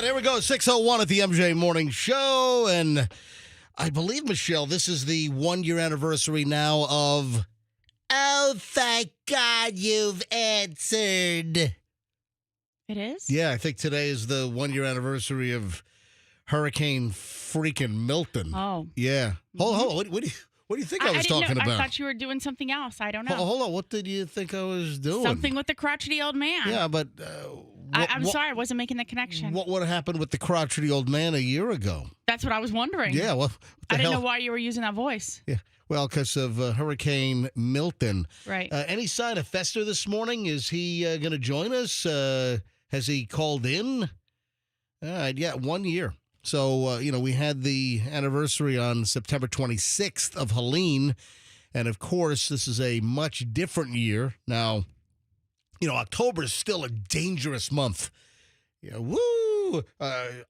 There we go, 6:01 at the MJ Morning Show. And I believe, Michelle, this is the 1-year anniversary now of Oh, thank God you've answered. It is? Yeah, I think today is the 1-year anniversary of Hurricane freaking Milton. Oh. Yeah. Hold on. What do you think I was talking about? I thought you were doing something else. I don't know. Hold on. What did you think I was doing? Something with the crotchety old man. Yeah, but... I'm sorry, I wasn't making the connection. What would have happened with the crotchety old man a year ago? That's what I was wondering. Yeah, well... I didn't know why you were using that voice. Yeah, well, because of Hurricane Milton. Right. Any sign of Fester this morning? Is he going to join us? Has he called in? All right, yeah, 1 year. So, we had the anniversary on September 26th of Helene. And, of course, this is a much different year. Now, October is still a dangerous month. Yeah, woo!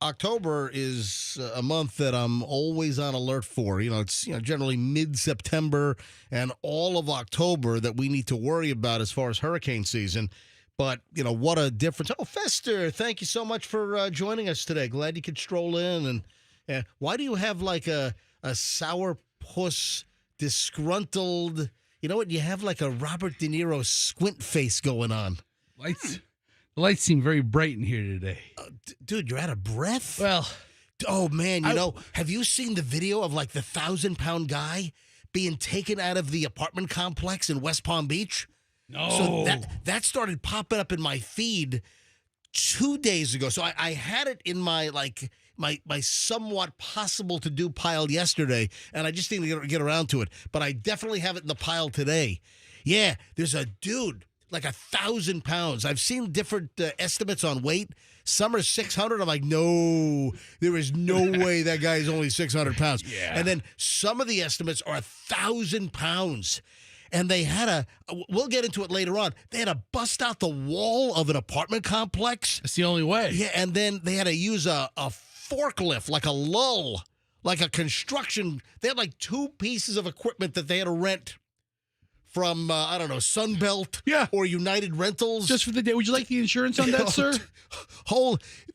October is a month that I'm always on alert for. It's generally mid-September and all of October that we need to worry about as far as hurricane season. But, what a difference. Oh, Fester, thank you so much for joining us today. Glad you could stroll in. And why do you have like a sourpuss, disgruntled, you know what? You have like a Robert De Niro squint face going on. The lights seem very bright in here today. Dude, you're out of breath? Well. Oh, man, have you seen the video of like the 1,000-pound guy being taken out of the apartment complex in West Palm Beach? No. So that started popping up in my feed 2 days ago. So I had it in my my somewhat possible to do pile yesterday, and I just need to get around to it. But I definitely have it in the pile today. Yeah, there's a dude like 1,000 pounds. I've seen different estimates on weight. Some are 600. I'm like, no, there is no way that guy is only 600 pounds. Yeah. And then some of the estimates are 1,000 pounds. And they had we'll get into it later on, they had to bust out the wall of an apartment complex. That's the only way. Yeah, and then they had to use a forklift, like a lull, like a construction. They had like 2 pieces of equipment that they had to rent from, I don't know, Sunbelt or United Rentals. Just for the day. Would you like the insurance on that, sir?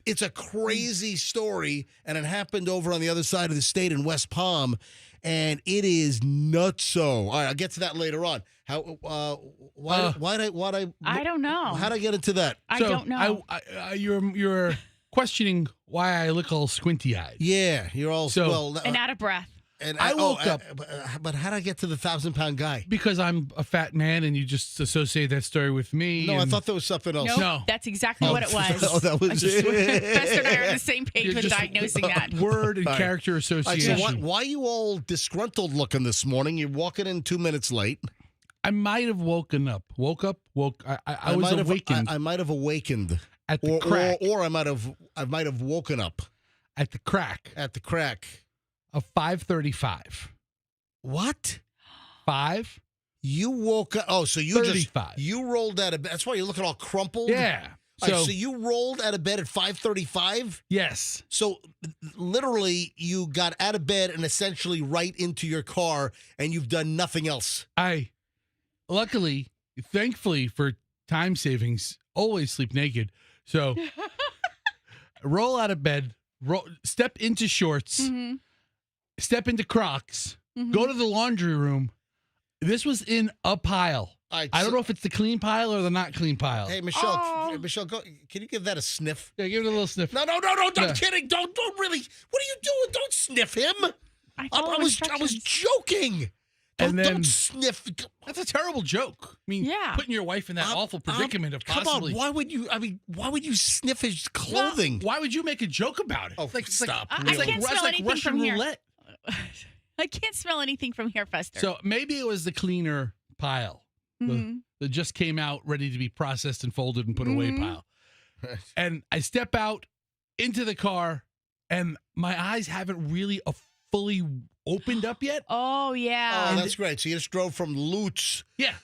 It's a crazy story, and it happened over on the other side of the state in West Palm, and it is nutso. All right, I'll get to that later on. How? Why? I don't know. How'd I get into that? I don't know. You're questioning why I look all squinty-eyed. Yeah, you're all and out of breath. And I woke up. But how'd I get to the 1,000-pound guy? Because I'm a fat man, and you just associate that story with me. No, I thought there was something else. Nope, No. That's exactly what it was. Oh, that was it. Fester and I are on the same page with diagnosing that. Word and All right. character association. So why are you all disgruntled looking this morning? You're walking in 2 minutes late. I might have woken up. I was awakened. I might have awakened at the crack. Or I might have woken up at the crack. At the crack of 5:35. What? 5? You woke up. Oh, so you 35. You rolled out of bed. That's why you're looking all crumpled. Yeah. So you rolled out of bed at 5:35? Yes. So literally you got out of bed and essentially right into your car, and you've done nothing else. Luckily, thankfully for time savings, always sleep naked. So roll out of bed, step into shorts, step into Crocs, go to the laundry room. This was in a pile. I don't know if it's the clean pile or the not clean pile. Hey, Michelle, Michelle, can you give that a sniff? Yeah, give it a little sniff. No, I'm kidding. Don't really. What are you doing? Don't sniff him. I was joking. Don't sniff. That's a terrible joke. I mean, putting your wife in that awful predicament of possibly. Come on, why would you sniff his clothing? Why would you make a joke about it? Oh, stop. I can't smell anything Russian from here. roulette. I can't smell anything from here, Fester. So maybe it was the cleaner pile. That just came out ready to be processed and folded and put away pile. And I step out into the car, and my eyes haven't really fully opened up yet. Oh, yeah. Oh, that's great. So you just drove from Lutz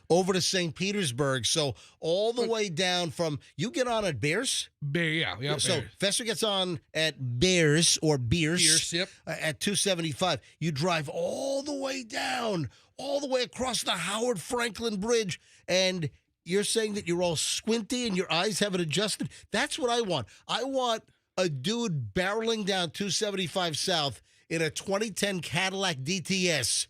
over to St. Petersburg. So all the way down from, you get on at Beers? Yeah. So Beers. Fester gets on at Beers or Beers. Beers, yep. At 275. You drive all the way down, all the way across the Howard Franklin Bridge, and you're saying that you're all squinty and your eyes haven't adjusted? That's what I want. I want a dude barreling down 275 South in a 2010 Cadillac DTS.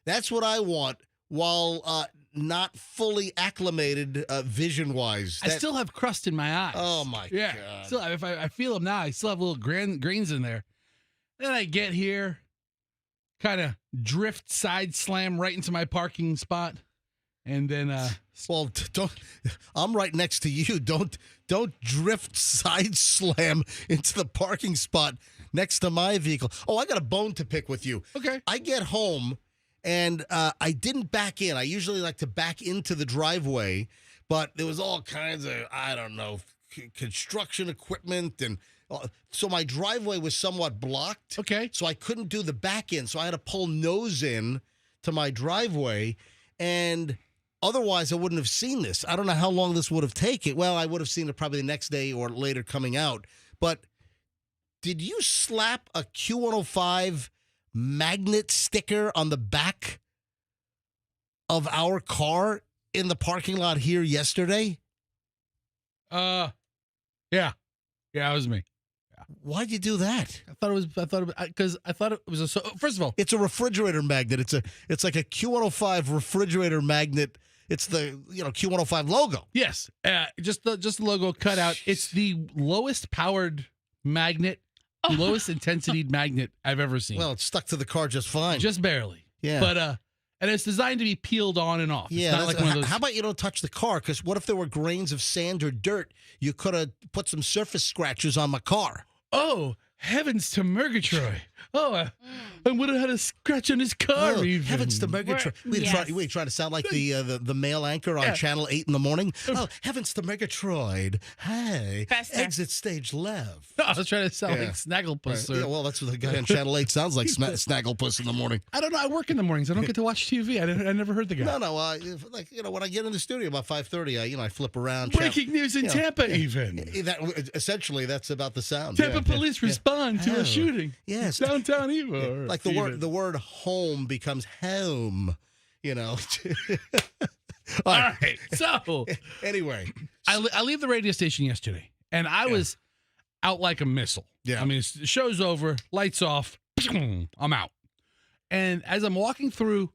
That's what I want, while not fully acclimated vision-wise. I still have crust in my eyes. Oh, my God. Still, if I feel them now, I still have little grains in there. Then I get here, kind of drift side slam right into my parking spot, and then well, don't. I'm right next to you. Don't drift side slam into the parking spot next to my vehicle. Oh, I got a bone to pick with you. Okay. I get home, and I didn't back in. I usually like to back into the driveway, but there was all kinds of, I don't know, construction equipment, and so my driveway was somewhat blocked. Okay. So I couldn't do the back in, so I had to pull nose in to my driveway, and otherwise I wouldn't have seen this. I don't know how long this would have taken. Well, I would have seen it probably the next day or later coming out, but did you slap a Q105 magnet sticker on the back of our car in the parking lot here yesterday? Yeah, it was me. Yeah. Why'd you do that? I thought it was first of all, it's a refrigerator magnet. It's like a Q105 refrigerator magnet. It's the Q105 logo. Yes, just the logo cut out. It's the lowest powered magnet, lowest intensity magnet I've ever seen. Well, it's stuck to the car just fine. Just barely. Yeah. But and it's designed to be peeled on and off. Yeah. It's not like one of those. How about you don't touch the car? Because what if there were grains of sand or dirt? You could have put some surface scratches on my car. Oh, heavens to Murgatroyd. Oh, I would have had a scratch on his car. Oh, even. heavens to Megatron. We trying to sound like the male anchor on Channel 8 in the morning. Oh, heavens to Megatroid. Hey, Fester. exit stage left. No, I was trying to sound like Snagglepuss. Yeah, well, that's what the guy on Channel 8 sounds like, Snagglepuss in the morning. I don't know. I work in the mornings. I don't get to watch TV. I never heard the guy. No, when I get in the studio about 5:30, I flip around. Breaking news in Tampa, even. Essentially, that's about the sound. Tampa police respond to a shooting. Yes. Downtown Evo. Like the word home becomes home, All right. So, anyway, I leave the radio station yesterday, and I was out like a missile. Yeah. I mean, the show's over, lights off, I'm out. And as I'm walking through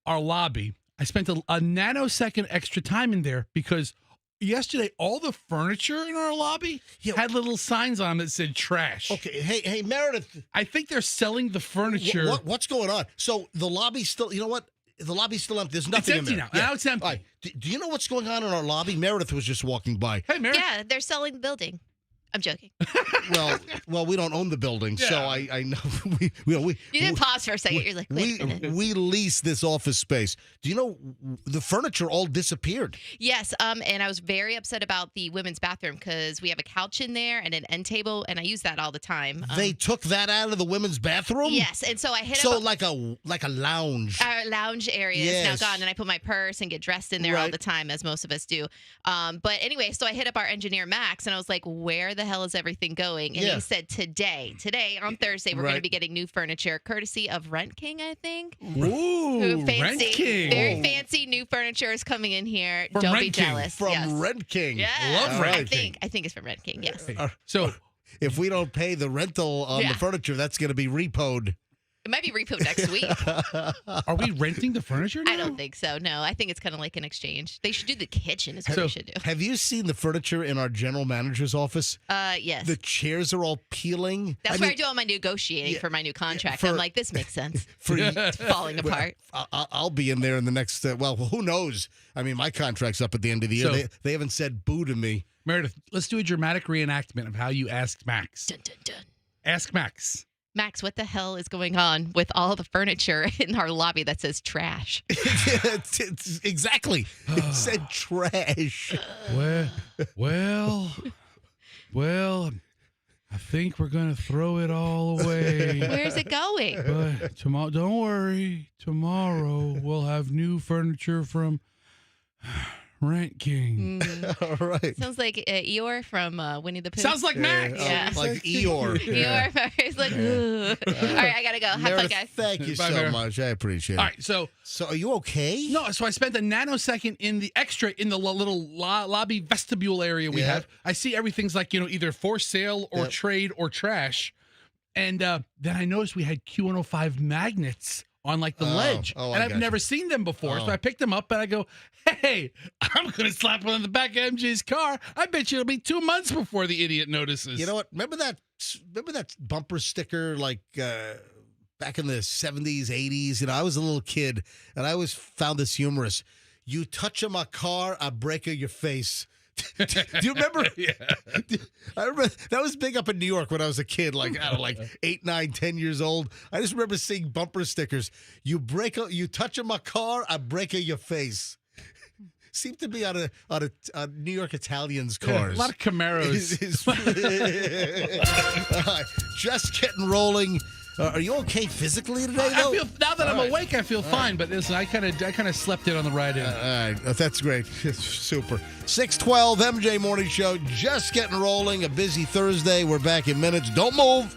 our lobby, I spent a nanosecond extra time in there because yesterday all the furniture in our lobby had little signs on them that said trash. Okay, hey, Meredith. I think they're selling the furniture. What's going on? So the lobby's still, you know what? The lobby's still empty. There's nothing It's empty in there. now. Now it's empty. All right. Do you know what's going on in our lobby? Meredith was just walking by. Hey, Mary. Yeah, they're selling the building. I'm joking. Well, we don't own the building, so I know You did pause for a second. You're like, wait a minute. we lease this office space. Do you know the furniture all disappeared? Yes, and I was very upset about the women's bathroom because we have a couch in there and an end table, and I use that all the time. They took that out of the women's bathroom? Yes, and so I hit So up like a lounge. our lounge area is now gone, and I put my purse and get dressed in there all the time, as most of us do. But anyway, so I hit up our engineer Max, and I was like, "Where the hell is everything going?" And he said, "Today on Thursday, we're going to be getting new furniture, courtesy of Rent King, I think." Ooh, Fancy, Rent King. very fancy new furniture is coming in here. From Don't Rent be King. jealous. From yes. Rent King. Yeah, Love Rent King. I think it's from Rent King. Yes, So, If we don't pay the rental on the furniture, that's going to be repoed. it might be repo next week. are we renting the furniture now? I don't think so. No, I think it's kind of like an exchange. They should do the kitchen. Is what they should do. Have you seen the furniture in our general manager's office? Yes. The chairs are all peeling. That's where I do all my negotiating for my new contract. I'm like, this makes sense. It's Falling apart. I'll be in there in the next. Who knows? I mean, my contract's up at the end of the year. So- They haven't said boo to me. Meredith, let's do a dramatic reenactment of how you asked Max. Dun, dun, dun. Ask Max. Max, what the hell is going on with all the furniture in our lobby that says trash? It's exactly. It said trash. Well, I think we're gonna throw it all away. Where's it going? But tomorrow, don't worry. Tomorrow we'll have new furniture from Rent King. All right. Sounds like Eeyore from Winnie the Pooh. Sounds like Max. Yeah. Like Eeyore. Eeyore. He's like, ugh. All right, I gotta go. Have fun, Meredith, guys. thank you Bye, so Meredith. much. I appreciate it. All right, so are you okay? no, so I spent a nanosecond in the little lobby vestibule area we have. I see everything's like either for sale or trade or trash, and then I noticed we had Q105 magnets on like the ledge, I and I've gotcha. never seen them before. So I picked them up and I go, "Hey, I'm gonna slap one on the back of MJ's car. I bet you it'll be 2 months before the idiot notices." You know what? Remember that bumper sticker like back in the 70s, 80s? I was a little kid, and I always found this humorous. You touch my car, I break your face. Do you remember? Yeah. I remember that was big up in New York when I was a kid, like 8, 9, 10 years old. I just remember seeing bumper stickers. You touch my car, I break your face. Seemed to be on a New York Italians cars. A lot of Camaros. All right, just getting rolling. Are you okay physically today, though? I feel now that I'm awake, I feel fine. But listen, I kind of slept in on the ride in. All right, that's great. Super. 612 MJ Morning Show, just getting rolling. A busy Thursday. We're back in minutes. Don't move.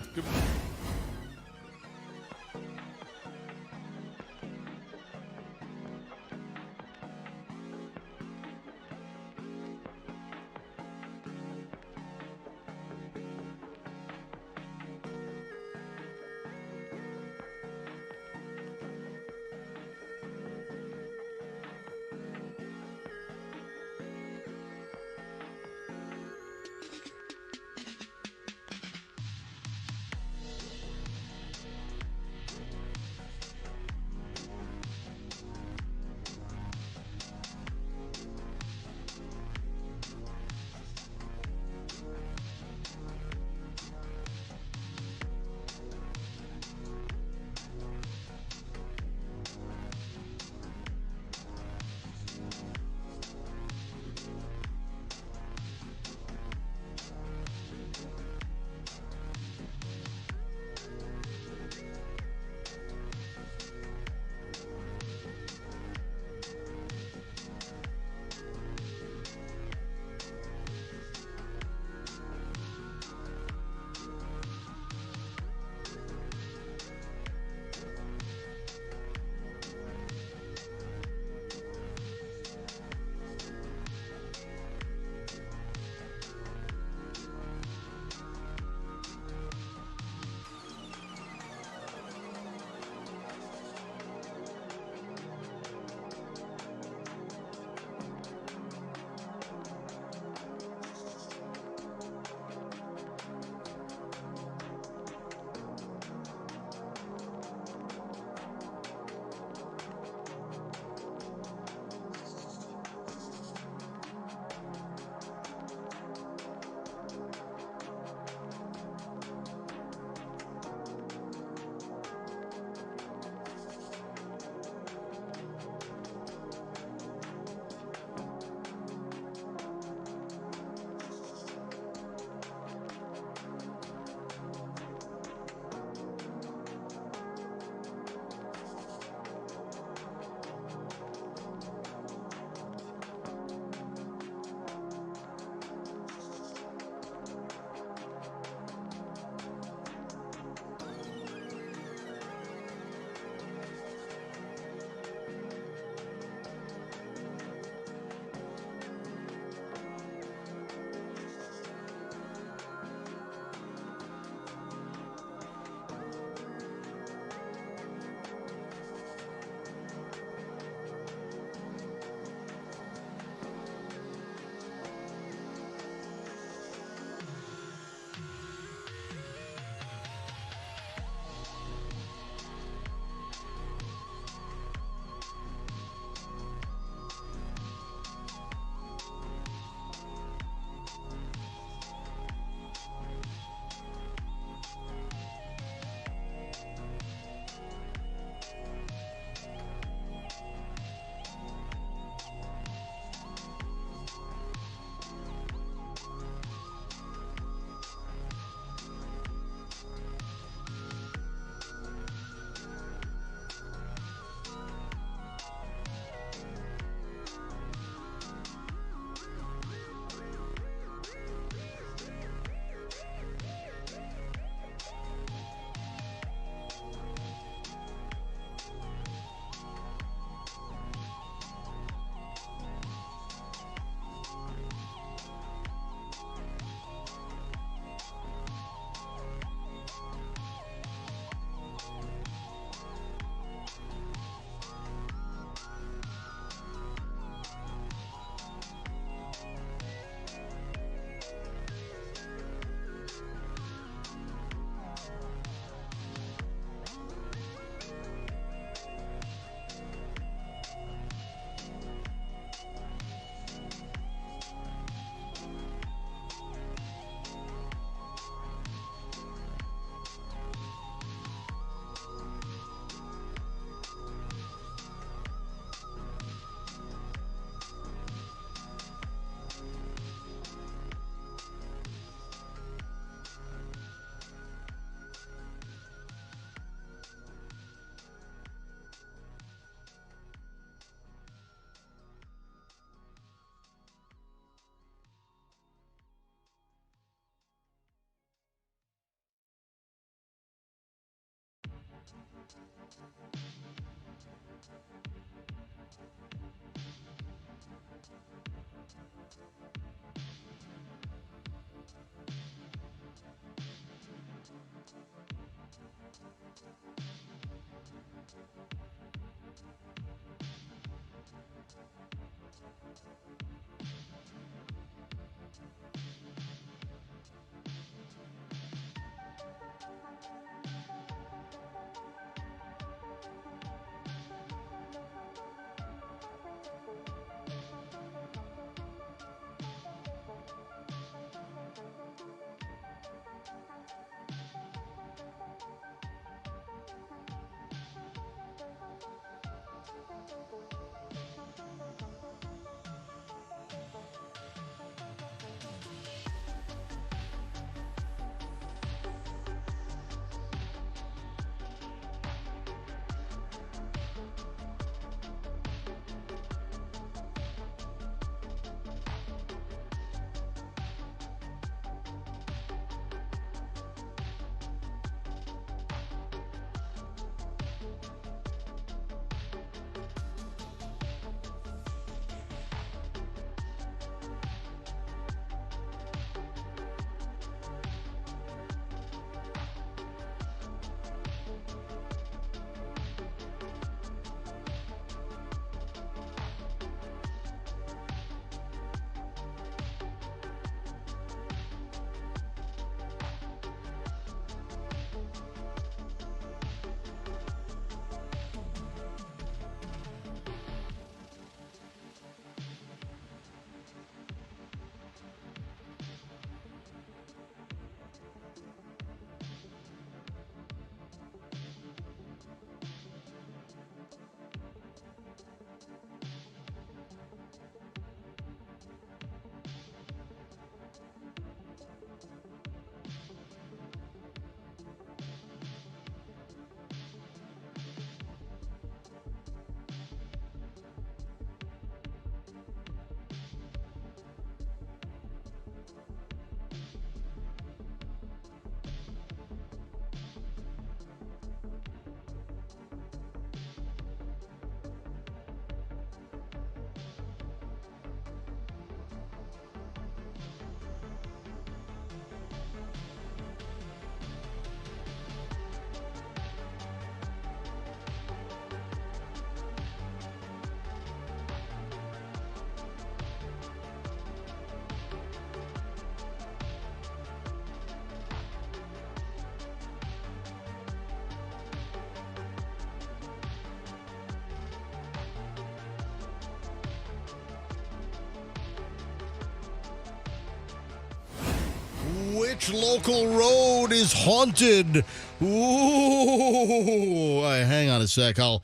Which local road is haunted? Ooh, hang on a sec. I'll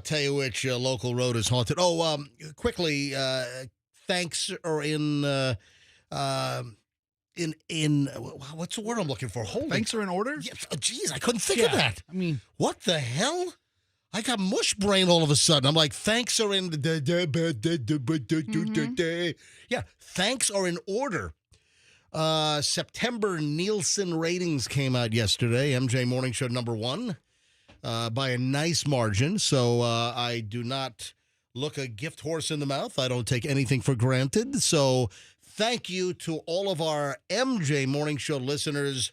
tell you which local road is haunted. Oh, quickly, thanks are in what's the word I'm looking for? Holy, Thanks are in order? Yeah, geez, I couldn't think of that. I mean, what the hell? I got mush brain all of a sudden. I'm like, thanks are in yeah, thanks are in order. September Nielsen ratings came out yesterday. MJ Morning Show #1 by a nice margin. So I do not look a gift horse in the mouth. I don't take anything for granted. So thank you to all of our MJ Morning Show listeners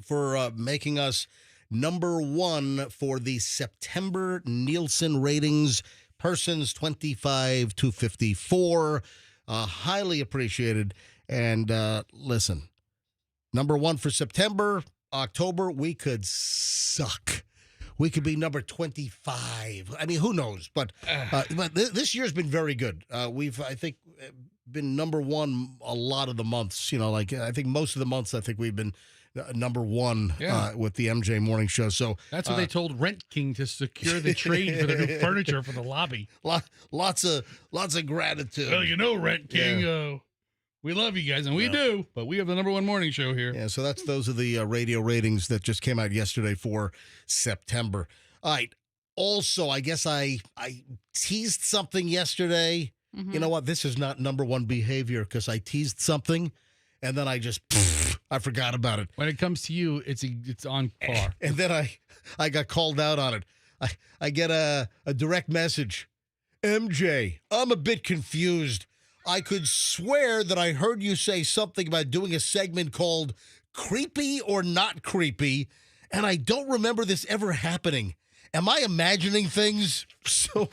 for making us #1 for the September Nielsen ratings, persons 25 to 54. Highly appreciated. And listen, #1 for September, October, we could suck. We could be number 25. I mean, who knows? But this year's been very good. We've, I think, been #1 a lot of the months. You know, like I think most of the months, I think we've been #1 with the MJ Morning Show. So that's what they told Rent King to secure the trade for the new furniture for the lobby. Lots of gratitude. Well, you know, Rent King. We love you guys, and we do, but we have the #1 morning show here. Yeah, so those are the radio ratings that just came out yesterday for September. All right. Also, I guess I teased something yesterday. Mm-hmm. You know what? This is not #1 behavior because I teased something, and then I just I forgot about it. When it comes to you, it's on par. And then I got called out on it. I get a direct message. MJ, I'm a bit confused. I could swear that I heard you say something about doing a segment called Creepy or Not Creepy, and I don't remember this ever happening. Am I imagining things? So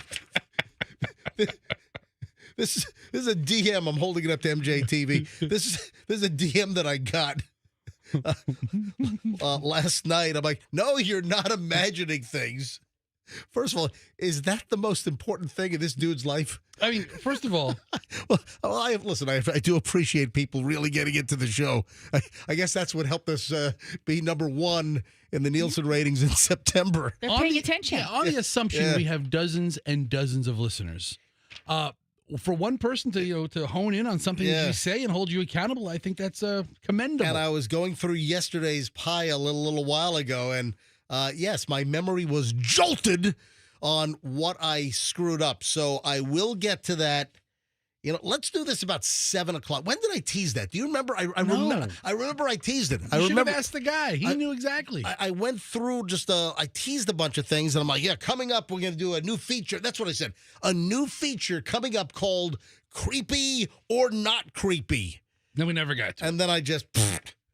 this is a DM. I'm holding it up to MJ TV. This is a DM that I got last night. I'm like, no, you're not imagining things. First of all, is that the most important thing in this dude's life? I mean, first of all, listen, I do appreciate people really getting into the show. I guess that's what helped us be number one in the Nielsen ratings in September. They're paying attention. Yeah, on the assumption we have dozens and dozens of listeners. For one person to hone in on something that you say and hold you accountable, I think that's commendable. And I was going through yesterday's pile a little while ago, and yes, my memory was jolted on what I screwed up. So I will get to that. Let's do this about 7 o'clock. When did I tease that? Do you remember? I remember I teased it. You should have asked the guy. He knew exactly. I went through I teased a bunch of things, and I'm like, yeah, coming up, we're going to do a new feature. That's what I said. A new feature coming up called Creepy or Not Creepy. Then we never got to it. And then I just,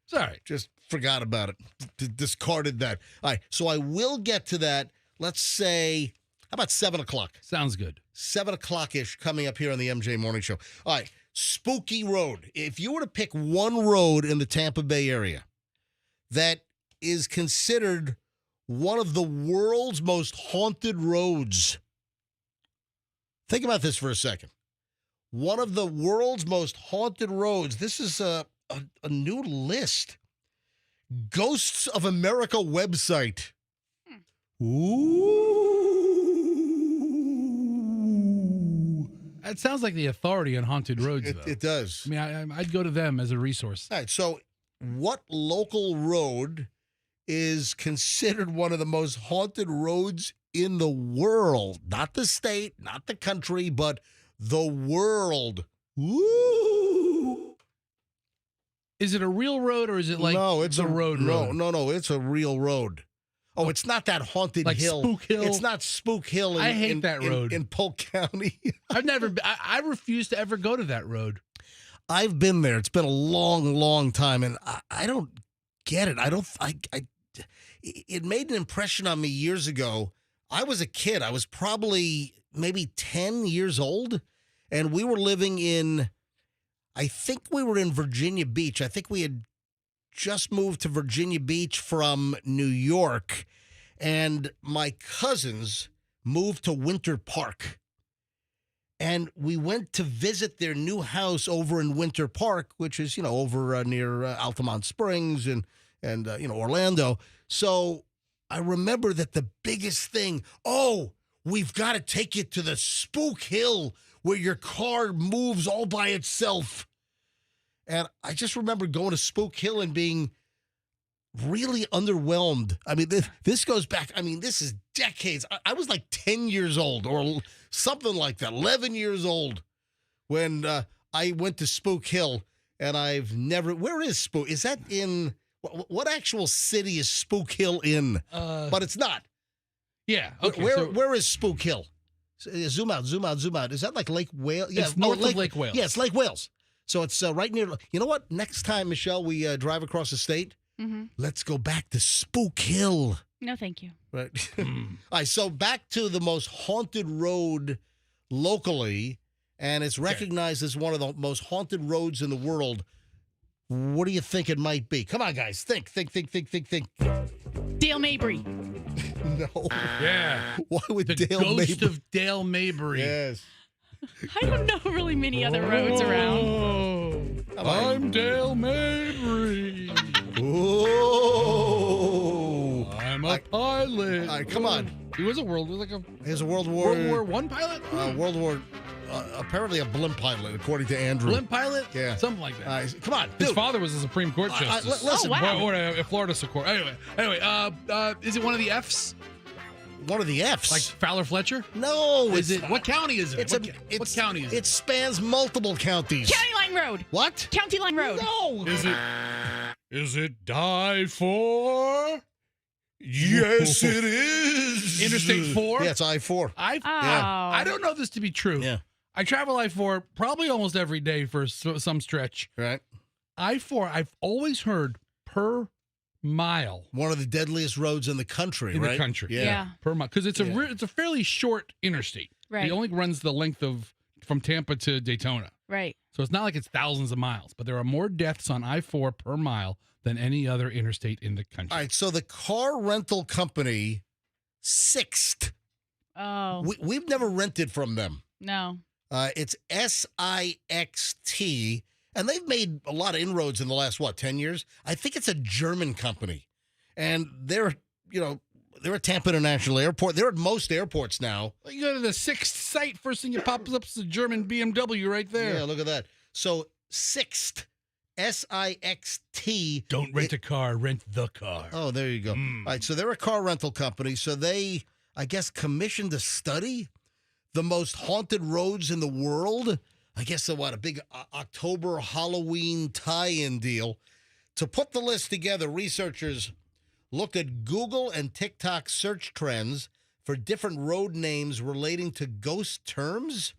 sorry, just forgot about it. Discarded that. All right, so I will get to that. Let's say, how about 7 o'clock? Sounds good. 7 o'clock-ish coming up here on the MJ Morning Show. All right, Spooky Road. If you were to pick one road in the Tampa Bay area that is considered one of the world's most haunted roads, think about this for a second. One of the world's most haunted roads. This is a new list. Ghosts of America website. Ooh. That sounds like the authority on haunted roads, though. It does. I mean, I'd go to them as a resource. All right, so what local road is considered one of the most haunted roads in the world? Not the state, not the country, but the world. Woo! Is it a real road, or is it like it's a road? No, it's a real road. Oh, it's not that haunted like hill. Spook Hill. It's not Spook Hill. I hate that road in Polk County. I've never. I refuse to ever go to that road. I've been there. It's been a long, long time, and I don't get it. It made an impression on me years ago. I was a kid. I was probably maybe 10 years old, and we were living in. I think we were in Virginia Beach. I think we had just moved to Virginia Beach from New York, and my cousins moved to Winter Park. And we went to visit their new house over in Winter Park, which is, over near Altamont Springs and Orlando. So I remember that the biggest thing, we've got to take you to the Spook Hill where your car moves all by itself. And I just remember going to Spook Hill and being really underwhelmed. I mean, this goes back. I mean, this is decades. I was like 10 years old or something like that, 11 years old when I went to Spook Hill. And I've never. Where is Spook? Is that in what actual city is Spook Hill in? But it's not. Yeah. Okay. Where is Spook Hill? Zoom out. Is that like Lake Wales? Yeah, it's north of Lake Wales. Yeah, it's Lake Wales. So it's right near. You know what? Next time, Michelle, we drive across the state, let's go back to Spook Hill. No, thank you. Right. All right. So back to the most haunted road locally, and it's recognized as one of the most haunted roads in the world. What do you think it might be? Come on, guys. Think. Dale Mabry. No. Yeah. Why would the Dale ghost Mabry? of Dale Mabry. Yes. I don't know really many other roads around. I'm Dale Mabry. Oh. I'm a pilot. All right, come on. He was a World War I pilot? Apparently a blimp pilot, according to Andrew. Blimp pilot? Yeah. Something like that. Come on, His dude. father was a Supreme Court justice. Listen. Oh, wow. Or a Florida Supreme Court. Anyway, is it one of the Fs? one of the F's. Like Fowler Fletcher? No, Is it? What county is it? What county is it? It spans multiple counties. County Line Road. What? County Line Road. No. Is it die for? Yes, it is. Interstate 4? Yeah, it's I-4. I don't know this to be true. Yeah. I travel I-4 probably almost every day for some stretch. Right. I-4, I've always heard per mile. One of the deadliest roads in the country, right? The country. Yeah. Per mile. Because it's a fairly short interstate. Right. It only runs the length from Tampa to Daytona. Right. So it's not like it's thousands of miles, but there are more deaths on I-4 per mile than any other interstate in the country. All right, so the car rental company, Sixt. Oh. We've never rented from them. No. It's SIXT, and they've made a lot of inroads in the last, 10 years? I think it's a German company. And they're at Tampa International Airport. They're at most airports now. You go to the Sixt site, first thing that pops up is a German BMW right there. Yeah, look at that. So Sixt, SIXT. Don't rent a car, rent the car. Oh, there you go. All right, so they're a car rental company. So they, I guess, commissioned a study, the most haunted roads in the world. I guess a big October Halloween tie-in deal. To put the list together, researchers looked at Google and TikTok search trends for different road names relating to ghost terms.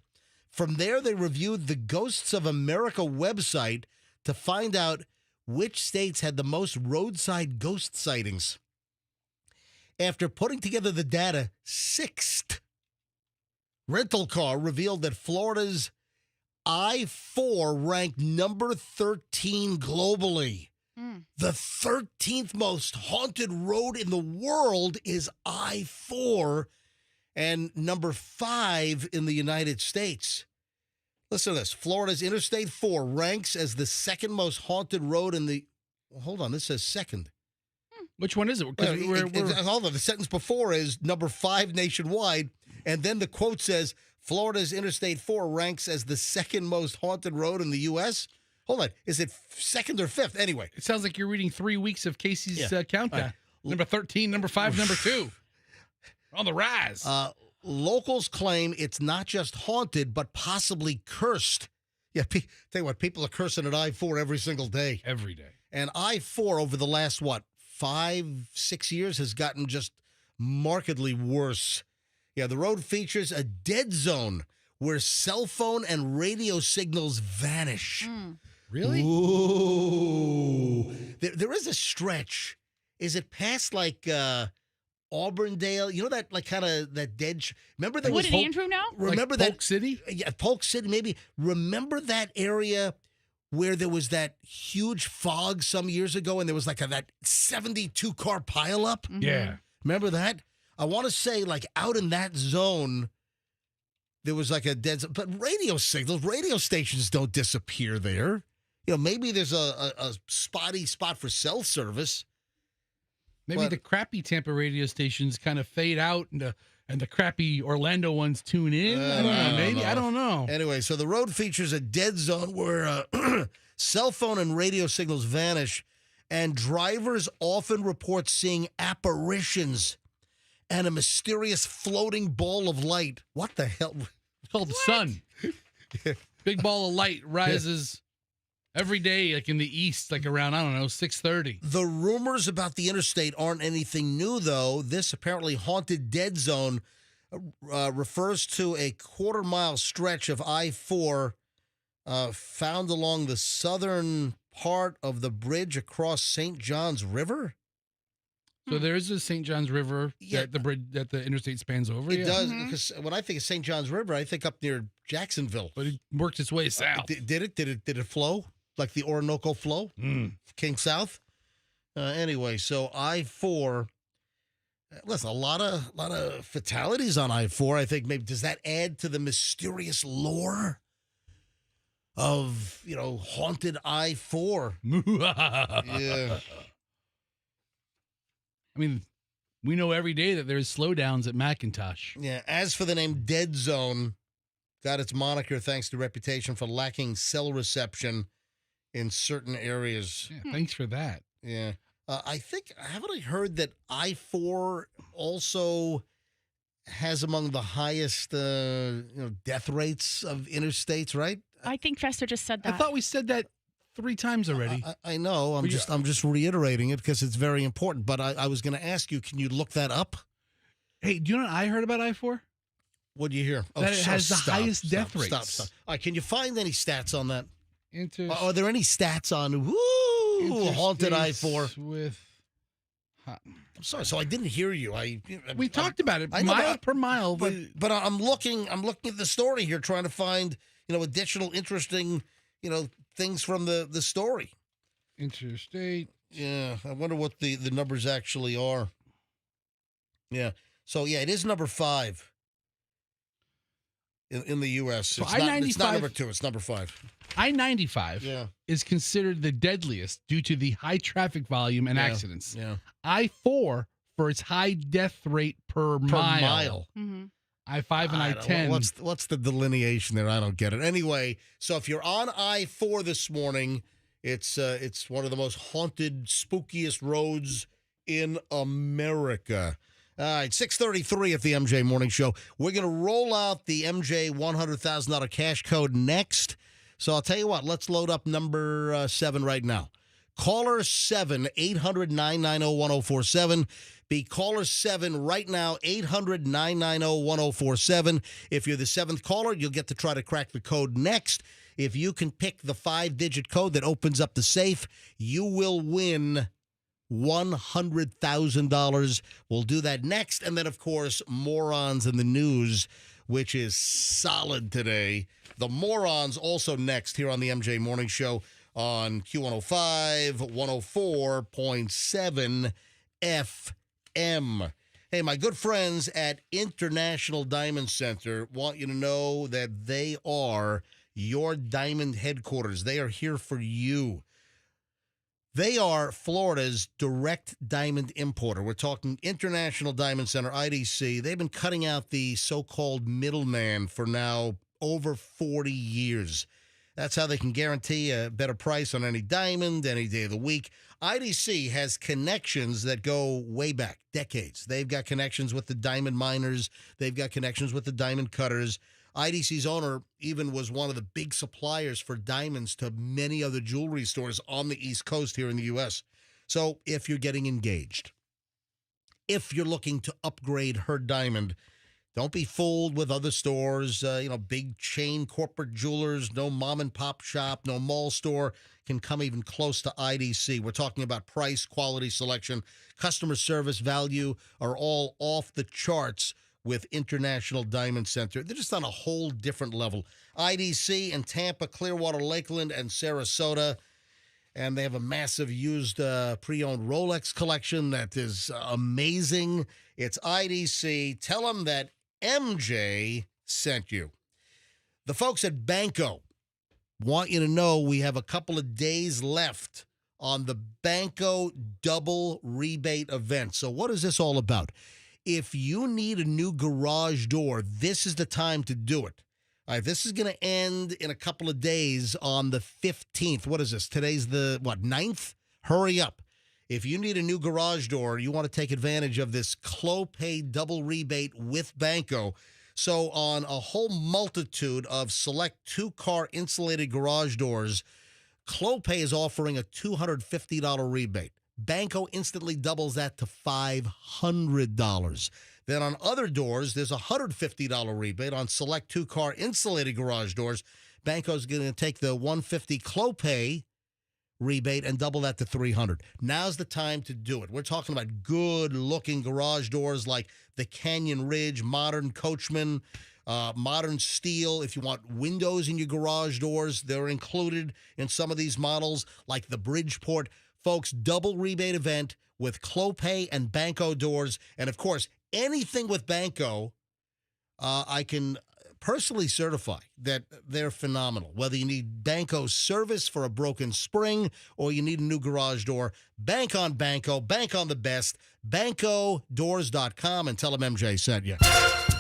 From there, they reviewed the Ghosts of America website to find out which states had the most roadside ghost sightings. After putting together the data, Sixt Rental Car revealed that Florida's I-4 ranked number 13 globally. The 13th most haunted road in the world is I-4, and number 5 in the United States. Listen to this. Florida's Interstate 4 ranks as the second most haunted road in the... Well, hold on, this says second. Which one is it? Hold on, the sentence before is number 5 nationwide, and then the quote says, Florida's Interstate 4 ranks as the second most haunted road in the U.S.? Hold on. Is it second or fifth? Anyway. It sounds like you're reading 3 weeks of Casey's countdown. Right. Number 13, number 5, number 2. On the rise. Locals claim it's not just haunted, but possibly cursed. Yeah, tell you what, people are cursing at I-4 every single day. Every day. And I-4 over the last, 5-6 years has gotten just markedly worse. Yeah, the road features a dead zone where cell phone and radio signals vanish. Really? Ooh. There is a stretch. Is it past Auburndale? You know that kind of that dead... Remember there was... What, in Andrew now? Remember like that... Polk City? Yeah, Polk City, maybe. Remember that area where there was that huge fog some years ago and there was that 72-car pileup? Mm-hmm. Yeah. Remember that? I want to say out in that zone... There was a dead zone. But radio signals, radio stations don't disappear there. Maybe there's a spotty spot for cell service. Maybe the crappy Tampa radio stations kind of fade out and the crappy Orlando ones tune in. I don't know. Maybe. I don't know. Anyway, so the road features a dead zone where cell phone and radio signals vanish, and drivers often report seeing apparitions and a mysterious floating ball of light. What the hell? It's called the sun. Big ball of light rises every day, in the east, around, 6:30. The rumors about the interstate aren't anything new, though. This apparently haunted dead zone refers to a quarter-mile stretch of I-4 found along the southern part of the bridge across St. Johns River. So there's a St. Johns River that the interstate spans over. It does, because when I think of St. Johns River, I think up near Jacksonville. But it worked its way south. Did it flow like the Orinoco flow? Came south. Anyway, so I-4. Listen, a lot of fatalities on I-4. I think maybe does that add to the mysterious lore of haunted I-4? Yeah. I mean, we know every day that there's slowdowns at McIntosh. Yeah. As for the name Dead Zone, got its moniker thanks to reputation for lacking cell reception in certain areas. Yeah, thanks for that. Yeah. Haven't I heard that I-4 also has among the highest death rates of interstates, right? I think Fester just said that. I thought we said that 3 times already. I know. I'm just reiterating it because it's very important. But I was going to ask you, can you look that up? Hey, do you know what I heard about I-4? What do you hear? That it has the highest death rates. Stop. All right, can you find any stats on that? Are there any stats on haunted I-4? With I'm sorry, so I didn't hear you. We talked about it mile per mile, but I'm looking at the story here, trying to find additional interesting things from the story. Interstate. Yeah, I wonder what the numbers actually are. Yeah, so it is number 5 in the U.S. So It's not number 2. It's number 5. I-95 is considered the deadliest due to the high traffic volume and accidents. Yeah. I-4 for its high death rate per mile. Mm-hmm. I-5 and I-10. What's the delineation there? I don't get it. Anyway, so if you're on I-4 this morning, it's one of the most haunted, spookiest roads in America. All right, 6:33 at the MJ Morning Show. We're going to roll out the MJ $100,000 cash code next. So I'll tell you what, let's load up number 7 right now. Caller 7, 800-990-1047. Be caller 7 right now, 800-990-1047. If you're the 7th caller, you'll get to try to crack the code next. If you can pick the 5-digit code that opens up the safe, you will win $100,000. We'll do that next. And then, of course, morons in the news, which is solid today. The morons also next here on the MJ Morning Show on Q105, 104.7 FM. Hey, my good friends at International Diamond Center want you to know that they are your diamond headquarters. They are here for you. They are Florida's direct diamond importer. We're talking International Diamond Center, IDC. They've been cutting out the so-called middleman for now over 40 years. That's how they can guarantee a better price on any diamond, any day of the week. IDC has connections that go way back, decades. They've got connections with the diamond miners. They've got connections with the diamond cutters. IDC's owner even was one of the big suppliers for diamonds to many other jewelry stores on the East Coast here in the U.S. So if you're getting engaged, if you're looking to upgrade her diamond, don't be fooled with other stores, big chain corporate jewelers. No mom and pop shop, no mall store can come even close to IDC. We're talking about price, quality, selection, customer service, value are all off the charts with International Diamond Center. They're just on a whole different level. IDC in Tampa, Clearwater, Lakeland, and Sarasota. And they have a massive used pre-owned Rolex collection that is amazing. It's IDC. Tell them that MJ sent you. The folks at Banco want you to know we have a couple of days left on the Banco double rebate event. So what is this all about? If you need a new garage door, this is the time to do it. All right, this is going to end in a couple of days on the 15th. What is this? Today's the, 9th? Hurry up. If you need a new garage door, you want to take advantage of this Clopay double rebate with Banco. So on a whole multitude of select 2-car insulated garage doors, Clopay is offering a $250 rebate. Banco instantly doubles that to $500. Then on other doors, there's a $150 rebate on select 2-car insulated garage doors. Banco's going to take the $150 Clopay rebate and double that to $300. Now's the time to do it. We're talking about good-looking garage doors like the Canyon Ridge, modern Coachman, modern steel. If you want windows in your garage doors, they're included in some of these models like the Bridgeport. Folks, double rebate event with Clopay and Banco doors. And, of course, anything with Banco, I can personally certify that they're phenomenal. Whether you need Banco service for a broken spring or you need a new garage door, bank on Banco, bank on the best, bancodoors.com, and tell them MJ sent you.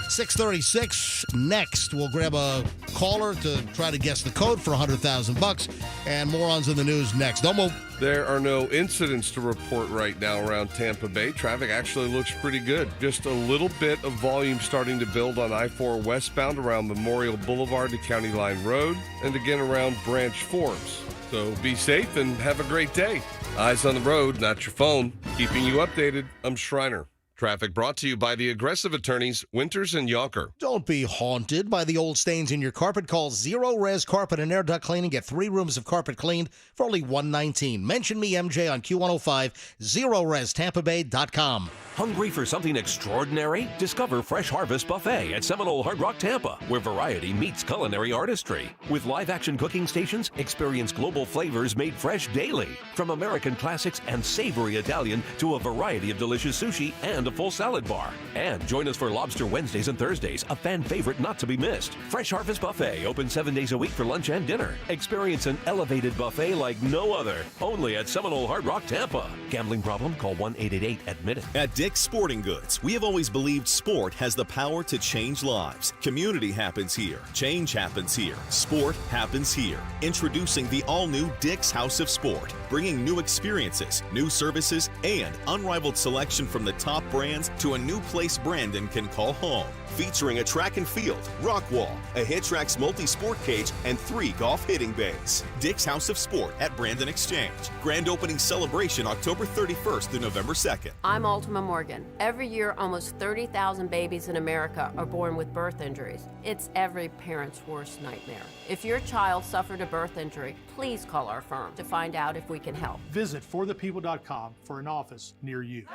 6:36 next. We'll grab a caller to try to guess the code for $100,000, and morons in the news next. Don't move. There are no incidents to report right now around Tampa Bay. Traffic actually looks pretty good. Just a little bit of volume starting to build on I-4 westbound around Memorial Boulevard to County Line Road, and again around Branch Forms. So be safe and have a great day. Eyes on the road, not your phone. Keeping you updated, I'm Schreiner. Traffic brought to you by the Aggressive Attorneys, Winters and Yonker. Don't be haunted by the old stains in your carpet. Call Zero Res Carpet and Air Duct Cleaning. Get 3 rooms of carpet cleaned for only $119. Mention me, MJ, on Q105, ZeroResTampaBay.com. Hungry for something extraordinary? Discover Fresh Harvest Buffet at Seminole Hard Rock Tampa, where variety meets culinary artistry. With live-action cooking stations, experience global flavors made fresh daily. From American classics and savory Italian to a variety of delicious sushi and a full salad bar. And join us for Lobster Wednesdays and Thursdays, a fan favorite not to be missed. Fresh Harvest Buffet, open 7 days a week for lunch and dinner. Experience an elevated buffet like no other, only at Seminole Hard Rock Tampa. Gambling problem? Call 1-888-ADMIT-IT. At Dick's Sporting Goods, we have always believed sport has the power to change lives. Community happens here. Change happens here. Sport happens here. Introducing the all-new Dick's House of Sport, bringing new experiences, new services, and unrivaled selection from the top brands to a new place Brandon can call home. Featuring a track and field, rock wall, a Hittrax multi-sport cage, and 3 golf hitting bays. Dick's House of Sport at Brandon Exchange. Grand opening celebration October 31st to November 2nd. I'm Ultima Morgan. Every year, almost 30,000 babies in America are born with birth injuries. It's every parent's worst nightmare. If your child suffered a birth injury, please call our firm to find out if we can help. Visit forthepeople.com for an office near you.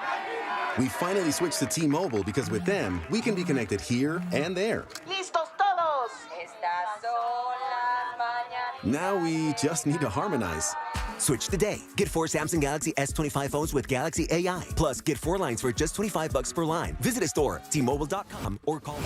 We finally switched to T-Mobile because with them, we can be connected here and there. ¡Listos todos! Estas son las mañanas. Now we just need to harmonize. Switch today. Get 4 Samsung Galaxy S25 phones with Galaxy AI. Plus, get 4 lines for just $25 per line. Visit a store, T-Mobile.com, or call.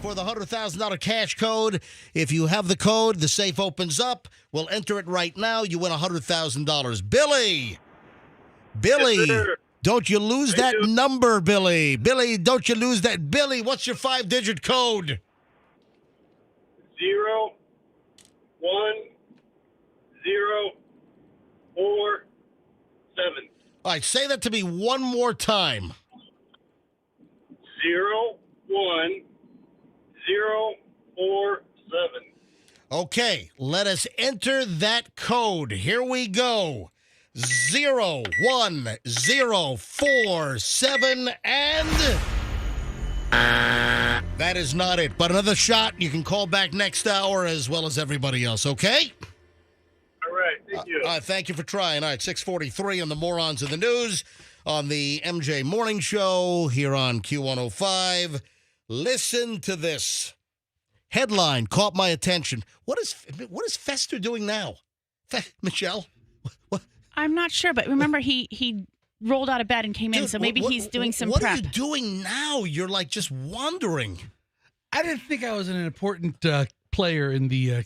for the $100,000 cash code. If you have the code, the safe opens up. We'll enter it right now. You win $100,000. Billy! Yes, don't you lose that number, Billy. Billy, don't you lose that. Billy, what's your 5-digit code? 0, 1, 0, 4, 7. All right, say that to me one more time. 0, 1, 0, 4, 7. Okay, let us enter that code. Here we go. 0, 1, 0, 4, 7, and that is not it. But another shot. You can call back next hour as well as everybody else, okay? All right, thank you. Thank you for trying. All right, 6:43 on the Morons of the News on the MJ Morning Show here on Q105. Listen to this. Headline caught my attention. What is Fester doing now? Michelle? What? I'm not sure, but remember he rolled out of bed and came in, so maybe he's doing some prep. What are you doing now? You're like just wandering. I didn't think I was an important player in the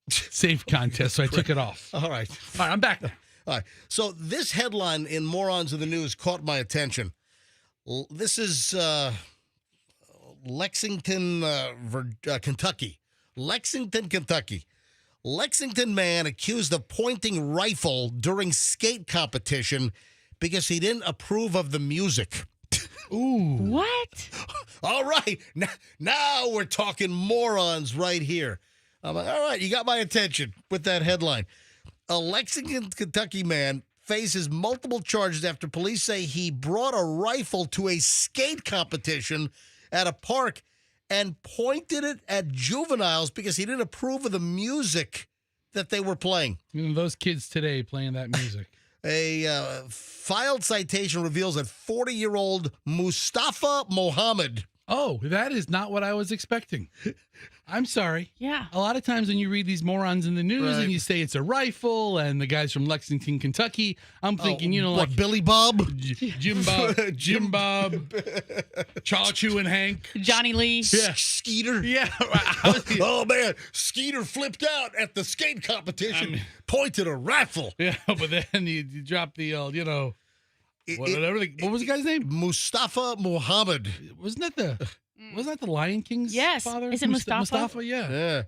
safe contest, so I took it off. All right. All right, I'm back. All right. So this headline in Morons of the News caught my attention. This is Lexington, Kentucky. Lexington, Kentucky. Lexington man accused of pointing rifle during skate competition because he didn't approve of the music. Ooh. What? All right. Now we're talking morons right here. I'm like, all right, you got my attention with that headline. A Lexington, Kentucky man faces multiple charges after police say he brought a rifle to a skate competition at a park and pointed it at juveniles because he didn't approve of the music that they were playing. Those kids today playing that music. A filed citation reveals that 40-year-old Mustafa Mohammed. Oh, that is not what I was expecting. I'm sorry. Yeah. A lot of times when you read these morons in the news and you say it's a rifle and the guy's from Lexington, Kentucky, I'm thinking, like Billy Bob? Jim Bob, Chaw-Chew and Hank. Johnny Lee. Yeah. Skeeter. Yeah. Oh, man. Skeeter flipped out at the skate competition, pointed a rifle. Yeah, but then you drop the old, what was the guy's name? Mustafa Mohammed. Wasn't that the Lion King's father? Is it Mustafa? Mustafa, yeah.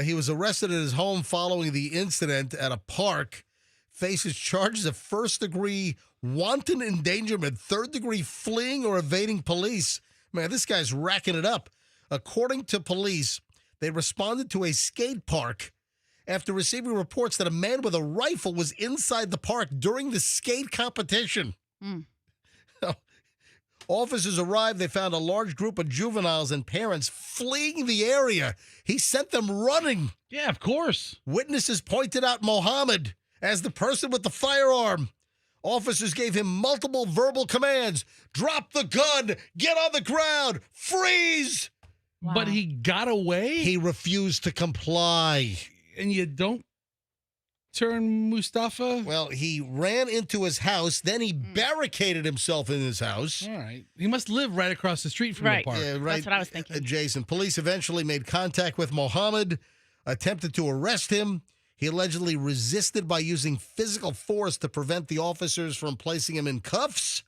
He was arrested at his home following the incident at a park. Faces charges of first-degree wanton endangerment, third-degree fleeing or evading police. Man, this guy's racking it up. According to police, they responded to a skate park after receiving reports that a man with a rifle was inside the park during the skate competition. Officers arrived. They found a large group of juveniles and parents fleeing the area. He sent them running. Yeah, of course. Witnesses pointed out Mohammed as the person with the firearm. Officers gave him multiple verbal commands. Drop the gun. Get on the ground. Freeze. Wow. But he got away? He refused to comply. And you don't turn Mustafa? Well, he ran into his house. Then he barricaded himself in his house. All right. He must live right across the street from the park. Yeah, right. That's what I was thinking. Adjacent. Police eventually made contact with Mohammed, attempted to arrest him. He allegedly resisted by using physical force to prevent the officers from placing him in cuffs.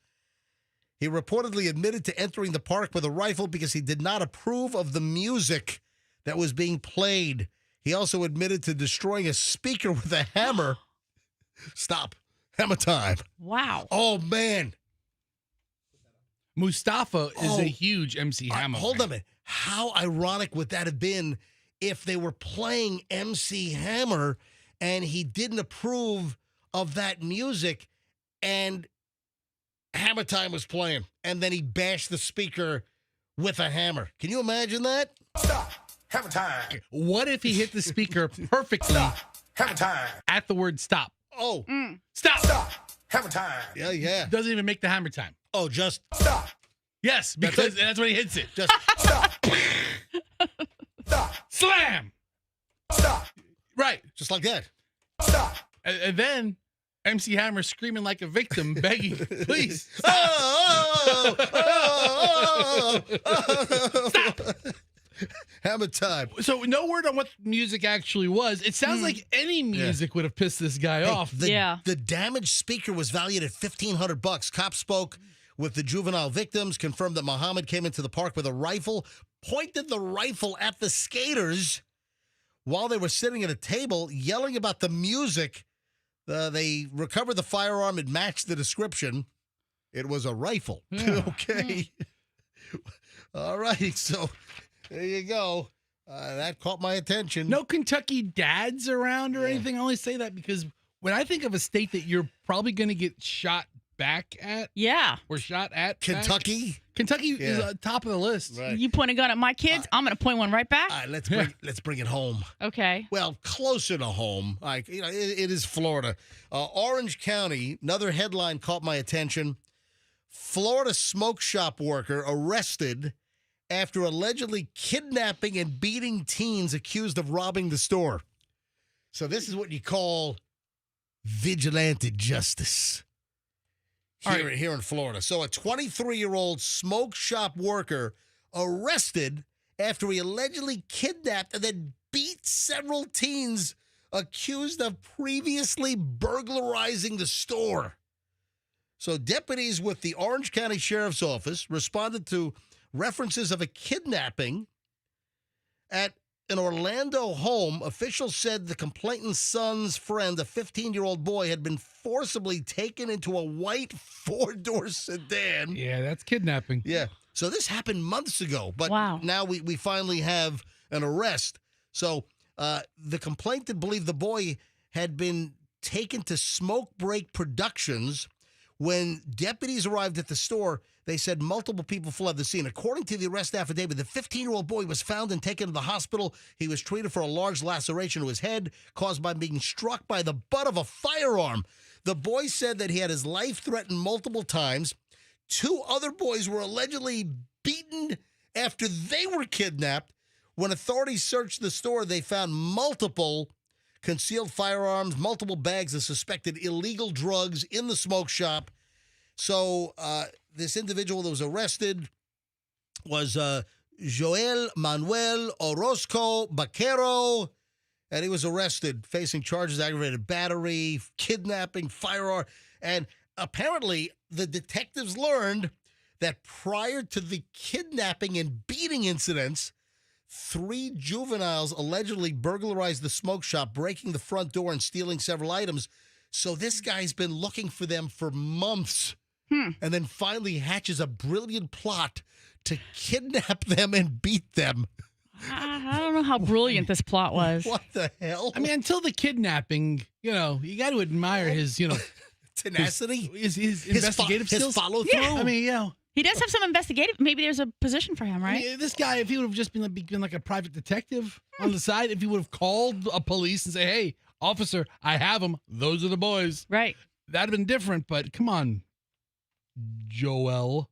He reportedly admitted to entering the park with a rifle because he did not approve of the music that was being played. He also admitted to destroying a speaker with a hammer. Stop. Hammer time. Wow. Oh, man. Mustafa is a huge MC Hammer. Hold on a minute. How ironic would that have been if they were playing MC Hammer and he didn't approve of that music and Hammer Time was playing and then he bashed the speaker with a hammer? Can you imagine that? Stop. Hammer time. What if he hit the speaker perfectly Hammer time. at the word stop? Oh. Stop. Stop. Hammer time. Yeah. Doesn't even make the hammer time. Oh, just Stop. Yes, because that's when he hits it. Just Stop. Stop. Slam. Stop. Right. Just like that. Stop. And then MC Hammer screaming like a victim, begging, please. Oh. Stop. Hammer time. So no word on what music actually was. It sounds like any music would have pissed this guy off. The damaged speaker was valued at $1,500. Cops spoke with the juvenile victims, confirmed that Muhammad came into the park with a rifle, pointed the rifle at the skaters while they were sitting at a table, yelling about the music. They recovered the firearm. It matched the description. It was a rifle. Okay. All right. So there you go. That caught my attention. No Kentucky dads around or anything. I only say that because when I think of a state that you're probably going to get shot back at. Yeah. Or shot at. Kentucky? Kentucky is top of the list. Right. You point a gun at my kids, I'm going to point one right back. All right, let's bring it home. Okay. Well, closer to home. Like, it is Florida. Orange County, another headline caught my attention. Florida smoke shop worker arrested after allegedly kidnapping and beating teens accused of robbing the store. So this is what you call vigilante justice here in Florida. So a 23-year-old smoke shop worker arrested after he allegedly kidnapped and then beat several teens accused of previously burglarizing the store. So deputies with the Orange County Sheriff's Office responded to references of a kidnapping at an Orlando home. Officials said the complainant's son's friend, a 15-year-old boy, had been forcibly taken into a white four-door sedan. Yeah, that's kidnapping. Yeah. So this happened months ago, but now we finally have an arrest. So the complainant believed the boy had been taken to Smoke Break Productions. When deputies arrived at the store, they said multiple people fled the scene. According to the arrest affidavit, the 15-year-old boy was found and taken to the hospital. He was treated for a large laceration to his head caused by being struck by the butt of a firearm. The boy said that he had his life threatened multiple times. 2 other boys were allegedly beaten after they were kidnapped. When authorities searched the store, they found multiple concealed firearms, multiple bags of suspected illegal drugs in the smoke shop. So this individual that was arrested was Joel Manuel Orozco Baquero, and he was arrested facing charges of aggravated battery, kidnapping, firearm. And apparently the detectives learned that prior to the kidnapping and beating incidents, 3 juveniles allegedly burglarized the smoke shop, breaking the front door and stealing several items. So this guy's been looking for them for months and then finally hatches a brilliant plot to kidnap them and beat them. I don't know how brilliant this plot was. What the hell? I mean, until the kidnapping, you got to admire his, tenacity, his investigative skills. His follow through. Yeah. I mean, he does have some investigative. Maybe there's a position for him, right? I mean, this guy, if he would have just been like a private detective on the side, if he would have called a police and say, "Hey, officer, I have them. Those are the boys." Right. That'd have been different. But come on, Joel.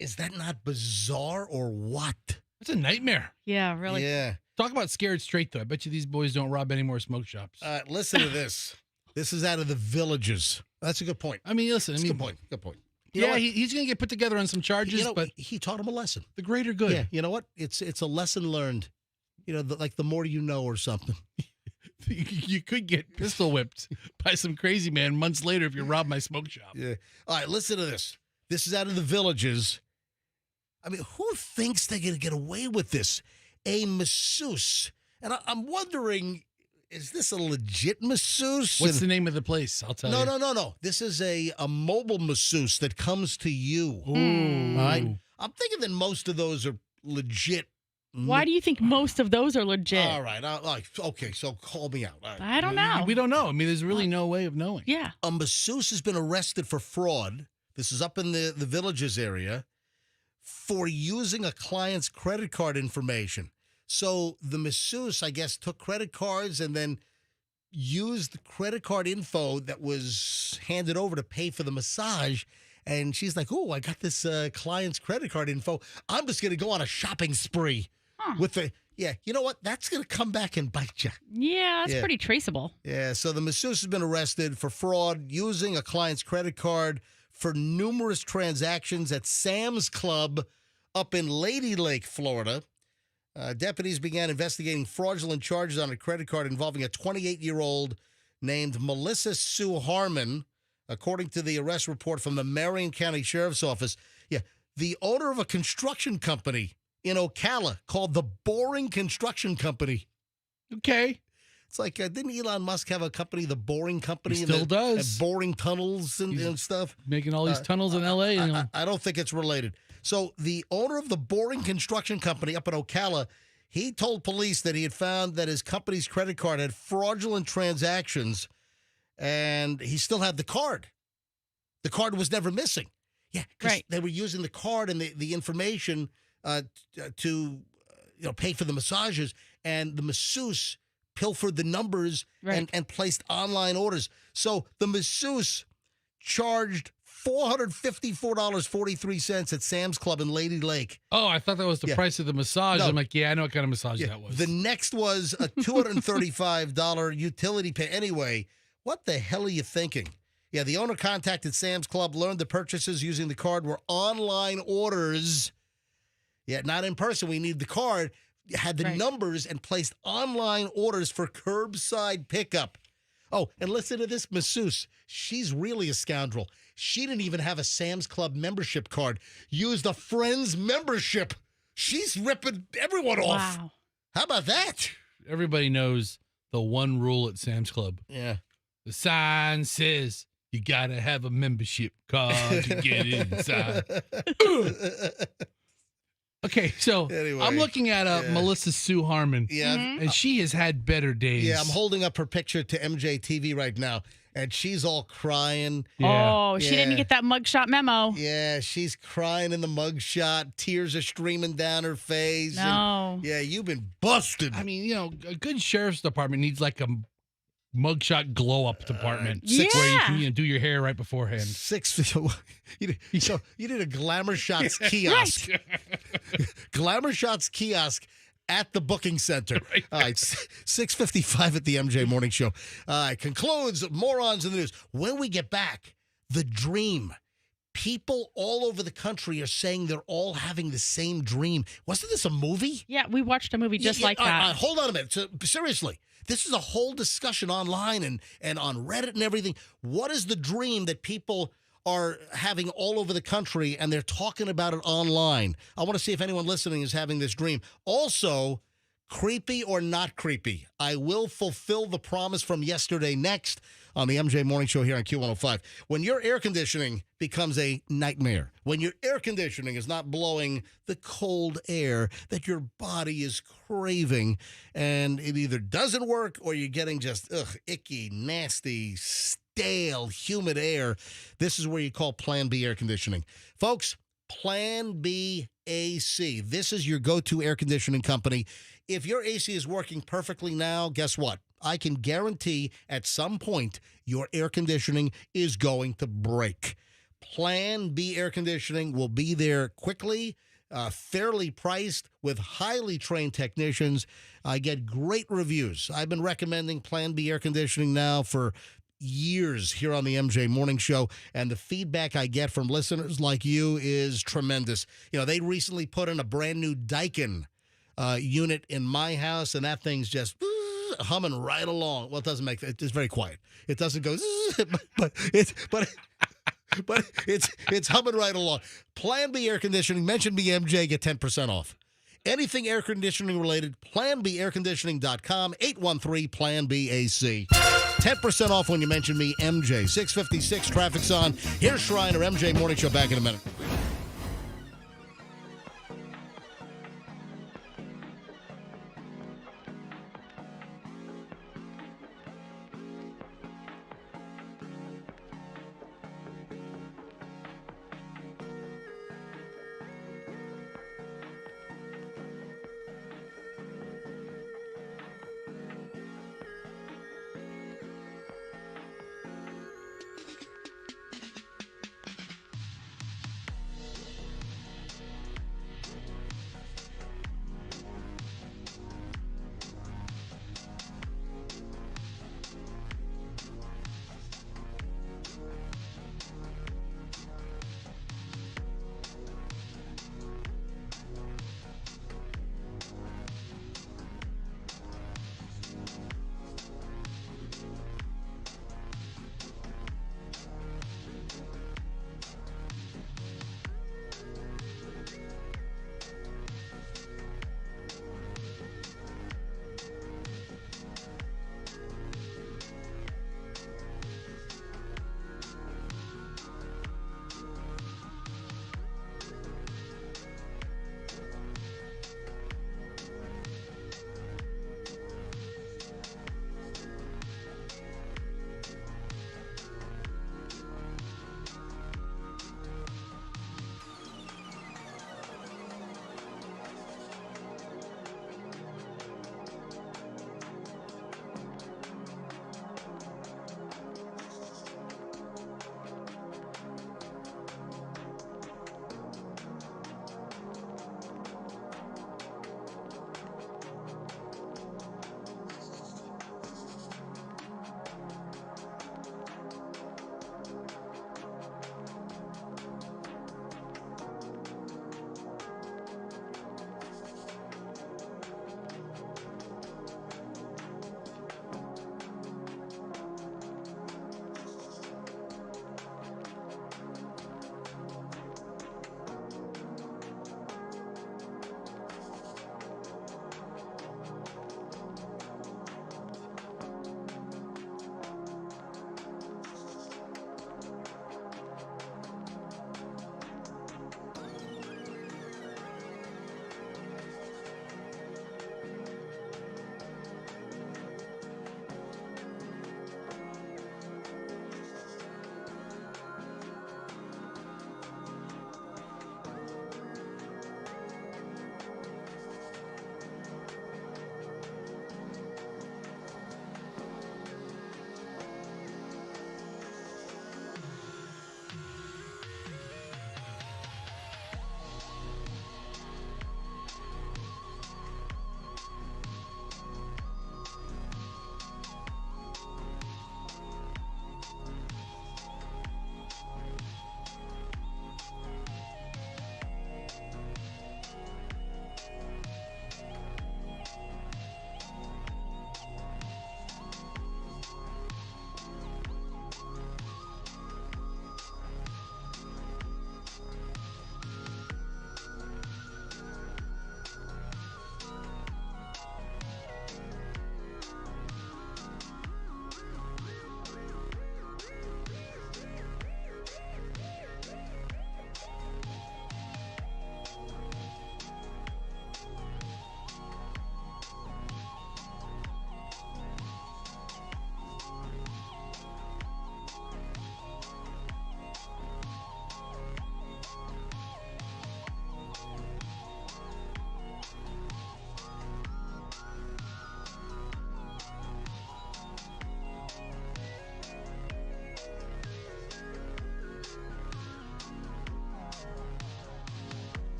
Is that not bizarre or what? It's a nightmare. Yeah, really. Yeah. Talk about scared straight, though. I bet you these boys don't rob any more smoke shops. Listen to this. This is out of the Villages. That's a good point. I mean, listen. Good point. Good point. He's going to get put together on some charges, but he taught him a lesson. The greater good. Yeah, you know what? It's a lesson learned. Like the more you know or something. You could get pistol whipped by some crazy man months later if you rob my smoke shop. Yeah. All right, listen to this. This is out of the Villages. I mean, who thinks they're going to get away with this? A masseuse. And I'm wondering, is this a legit masseuse? What's the name of the place? I'll tell you. No. This is a mobile masseuse that comes to you. Ooh. All right. I'm thinking that most of those are legit. Why do you think most of those are legit? All right. Okay, so call me out. All right. I don't know. We don't know. I mean, there's really no way of knowing. Yeah. A masseuse has been arrested for fraud. This is up in the Villages area for using a client's credit card information. So the masseuse, I guess, took credit cards and then used the credit card info that was handed over to pay for the massage. And she's like, "Oh, I got this client's credit card info. I'm just going to go on a shopping spree with the." Yeah, you know what? That's going to come back and bite you. Yeah, that's pretty traceable. Yeah, so the masseuse has been arrested for fraud using a client's credit card for numerous transactions at Sam's Club up in Lady Lake, Florida. Deputies began investigating fraudulent charges on a credit card involving a 28-year-old named Melissa Sue Harmon, according to the arrest report from the Marion County Sheriff's Office. Yeah, the owner of a construction company in Ocala called the Boring Construction Company. Okay. It's like, didn't Elon Musk have a company, the Boring Company? He still does. Boring tunnels and stuff. Making all these tunnels in L.A. I don't think it's related. So the owner of the Boring Construction Company up in Ocala, he told police that he had found that his company's credit card had fraudulent transactions, and he still had the card. The card was never missing. Yeah, because they were using the card and the information to pay for the massages, and the masseuse pilfered the numbers and placed online orders. So the masseuse charged $454.43 at Sam's Club in Lady Lake. Oh, I thought that was the price of the massage. No. I'm like, I know what kind of massage that was. The next was a $235 utility pay. Anyway, what the hell are you thinking? Yeah, the owner contacted Sam's Club, learned the purchases using the card were online orders. Yeah, not in person. We need the card. Had the numbers and placed online orders for curbside pickup. Oh, and listen to this masseuse. She's really a scoundrel. She didn't even have a Sam's Club membership card. Used a Friends membership. She's ripping everyone off. Wow. How about that? Everybody knows the one rule at Sam's Club. Yeah. The sign says you got to have a membership card to get inside. Okay, so anyway, I'm looking at Melissa Sue Harmon. Yeah. And she has had better days. Yeah, I'm holding up her picture to MJ TV right now, and she's all crying. Yeah. Oh, she didn't get that mugshot memo. Yeah, she's crying in the mugshot. Tears are streaming down her face. No. And, yeah, you've been busted. I mean, a good sheriff's department needs like a mugshot glow-up department. Yeah. Where you can do your hair right beforehand. You did a Glamour Shots kiosk. Glamour Shots kiosk at the booking center. Right. All right, 6:55 at the MJ Morning Show. Concludes Morons in the News. When we get back, the dream. People all over the country are saying they're all having the same dream. Wasn't this a movie? Yeah, we watched a movie just like that. Hold on a minute. Seriously, this is a whole discussion online and on Reddit and everything. What is the dream that people are having all over the country, and they're talking about it online? I want to see if anyone listening is having this dream. Also, creepy or not creepy, I will fulfill the promise from yesterday next on the MJ Morning Show here on Q105. When your air conditioning becomes a nightmare, when your air conditioning is not blowing the cold air that your body is craving, and it either doesn't work or you're getting just icky, nasty, stale, humid air, this is where you call Plan B air conditioning. Folks, Plan B AC. This is your go-to air conditioning company. If your AC is working perfectly now, guess what? I can guarantee at some point your air conditioning is going to break. Plan B air conditioning will be there quickly, fairly priced, with highly trained technicians. I get great reviews. I've been recommending Plan B air conditioning now for years here on the MJ Morning Show, and the feedback I get from listeners like you is tremendous. They recently put in a brand new Daikin unit in my house, and that thing's just humming right along. Well, it doesn't make it. It's very quiet. It doesn't go, but it's humming right along. Plan B air conditioning. Mention me MJ, get 10% off. Anything air conditioning related, planbairconditioning.com, 813-PLAN-B-AC. 10% off when you mention me, MJ. 6:56, traffic's on. Here's Shriner, MJ Morning Show, back in a minute.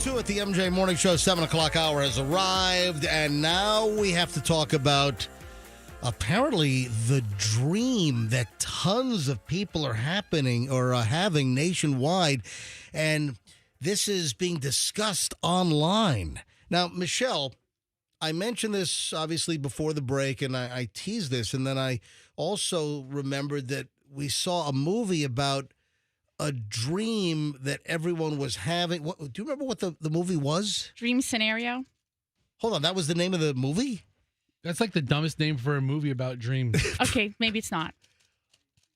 .02 at the MJ Morning Show, 7 o'clock hour has arrived, and now we have to talk about apparently the dream that tons of people are having nationwide, and this is being discussed online. Now, Michelle, I mentioned this obviously before the break, and I teased this, and then I also remembered that we saw a movie about a dream that everyone was having. Do you remember what the movie was? Dream Scenario. Hold on, that was the name of the movie? That's like the dumbest name for a movie about dreams. Okay, maybe it's not.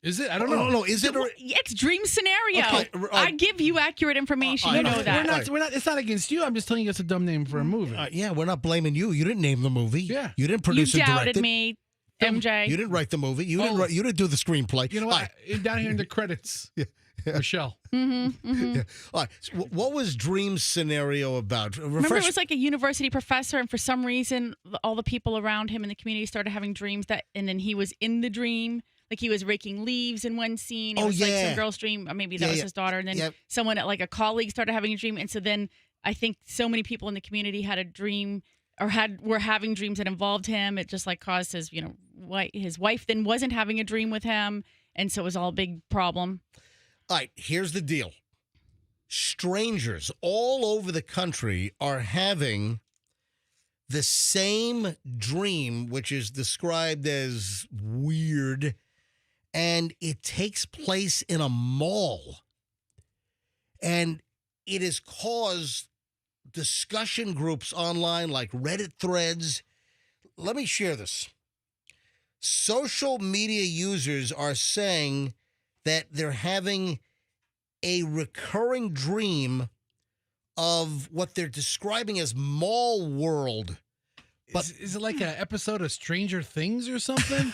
Is it? I don't know. No, is it? It's Dream Scenario. Okay, I give you accurate information. You know that. We're not. It's not against you. I'm just telling you it's a dumb name for a movie. Yeah, we're not blaming you. You didn't name the movie. Yeah. You didn't produce You and direct doubted it. me, MJ. You didn't write the movie. You didn't. You didn't do the screenplay. You know what? Down here in the credits, Michelle. Yeah. All right. So what was Dream Scenario about? Remember, it was like a university professor, and for some reason, all the people around him in the community started having dreams and then he was in the dream. Like he was raking leaves in one scene. It was like some girl's dream, or maybe that was his daughter. And then someone, like a colleague, started having a dream. And so then I think so many people in the community had a dream or were having dreams that involved him. It just like caused his wife then wasn't having a dream with him. And so it was all a big problem. All right, here's the deal. Strangers all over the country are having the same dream, which is described as weird, and it takes place in a mall. And it has caused discussion groups online like Reddit threads. Let me share this. Social media users are saying that they're having a recurring dream of what they're describing as mall world. But is it like an episode of Stranger Things or something?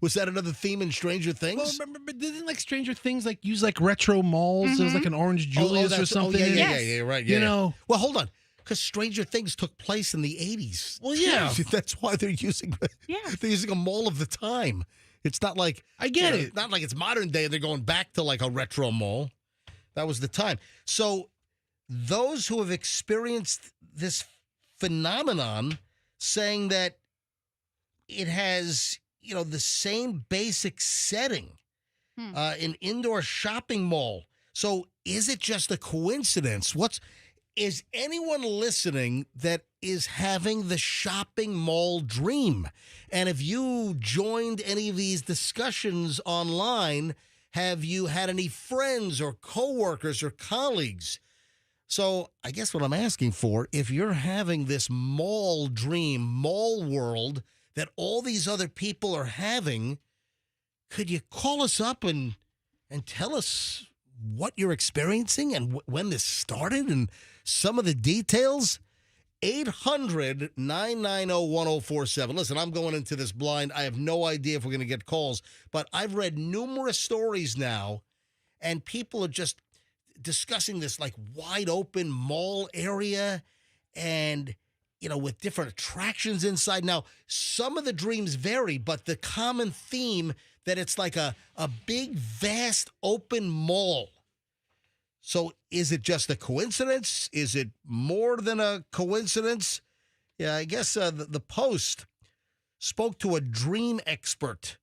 Was that another theme in Stranger Things? Well, remember, didn't like Stranger Things like use like retro malls? Mm-hmm. There was like an Orange Julius or something. Yeah, right. Yeah, you know. Well, hold on. Because Stranger Things took place in the 80s. Well, yeah. That's why they're using a mall of the time. It's not like I get it. Not like it's modern day. They're going back to like a retro mall. That was the time. So those who have experienced this phenomenon saying that it has, the same basic setting, an indoor shopping mall. So is it just a coincidence? Is anyone listening that is having the shopping mall dream? And if you joined any of these discussions online, have you had any friends or coworkers or colleagues? So I guess what I'm asking for, if you're having this mall dream, mall world that all these other people are having, could you call us up and tell us what you're experiencing and when this started and some of the details? 800-990-1047. Listen, I'm going into this blind. I have no idea if we're going to get calls, but I've read numerous stories now, and people are just discussing this like wide open mall area and, with different attractions inside. Now, some of the dreams vary, but the common theme that it's like a big, vast, open mall. So is it just a coincidence? Is it more than a coincidence? Yeah, I guess the Post spoke to a dream expert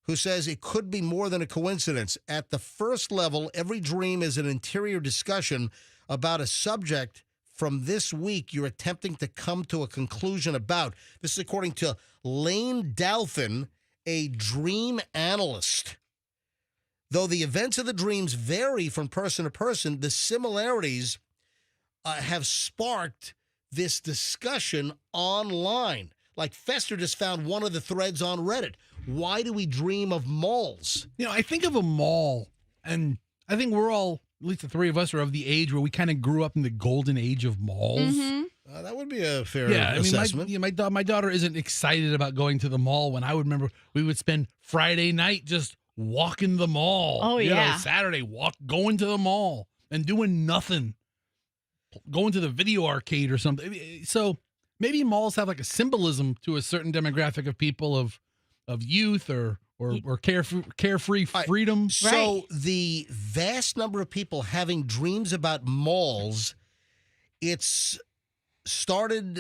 who says it could be more than a coincidence. At the first level, every dream is an interior discussion about a subject from this week you're attempting to come to a conclusion about. This is according to Lane Dalphin, a dream analyst. Though the events of the dreams vary from person to person, the similarities have sparked this discussion online. Like Fester just found one of the threads on Reddit. Why do we dream of malls? I think of a mall, and I think we're all at least the three of us are of the age where we kind of grew up in the golden age of malls. Mm-hmm. That would be a fair assessment. assessment. My daughter isn't excited about going to the mall. When I would remember, we would spend Friday night just walking the mall. Oh, yeah. Saturday, going to the mall and doing nothing. Going to the video arcade or something. So maybe malls have like a symbolism to a certain demographic of people of youth or carefree freedom. So the vast number of people having dreams about malls, it's started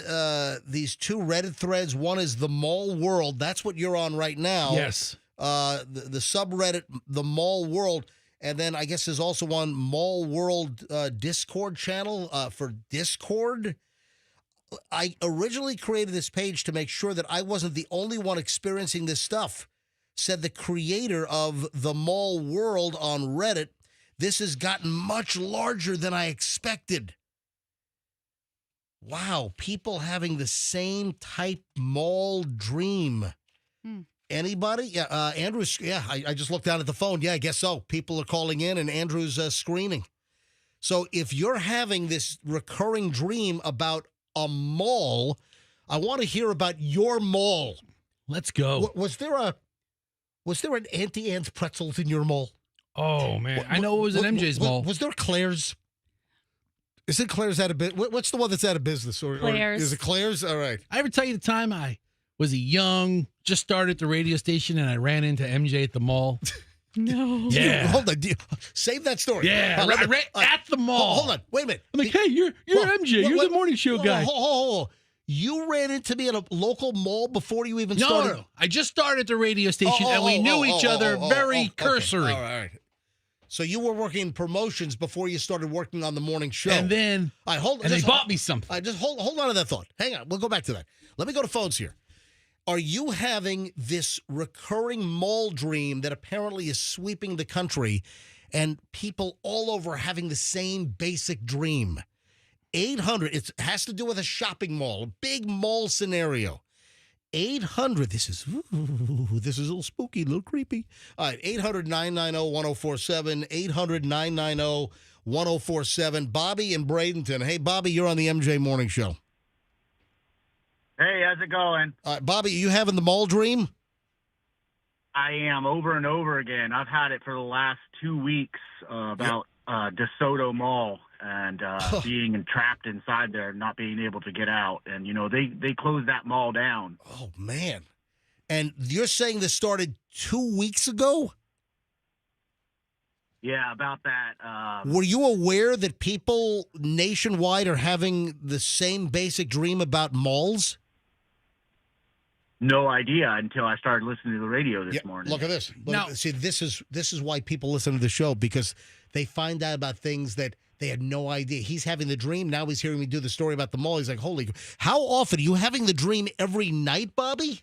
these two Reddit threads. One is the Mall World. That's what you're on right now. Yes. The subreddit, the Mall World. And then I guess there's also one Mall World Discord channel for Discord. I originally created this page to make sure that I wasn't the only one experiencing this stuff, said the creator of the Mall World on Reddit. This has gotten much larger than I expected. Wow, people having the same type mall dream. Anybody? Yeah, Andrew's. Yeah, I just looked down at the phone. Yeah, I guess so. People are calling in, and Andrew's screening. So if you're having this recurring dream about a mall, I want to hear about your mall. Let's go. Was there an Auntie Anne's Pretzels in your mall? Oh man, I know it was an MJ's mall. Was there Claire's? Is it Claire's out of business? What's the one that's out of business? Or is it Claire's? All right. I ever tell you the time I was young, just started the radio station, and I ran into MJ at the mall? No. Yeah. Hold on. Save that story. Yeah. I ran at the mall. Hold on. Wait a minute. I'm like, hey, you're MJ. You're the morning show guy. Hold on. You ran into me at a local mall before you even started? No. I just started the radio station, and we knew each other very cursory. Okay. All right. So you were working promotions before you started working on the morning show. And then they bought me something. Just hold on to that thought. Hang on. We'll go back to that. Let me go to phones here. Are you having this recurring mall dream that apparently is sweeping the country and people all over are having the same basic dream? 800, it has to do with a shopping mall, a big mall scenario. 800, this is a little spooky, a little creepy. All right, 800-990-1047, 800-990-1047. Bobby in Bradenton. Hey, Bobby, you're on the MJ Morning Show. Hey, how's it going? All right, Bobby, are you having the mall dream? I am over and over again. I've had it for the last 2 weeks about DeSoto Mall and being entrapped inside there, not being able to get out. And, they closed that mall down. Oh, man. And you're saying this started 2 weeks ago? Yeah, about that. Were you aware that people nationwide are having the same basic dream about malls? No idea until I started listening to the radio this morning. Look at this. See, this is why people listen to the show, because they find out about things that they had no idea. He's having the dream. Now he's hearing me do the story about the mall. He's like, holy, how often? Are you having the dream every night, Bobby?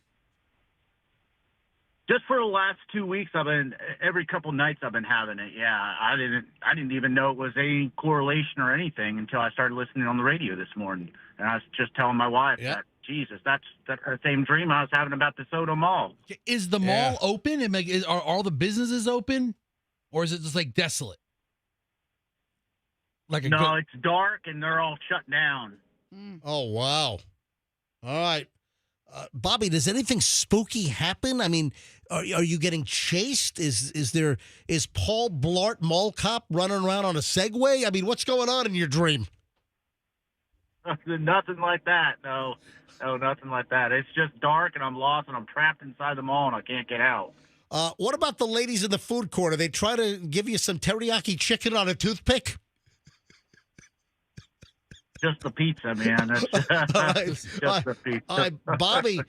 Just for the last 2 weeks, every couple nights I've been having it. Yeah, I didn't even know it was any correlation or anything until I started listening on the radio this morning. And I was just telling my wife that, Jesus, that's the same dream I was having about the DeSoto Mall. Is the mall open? Are all the businesses open? Or is it just like desolate? It's dark and they're all shut down. Oh, wow. All right. Bobby, does anything spooky happen? I mean, are you getting chased? Is Paul Blart Mall Cop running around on a Segway? I mean, what's going on in your dream? Nothing like that. No, nothing like that. It's just dark and I'm lost and I'm trapped inside the mall and I can't get out. What about the ladies in the food court? They try to give you some teriyaki chicken on a toothpick? Just the pizza, man. That's just the pizza. Bobby,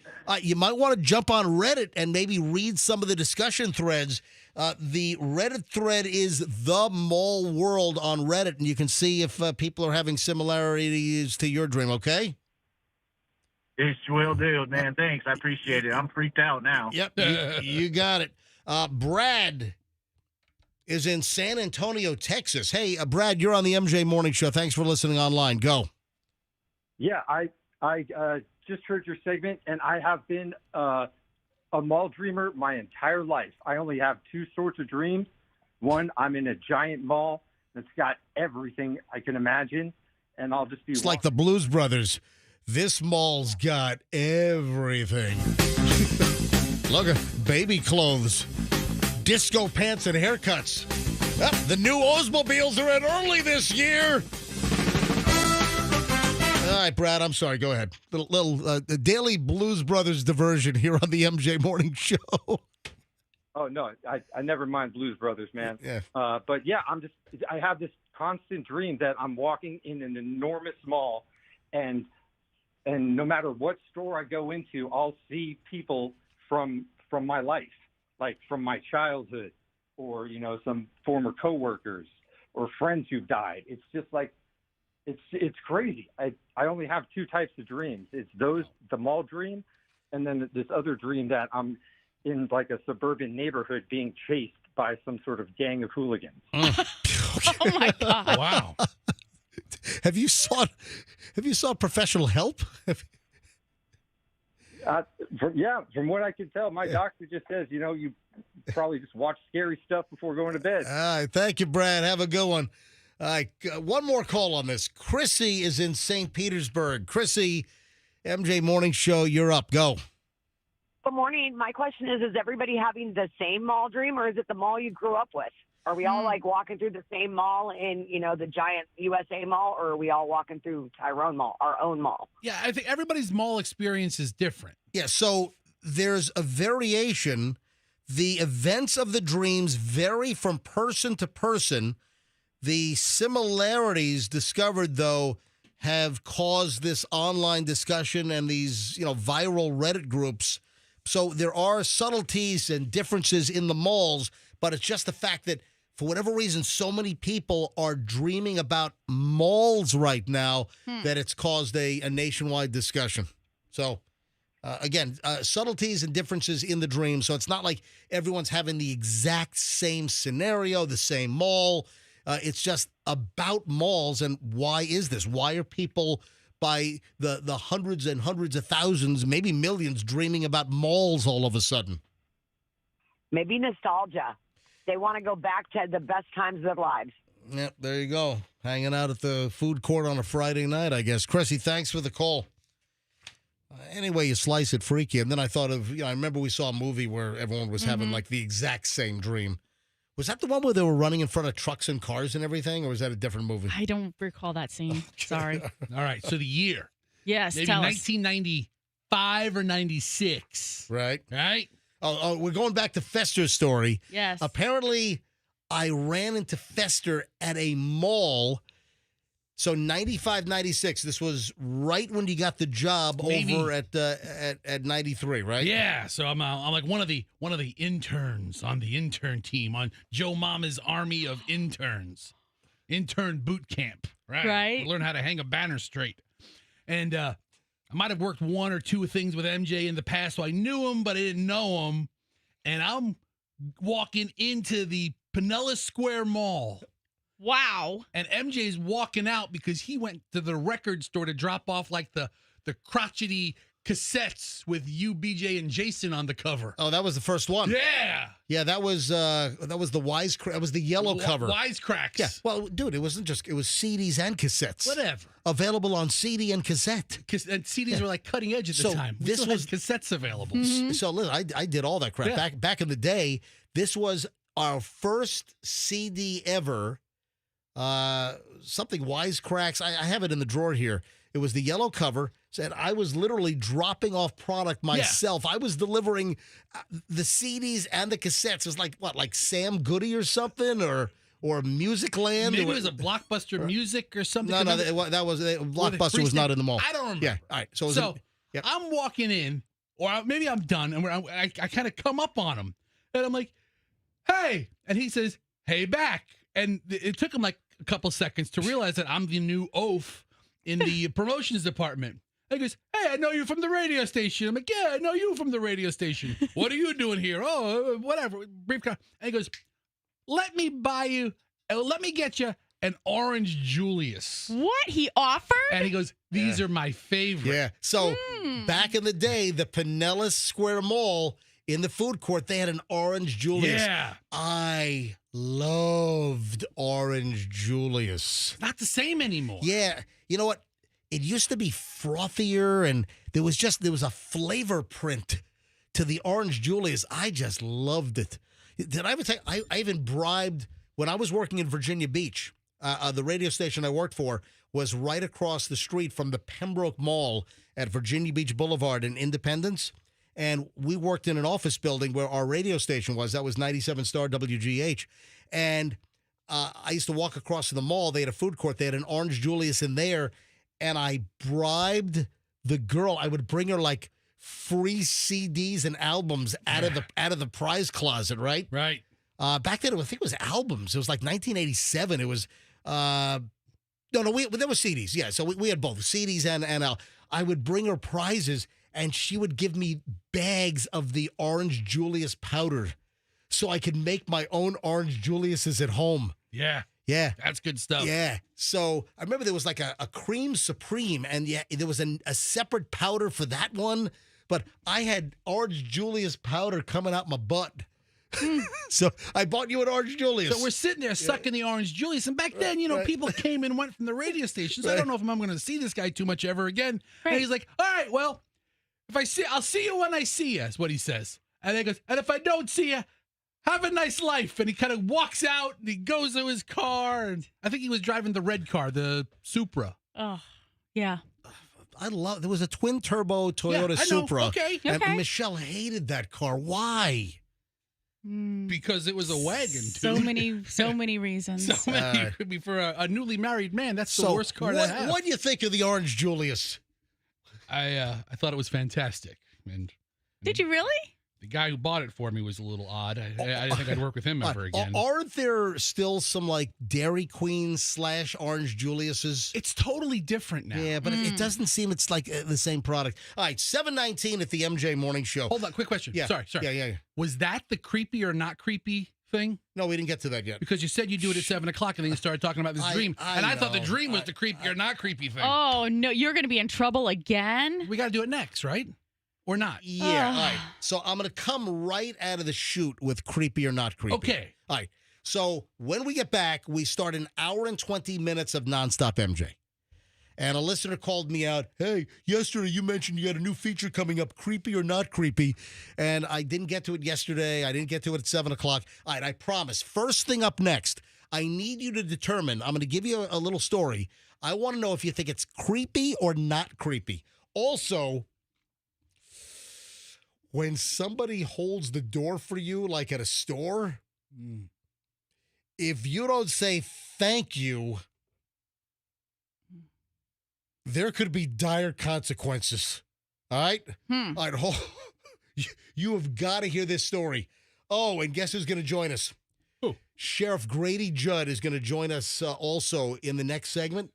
you might want to jump on Reddit and maybe read some of the discussion threads. The Reddit thread is The Mall World on Reddit, and you can see if people are having similarities to your dream, okay? It will do, man. Thanks. I appreciate it. I'm freaked out now. Yep, you got it. Brad is in San Antonio, Texas. Hey, Brad, you're on the MJ Morning Show. Thanks for listening online. Go. Yeah, I just heard your segment, and I have been a mall dreamer my entire life. I only have two sorts of dreams. One, I'm in a giant mall It's got everything I can imagine, and I'll just be. It's like the Blues Brothers. This mall's got everything. Look at baby clothes, disco pants, and haircuts. The new Oldsmobiles are in early this year. All right, Brad, I'm sorry. Go ahead. Little daily Blues Brothers diversion here on the MJ Morning Show. Oh, no, I never mind Blues Brothers, man. Yeah. But, yeah, I have this constant dream that I'm walking in an enormous mall, and no matter what store I go into, I'll see people from my life, like from my childhood, or, some former coworkers or friends who've died. It's just like, it's crazy. I only have two types of dreams. It's the mall dream, and then this other dream that I'm in like a suburban neighborhood being chased by some sort of gang of hooligans. Oh my God. Wow. Have you sought professional help? From what I can tell, my doctor just says, you probably just watch scary stuff before going to bed. All right. Thank you, Brad. Have a good one. All right. One more call on this. Chrissy is in St. Petersburg. Chrissy, MJ Morning Show, you're up. Go. Good morning. My question is everybody having the same mall dream, or is it the mall you grew up with? Are we all like walking through the same mall in, the giant USA mall, or are we all walking through Tyrone Mall, our own mall? Yeah, I think everybody's mall experience is different. Yeah, so there's a variation. The events of the dreams vary from person to person. The similarities discovered, though, have caused this online discussion and these, viral Reddit groups. So there are subtleties and differences in the malls, but it's just the fact that for whatever reason, so many people are dreaming about malls right now that it's caused a nationwide discussion. So, again, subtleties and differences in the dream. So it's not like everyone's having the exact same scenario, the same mall. It's just about malls. And why is this? Why are people by the hundreds and hundreds of thousands, maybe millions, dreaming about malls all of a sudden? Maybe nostalgia. They want to go back to the best times of their lives. Yep, there you go. Hanging out at the food court on a Friday night, I guess. Chrissy, thanks for the call. Anyway, you slice it, freaky. And then I thought of, I remember we saw a movie where everyone was having like the exact same dream. Was that the one where they were running in front of trucks and cars and everything, or was that a different movie? I don't recall that scene. Sorry. All right, so the year. Yes, maybe tell us. 1995 or 96. Right. Right? Oh, we're going back to Fester's story. Yes. Apparently, I ran into Fester at a mall. So 95, 96. This was right when you got the job over at 93, right? Yeah. So I'm like one of the interns on the intern team on Joe Mama's army of interns, intern boot camp. Right. Learn how to hang a banner straight, and I might have worked one or two things with MJ in the past, so I knew him, but I didn't know him. And I'm walking into the Pinellas Square Mall. Wow. And MJ's walking out because he went to the record store to drop off like the crotchety cassettes with you, BJ, and Jason on the cover. Oh, that was the first one. Yeah. Yeah, that was the Wisecrack. That was the yellow cover. Wisecracks. Yeah. Well, dude, it was CDs and cassettes. Whatever. Available on CD and cassette. And CDs were like cutting edge at the time. This was cassettes available. Mm-hmm. So listen, I did all that crap. Yeah. Back in the day, this was our first CD ever. Something Wisecracks. I have it in the drawer here. It was the yellow cover. Said I was literally dropping off product myself. Yeah. I was delivering the CDs and the cassettes. It was like what, like Sam Goody or something, or Music Land. Maybe it was a Blockbuster Music or something. No, that was Blockbuster was not in the mall. I don't remember. Yeah, all right. So I'm walking in, or maybe I'm done, and I kind of come up on him, and I'm like, "Hey," and he says, "Hey, back," and it took him like a couple seconds to realize that I'm the new oaf in the promotions department. He goes, "Hey, I know you from the radio station." I'm like, "Yeah, I know you from the radio station. What are you doing here?" "Oh, whatever." Brief. And he goes, let me get you an orange Julius." What? He offered? And he goes, "These are my favorite." Yeah. So back in the day, the Pinellas Square Mall, in the food court, they had an orange Julius. Yeah. I loved Orange Julius. Not the same anymore. Yeah. You know what? It used to be frothier, and there was a flavor print to the Orange Julius. I just loved it. Did I ever tell you, I even bribed, when I was working in Virginia Beach, the radio station I worked for was right across the street from the Pembroke Mall at Virginia Beach Boulevard in Independence. And we worked in an office building where our radio station was. That was 97 Star WGH. And I used to walk across to the mall. They had a food court. They had an Orange Julius in there. And I bribed the girl. I would bring her like free CDs and albums out of the prize closet, right? Right. Back then, I think it was albums. It was like 1987. It was no, there were CDs. Yeah, so we had both CDs and I would bring her prizes, and she would give me bags of the Orange Julius powder, so I could make my own Orange Juliuses at home. Yeah. Yeah. That's good stuff. Yeah. So I remember there was like a cream supreme, and there was a separate powder for that one. But I had Orange Julius powder coming out my butt. So I bought you an Orange Julius. So we're sitting there sucking the Orange Julius. And back then, people came and went from the radio stations. I don't know if I'm going to see this guy too much ever again. Right. And he's like, all right, well, I'll see you when I see you, is what he says. And then he goes, and if I don't see you, have a nice life. And he kind of walks out and he goes to his car. And I think he was driving the red car, the Supra. Oh, yeah. There was a twin turbo Toyota Supra. Okay. And Michelle hated that car. Why? Because it was a wagon, too. So many reasons. So many. Could be for a newly married man. That's the worst car to have. What do you think of the Orange Julius? I thought it was fantastic. And did you really? The guy who bought it for me was a little odd. I didn't think I'd work with him ever again. Aren't there still some like Dairy Queen / Orange Juliuses? It's totally different now. Yeah, but it doesn't seem it's like the same product. All right, 7:19 at the MJ Morning Show. Hold on, quick question. Yeah. Sorry. Yeah. Was that the creepy or not creepy thing? No, we didn't get to that yet. Because you said you do it at 7 o'clock, and then you started talking about this dream. I thought the dream was the creepy or not creepy thing. Oh, no, you're going to be in trouble again? We got to do it next, right? Or not? Yeah, all right. So I'm going to come right out of the chute with creepy or not creepy. Okay. All right. So when we get back, we start an hour and 20 minutes of nonstop MJ. And a listener called me out, hey, yesterday you mentioned you had a new feature coming up, creepy or not creepy. And I didn't get to it yesterday. I didn't get to it at 7 o'clock. All right, I promise. First thing up next, I need you to determine, I'm going to give you a little story. I want to know if you think it's creepy or not creepy. Also, when somebody holds the door for you, like at a store, if you don't say thank you, there could be dire consequences. All right? All right, you have got to hear this story. Oh, and guess who's going to join us? Who? Sheriff Grady Judd is going to join us also in the next segment.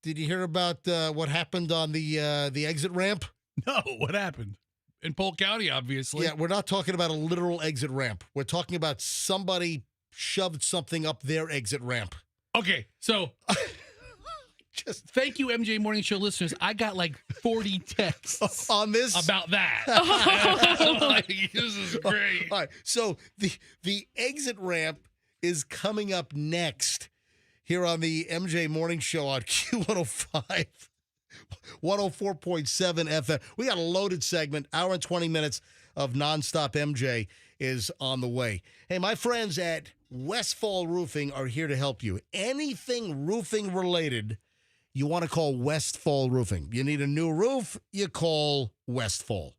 Did you hear about what happened on the exit ramp? No, what happened? In Polk County, obviously. Yeah, we're not talking about a literal exit ramp. We're talking about somebody shoved something up their exit ramp. Okay, so just thank you, MJ Morning Show listeners. I got like 40 texts on this about that. Like, this is great. All right, so the exit ramp is coming up next here on the MJ Morning Show on Q105. 104.7 FM. We got a loaded segment. Hour and 20 minutes of nonstop MJ is on the way. Hey, my friends at Westfall Roofing are here to help you. Anything roofing related, you want to call Westfall Roofing. You need a new roof, you call Westfall.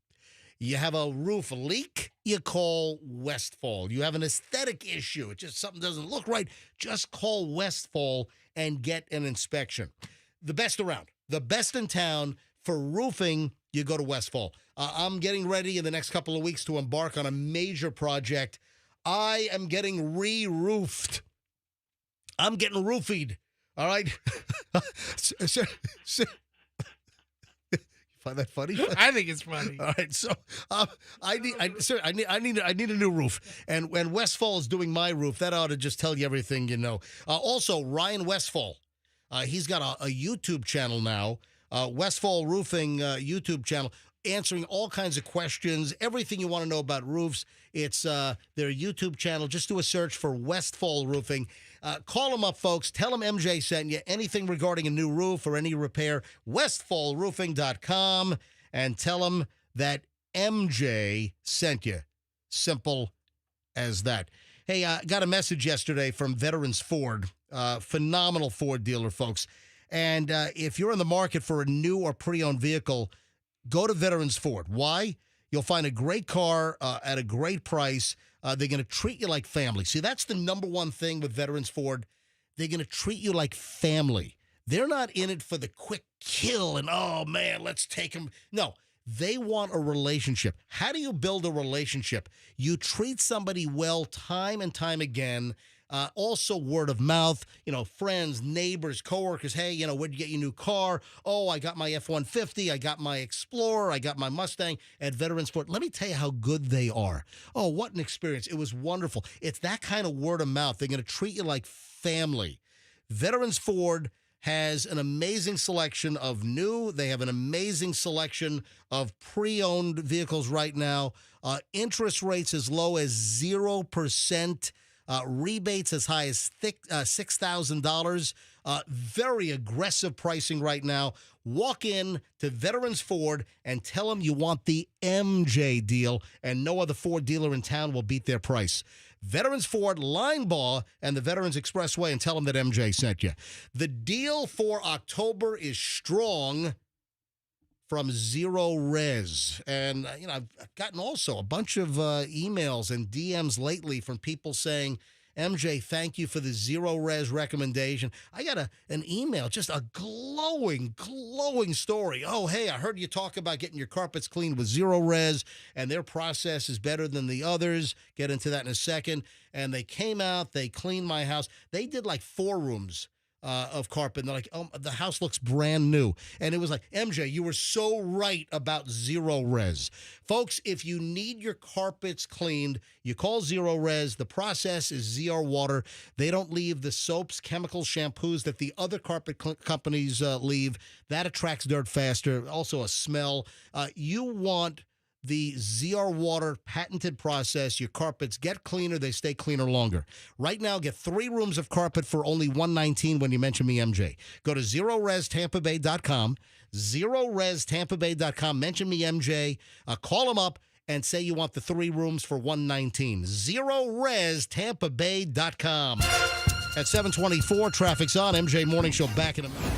You have a roof leak, you call Westfall. You have an aesthetic issue, it just something doesn't look right, just call Westfall and get an inspection. The best around. The best in town for roofing, you go to Westfall. I'm getting ready in the next couple of weeks to embark on a major project. I am getting re-roofed. I'm getting roofied. All right? You find that funny? I think it's funny. All right, so I need a new roof, and Westfall is doing my roof. That ought to just tell you everything you know. Also, Ryan Westfall. He's got a YouTube channel now, Westfall Roofing YouTube channel. answering all kinds of questions, everything you want to know about roofs. It's their YouTube channel. Just do a search for Westfall Roofing. Call them up, folks. Tell them MJ sent you. Anything regarding a new roof or any repair, westfallroofing.com, and tell them that MJ sent you. Simple as that. Hey, I got a message yesterday from Veterans Ford, phenomenal Ford dealer, folks. And if you're in the market for a new or pre-owned vehicle, go to Veterans Ford. Why? You'll find a great car at a great price. They're going to treat you like family. See, that's the number one thing with Veterans Ford. They're going to treat you like family. They're not in it for the quick kill and, oh, man, let's take them. No, they want a relationship. How do you build a relationship? You treat somebody well time and time again. Also word of mouth, friends, neighbors, coworkers. Hey, where'd you get your new car? Oh, I got my F-150. I got my Explorer. I got my Mustang at Veterans Ford. Let me tell you how good they are. Oh, what an experience. It was wonderful. It's that kind of word of mouth. They're going to treat you like family. Veterans Ford has an amazing selection of new. They have an amazing selection of pre-owned vehicles right now. Interest rates as low as 0%. Rebates as high as $6,000. Very aggressive pricing right now. Walk in to Veterans Ford and tell them you want the MJ deal, and no other Ford dealer in town will beat their price. Veterans Ford, Linebaugh, and the Veterans Expressway, and tell them that MJ sent you. The deal for October is strong from Zero Res. And, I've gotten also a bunch of emails and DMs lately from people saying, MJ, thank you for the Zero Res recommendation. I got an email, just a glowing story. Oh, hey, I heard you talk about getting your carpets cleaned with Zero Res, and their process is better than the others. Get into that in a second. And they came out, they cleaned my house. They did like 4 rooms of carpet. And they're like, oh, the house looks brand new. And it was like, MJ, you were so right about Zero Res. Folks, if you need your carpets cleaned, you call Zero Res. The process is ZR water. They don't leave the soaps, chemicals, shampoos that the other carpet companies leave. That attracts dirt faster. Also a smell. You want the ZR Water patented process. Your carpets get cleaner, they stay cleaner longer. Right now, get 3 rooms of carpet for only $119 when you mention me, MJ. Go to ZeroResTampaBay.com, ZeroResTampaBay.com, mention me, MJ. Call them up and say you want the 3 rooms for $119. ZeroResTampaBay.com. At 7:24, traffic's on. MJ Morning Show back in a minute.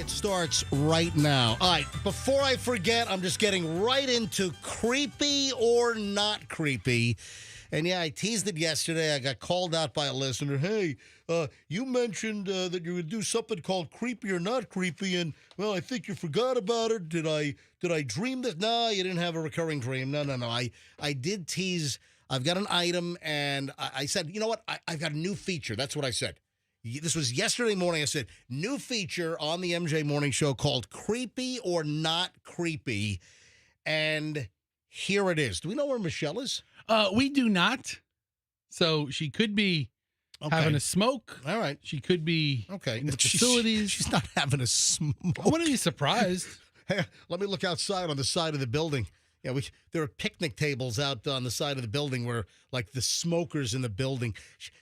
It starts right now. All right, before I forget, I'm just getting right into creepy or not creepy. And yeah, I teased it yesterday. I got called out by a listener. Hey, you mentioned that you would do something called creepy or not creepy, and well, I think you forgot about it. Did I dream this? No, you didn't have a recurring dream. No. I did tease. I've got an item, and I said, you know what? I've got a new feature. That's what I said. This was yesterday morning. I said, new feature on the MJ Morning Show called Creepy or Not Creepy. And here it is. Do we know where Michelle is? We do not. So she could be having a smoke. All right. She could be in the facilities. She's not having a smoke. I wouldn't be surprised. Hey, let me look outside on the side of the building. Yeah, there are picnic tables out on the side of the building where, like, the smokers in the building.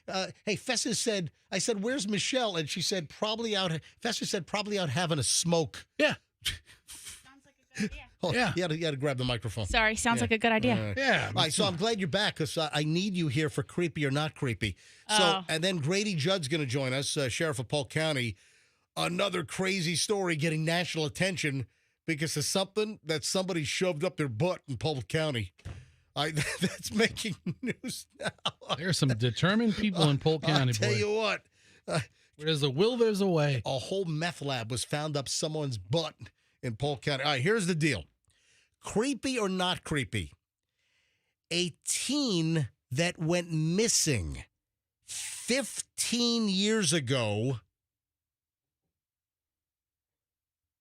Hey, Fessa said, I said, where's Michelle? And she said, probably out. Fessa said, probably out having a smoke. Yeah. Sounds like a good idea. Oh, yeah. You had to grab the microphone. Sorry, sounds like a good idea. Yeah. All right, so I'm glad you're back because I need you here for creepy or not creepy. So, and then Grady Judd's going to join us, Sheriff of Polk County. Another crazy story getting national attention because of something that somebody shoved up their butt in Polk County. That's making news now. There's some determined people in Polk County, I'll tell you what. Where there's a will, there's a way. A whole meth lab was found up someone's butt in Polk County. All right, here's the deal. Creepy or not creepy? A teen that went missing 15 years ago.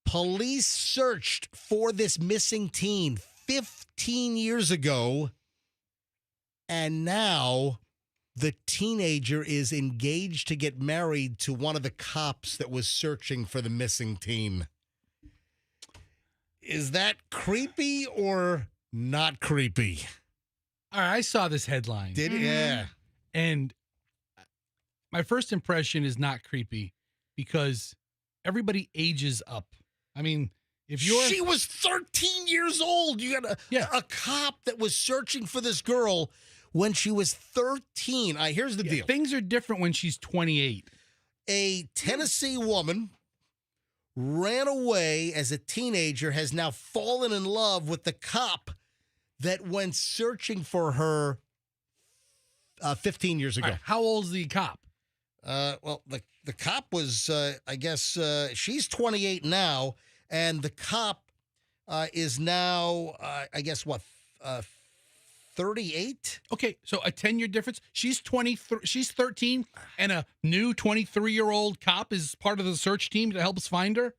Police searched for this missing teen 15 years ago, and now the teenager is engaged to get married to one of the cops that was searching for the missing teen. Is that creepy or not creepy? All right, I saw this headline. Did you? Yeah. And my first impression is not creepy because everybody ages up. I mean, if you're... She was 13 years old. You got a cop that was searching for this girl when she was 13. Here's the deal. Things are different when she's 28. A Tennessee woman ran away as a teenager, has now fallen in love with the cop that went searching for her 15 years ago. Right, how old's the cop? Well, the cop was, I guess, she's 28 now, and the cop is now, I guess, 38? Okay, so a 10-year difference. She's 23. She's 13, and a new 23-year-old cop is part of the search team that helps find her.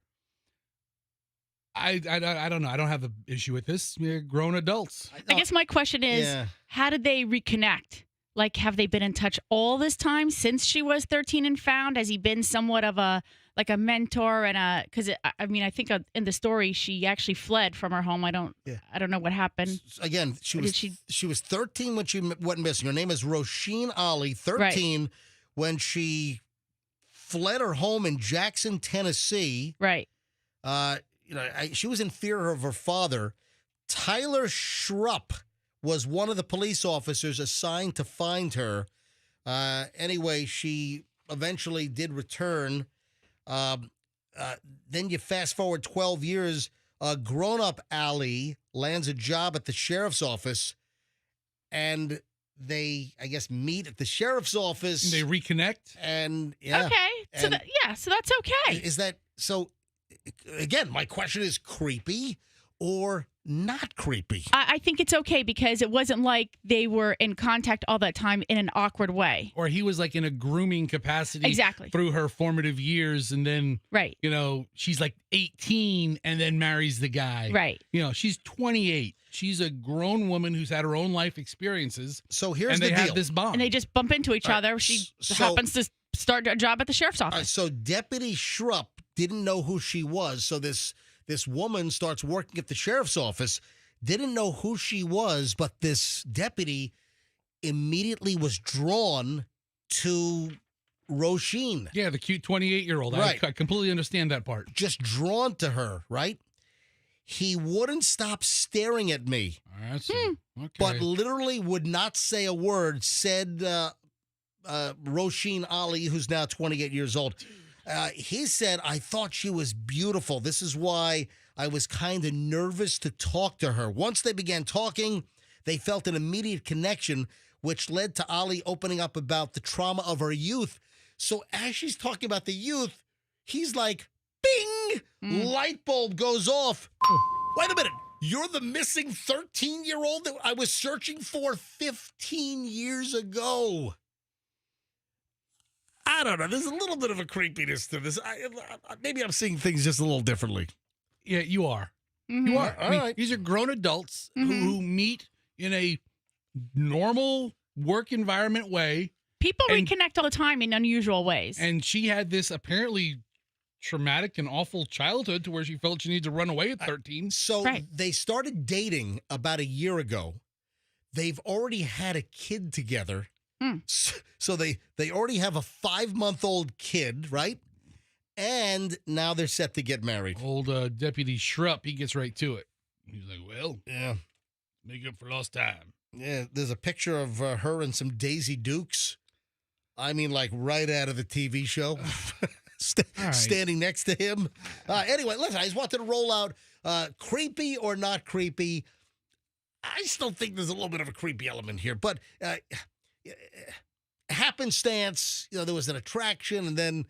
I don't know. I don't have an issue with this. We're grown adults. I guess my question is, how did they reconnect? Like, have they been in touch all this time since she was 13 and found? Has he been somewhat of a mentor and because I mean, I think in the story she actually fled from her home. I don't know what happened. Again, she was 13 when she went missing. Her name is Roisin Ali, 13 when she fled her home in Jackson, Tennessee. Right. She was in fear of her father. Tyler Schrupp was one of the police officers assigned to find her. Anyway, she eventually did return. Then you fast forward 12 years, grown-up Ali lands a job at the sheriff's office, and they, I guess, meet at the sheriff's office. They reconnect? And, so that's okay. Is that, so, again, my question is creepy or not creepy? I think it's okay because it wasn't like they were in contact all that time in an awkward way. Or he was like in a grooming capacity exactly through her formative years, and then she's like 18 and then marries the guy. Right. She's 28. She's a grown woman who's had her own life experiences. So here's the deal. And they have this bond. And they just bump into each other. She happens to start a job at the sheriff's office. So Deputy Schrupp didn't know who she was. So this woman starts working at the sheriff's office, didn't know who she was, but this deputy immediately was drawn to Roisin. Yeah, the cute 28-year-old. Right. I completely understand that part. Just drawn to her, right? He wouldn't stop staring at me. Okay. But literally would not say a word, said Roisin Ali, who's now 28 years old. He said, I thought she was beautiful. This is why I was kind of nervous to talk to her. Once they began talking, they felt an immediate connection, which led to Ali opening up about the trauma of her youth. So as she's talking about the youth, he's like, bing, light bulb goes off. Wait a minute. You're the missing 13-year-old that I was searching for 15 years ago. I don't know. There's a little bit of a creepiness to this. Maybe I'm seeing things just a little differently. Yeah, you are. Mm-hmm. You are. All I mean, right. These are grown adults who meet in a normal work environment way. People reconnect all the time in unusual ways. And she had this apparently traumatic and awful childhood to where she felt she needed to run away at 13. So they started dating about a year ago. They've already had a kid together. So they already have a 5-month-old kid, right? And now they're set to get married. Old Deputy Shrupp, he gets right to it. He's like, well, yeah, make up for lost time. Yeah, there's a picture of her and some Daisy Dukes. I mean, like right out of the TV show. Standing next to him. Anyway, listen, I just wanted to roll out creepy or not creepy. I still think there's a little bit of a creepy element here, but happenstance, there was an attraction and then,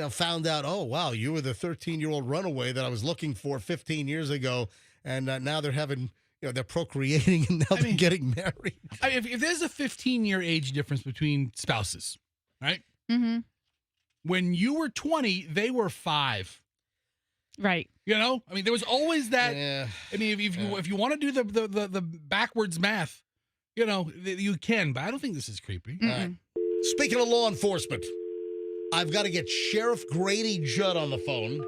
found out, oh, wow, you were the 13-year-old runaway that I was looking for 15 years ago. And now they're having, they're procreating and now they're getting married. I mean, if there's a 15-year age difference between spouses, right? Mm-hmm. When you were 20, they were 5. Right. I mean, there was always that. Yeah. I mean, if you want to do the backwards math, you can, but I don't think this is creepy. All right. Speaking of law enforcement, I've got to get Sheriff Grady Judd on the phone.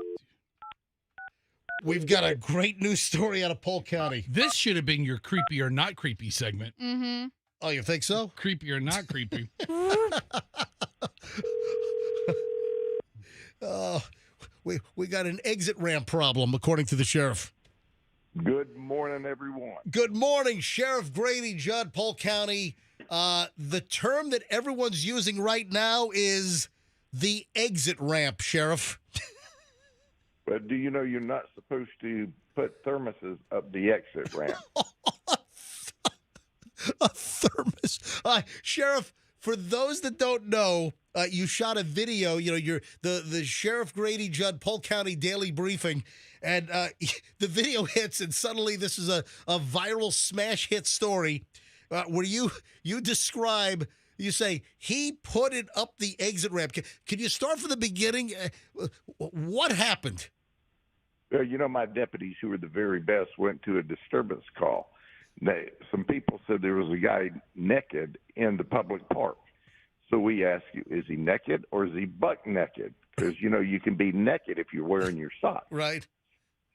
We've got a great news story out of Polk County. This should have been your creepy or not creepy segment. Mm-hmm. Oh, you think so? Creepy or not creepy. We got an exit ramp problem, according to the sheriff. Good morning, everyone. Good morning, Sheriff Grady Judd, Polk County. The term that everyone's using right now is the exit ramp, Sheriff. But do you know you're not supposed to put thermoses up the exit ramp? A thermos. Sheriff, for those that don't know, you shot a video, you're the Sheriff Grady Judd Polk County Daily Briefing, and the video hits, and suddenly this is a viral smash hit story where you describe, you say, he put it up the exit ramp. Can you start from the beginning? What happened? My deputies, who were the very best, went to a disturbance call. Some people said there was a guy naked in the public park. So we ask you, is he naked or is he buck naked? Because, you can be naked if you're wearing your socks. Right.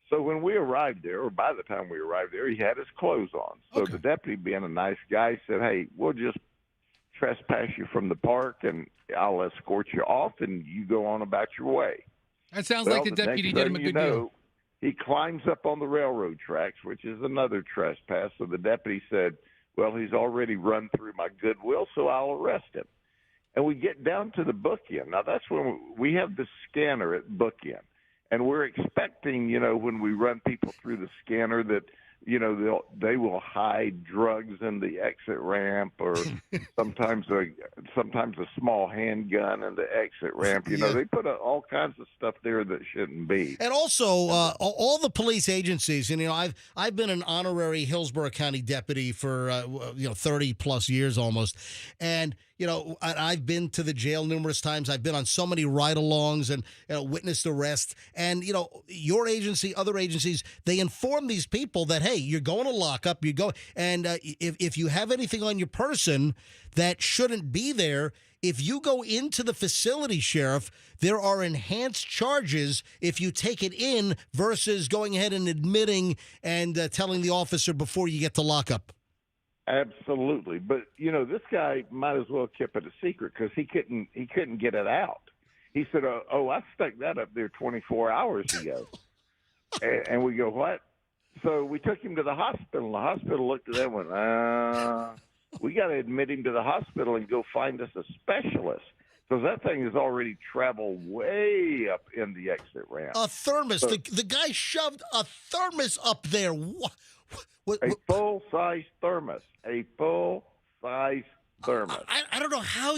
So when we arrived there, or by the time we arrived there, he had his clothes on. So the deputy, being a nice guy, said, hey, we'll just trespass you from the park and I'll escort you off and you go on about your way. That sounds like the deputy did him a good deal. He climbs up on the railroad tracks, which is another trespass. So the deputy said, well, he's already run through my goodwill, so I'll arrest him. And we get down to the bookend. Now, that's when we have the scanner at bookend. And we're expecting, when we run people through the scanner that, they will hide drugs in the exit ramp or sometimes a small handgun in the exit ramp. They put all kinds of stuff there that shouldn't be. And also, all the police agencies, I've been an honorary Hillsborough County deputy for 30 plus years almost, and I've been to the jail numerous times. I've been on so many ride-alongs and witnessed arrests. And, your agency, other agencies, they inform these people that, hey, you're going to lockup. And if you have anything on your person that shouldn't be there, if you go into the facility, Sheriff, there are enhanced charges if you take it in versus going ahead and admitting and telling the officer before you get to lockup. Absolutely. But, this guy might as well keep it a secret because he couldn't get it out. He said, oh, I stuck that up there 24 hours ago. and we go, what? So we took him to the hospital. The hospital looked at that and went, we got to admit him to the hospital and go find us a specialist. Because that thing has already traveled way up in the exit ramp. A thermos. So, the guy shoved a thermos up there. What, a full-size thermos. A full-size thermos. I don't know how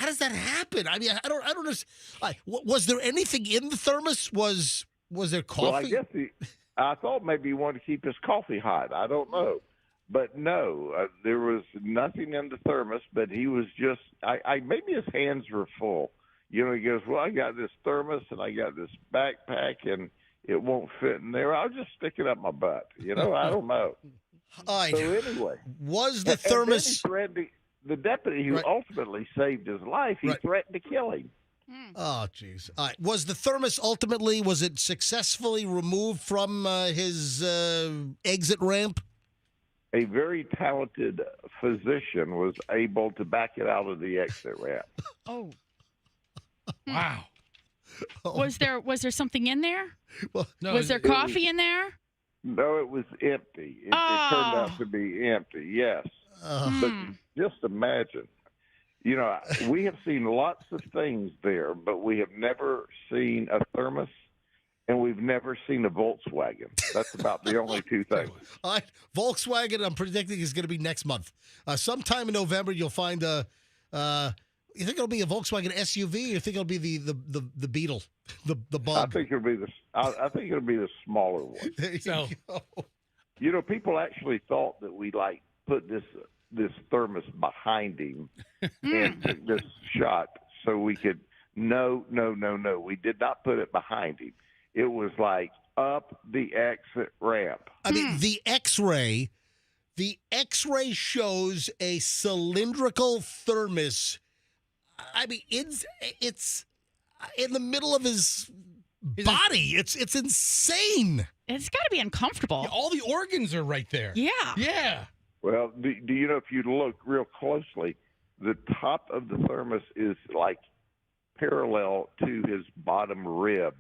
does that happen? I mean, I don't understand. Was there anything in the thermos? Was there coffee? Well, I guess I thought maybe he wanted to keep his coffee hot. I don't know. But no, there was nothing in the thermos, but he was just, maybe his hands were full. You know, he goes, well, I got this thermos and I got this backpack and it won't fit in there. I'll just stick it up my butt. You know, I don't know. So anyway. Was the thermos... The deputy who ultimately saved his life, he threatened to kill him. Oh, jeez. All right. Was the thermos was it successfully removed from his exit ramp? A very talented physician was able to back it out of the exit ramp. Oh. Wow. Was there something in there? Well, no, was there coffee in there? No, it was empty. It turned out to be empty, yes. But just imagine, you know, we have seen lots of things there, but we have never seen a thermos. And we've never seen a Volkswagen. That's about the only two things. All right. Volkswagen, I'm predicting, is going to be next month. Sometime in November, you'll find you think it'll be a Volkswagen SUV, or you think it'll be the Beetle, the Bug? I think it'll be the smaller one. There you go. You know, people actually thought that we put this thermos behind him and took this shot so we could. No. We did not put it behind him. It was up the exit ramp. I mean, the X-ray shows a cylindrical thermos. I mean, it's in the middle of his body. It's insane. It's got to be uncomfortable. Yeah, all the organs are right there. Yeah. Yeah. Well, do you know, if you look real closely, the top of the thermos is parallel to his bottom rib.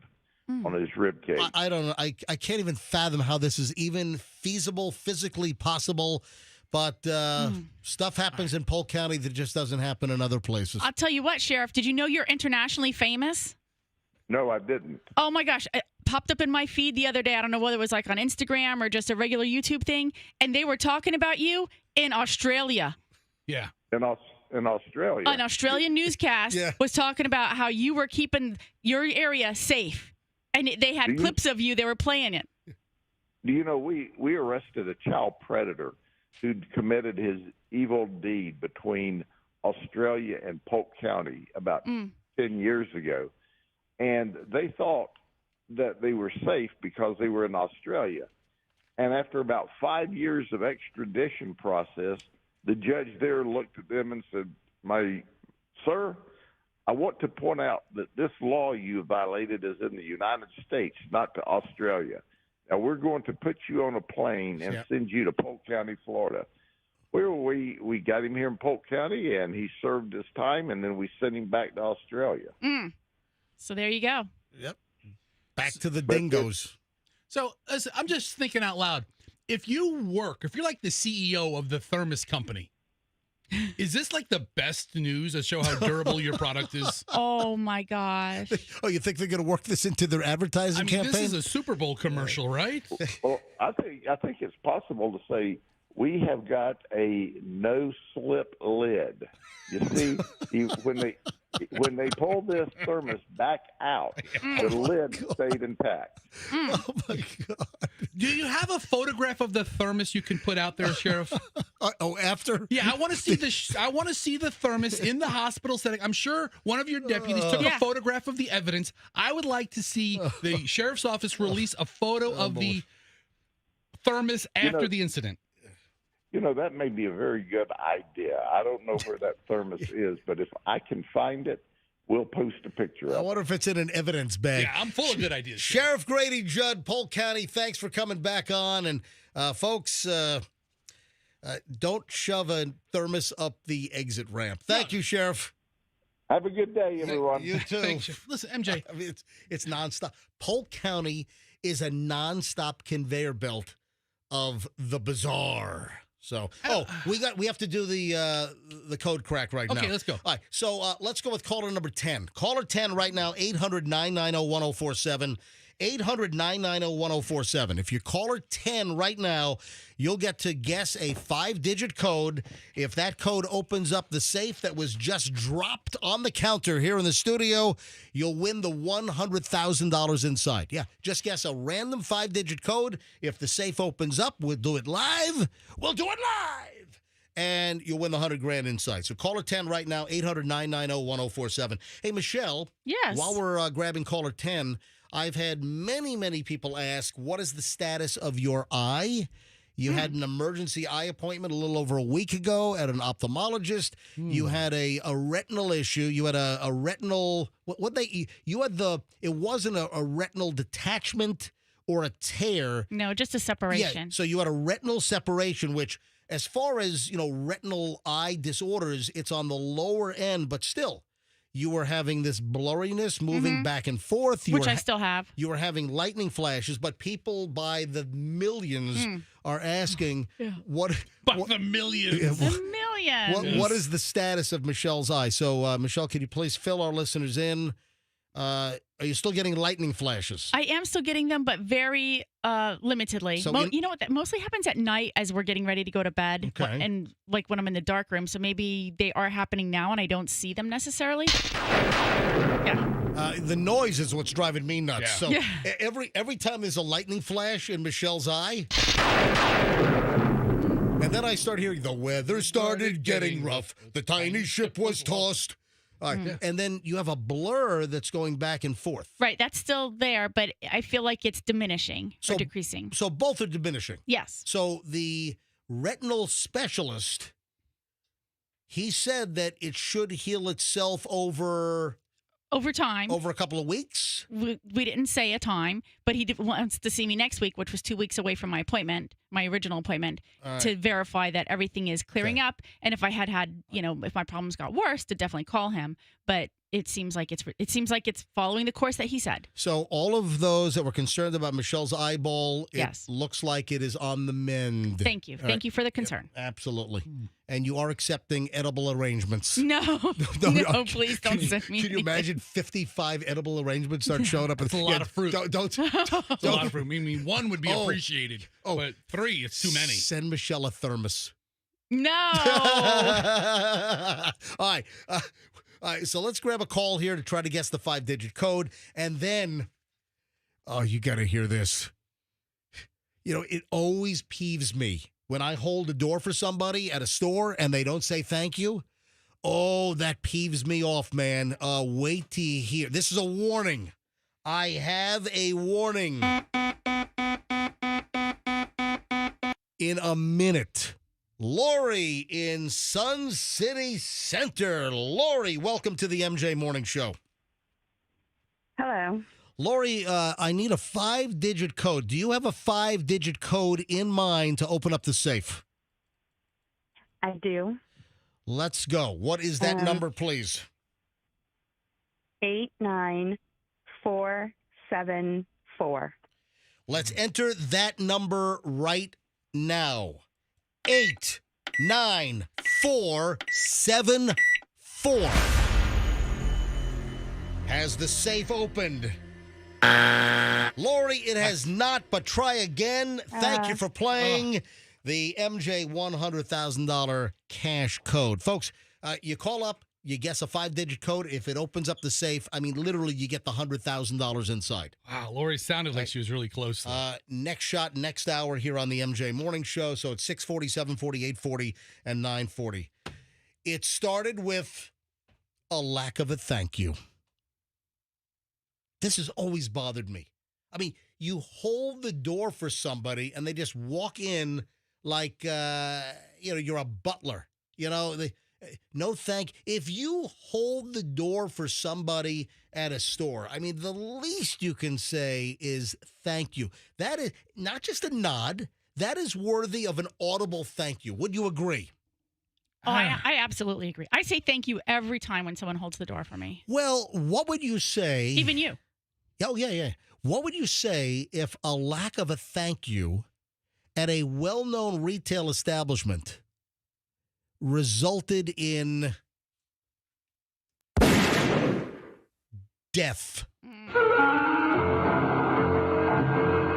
On his rib cage. I don't know. I can't even fathom how this is even feasible, physically possible. But stuff happens in Polk County that just doesn't happen in other places. I'll tell you what, Sheriff. Did you know you're internationally famous? No, I didn't. Oh, my gosh. It popped up in my feed the other day. I don't know whether it was on Instagram or just a regular YouTube thing. And they were talking about you in Australia. Yeah. In Australia. An Australian newscast was talking about how you were keeping your area safe. And they had clips of you. They were playing it. Do you know, we arrested a child predator who'd committed his evil deed between Australia and Polk County about 10 years ago. And they thought that they were safe because they were in Australia. And after about 5 years of extradition process, the judge there looked at them and said, Sir, I want to point out that this law you violated is in the United States, not to Australia. Now, we're going to put you on a plane and send you to Polk County, Florida. We got him here in Polk County, and he served his time, and then we sent him back to Australia. So there you go. Yep. Back to the dingoes. So I'm just thinking out loud. If you're like the CEO of the thermos company, is this the best news to show how durable your product is? Oh, my gosh. Oh, you think they're going to work this into their advertising campaign? This is a Super Bowl commercial, right? Well, I think it's possible to say we have got a no-slip lid. You see, when they pulled this thermos back out, the lid stayed intact. Oh, my God. Do you have a photograph of the thermos you can put out there, Sheriff? After? Yeah, I want to see I want to see the thermos in the hospital setting. I'm sure one of your deputies took a photograph of the evidence. I would like to see the sheriff's office release a photo of the thermos after the incident. You know, that may be a very good idea. I don't know where that thermos is, but if I can find it, we'll post a picture of it. I wonder if it's in an evidence bag. Yeah, I'm full of good ideas. Sheriff Grady Judd, Polk County, thanks for coming back on. And folks, don't shove a thermos up the exit ramp. Thank you, Sheriff. Have a good day, everyone. You too. Thanks. Listen, MJ. I mean, it's nonstop. Polk County is a nonstop conveyor belt of the bizarre. So, we have to do the code crack right now. Okay, let's go. All right, so let's go with caller number 10. Caller 10 right now, 800-990-1047. 800-990-1047. If you're caller 10 right now, you'll get to guess a 5-digit code. If that code opens up the safe that was just dropped on the counter here in the studio, you'll win the $100,000 inside. Yeah, just guess a random 5-digit code. If the safe opens up, we'll do it live. We'll do it live. And you'll win the $100,000 inside. So caller 10 right now, 800-990-1047. Hey, Michelle. Yes. While we're grabbing caller 10, I've had many, many people ask, what is the status of your eye? You had an emergency eye appointment a little over a week ago at an ophthalmologist. You had a retinal issue. You had a retinal, it wasn't a retinal detachment or a tear. No, just a separation. Yeah, so you had a retinal separation, which as far as, retinal eye disorders, it's on the lower end, but still. You were having this blurriness moving back and forth. Which I still have. You were having lightning flashes, but people by the millions are asking, what the millions. The millions. What is the status of Michelle's eye? So, Michelle, can you please fill our listeners in? Are you still getting lightning flashes? I am still getting them, but very limitedly. So you know what? That mostly happens at night as we're getting ready to go to bed, and like when I'm in the dark room. So maybe they are happening now, and I don't see them necessarily. Yeah. The noise is what's driving me nuts. So every time there's a lightning flash in Michelle's eye, and then I start hearing the weather started getting rough. The tiny ship was tossed. And then you have a blur that's going back and forth. Right, that's still there, but I feel like it's diminishing or decreasing. So both are diminishing. Yes. So the retinal specialist, he said that it should heal itself over time. Over a couple of weeks? We didn't say a time, but he wants to see me next week, which was 2 weeks away from my appointment, my original appointment, to verify that everything is clearing up. And if I had, if my problems got worse, to definitely call him. But it seems like it's following the course that he said. So all of those that were concerned about Michelle's eyeball, it looks like it is on the mend. Thank you. Thank you for the concern. Absolutely. And you are accepting edible arrangements. No, please don't send me. Can you imagine 55 edible arrangements start showing up? That's a lot of fruit. Don't. That's a lot of fruit. I mean, one would be appreciated, but 3, it's too many. Send Michelle a thermos. No. All right, so let's grab a call here to try to guess the 5-digit code. And then, you got to hear this. It always peeves me when I hold a door for somebody at a store and they don't say thank you. Oh, that peeves me off, man. Wait till you hear. This is a warning. I have a warning. In a minute. Lori in Sun City Center. Lori, welcome to the MJ Morning Show. Hello. Lori, I need a 5-digit code. Do you have a 5-digit code in mind to open up the safe? I do. Let's go. What is that number, please? 89474. Let's enter that number right now. 89474. Has the safe opened? Lori, it has not, but try again. Thank you for playing the MJ $100,000 cash code. Folks, you call up, you guess a 5-digit code. If it opens up the safe, I mean, literally, you get the $100,000 inside. Wow, Lori sounded like she was really close. Next shot, next hour here on the MJ Morning Show. So it's 6:40, 7:40, 8:40, and 9:40. It started with a lack of a thank you. This has always bothered me. I mean, you hold the door for somebody and they just walk in like, you're a butler. No thank. If you hold the door for somebody at a store, I mean, the least you can say is thank you. That is not just a nod. That is worthy of an audible thank you. Would you agree? Oh, I absolutely agree. I say thank you every time when someone holds the door for me. Well, what would you say? Even you. Oh, yeah. What would you say if a lack of a thank you at a well-known retail establishment resulted in death.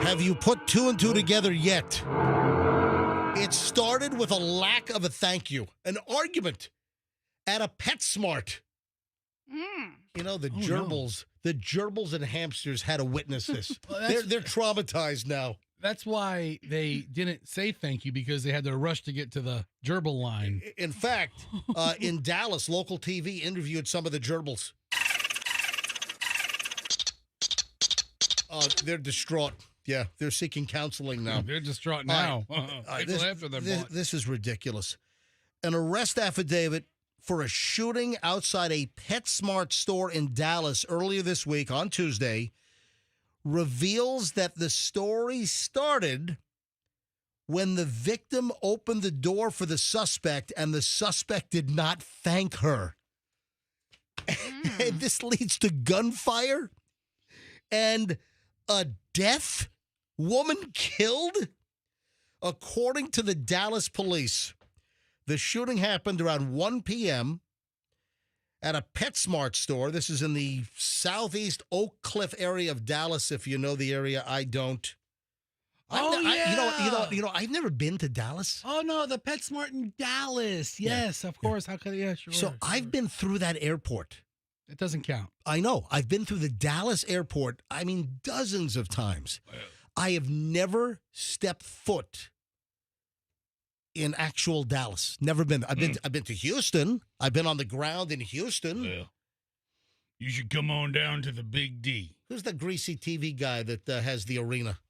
Have you put two and two together yet? It started with a lack of a thank you, an argument at a PetSmart. You know, the gerbils and hamsters had to witness this. Well, they're traumatized now. That's why they didn't say thank you, because they had to rush to get to the gerbil line. In fact, in Dallas, local TV interviewed some of the gerbils. They're distraught. Yeah, they're seeking counseling now. They're distraught now. This is ridiculous. An arrest affidavit for a shooting outside a PetSmart store in Dallas earlier this week on Tuesday reveals that the story started when the victim opened the door for the suspect and the suspect did not thank her. And this leads to gunfire and a death. Woman killed? According to the Dallas police, the shooting happened around 1 p.m. at a PetSmart store. This is in the southeast Oak Cliff area of Dallas. If you know the area, I don't. You know, I've never been to Dallas. Oh no, the PetSmart in Dallas. Yes, of course. How could? Yeah, sure. So I've been through that airport. It doesn't count. I know. I've been through the Dallas airport. I mean, dozens of times. I have never stepped foot in actual Dallas. Never been. I've been to Houston. I've been on the ground in Houston. Well, you should come on down to the Big D. Who's the greasy TV guy that has the arena?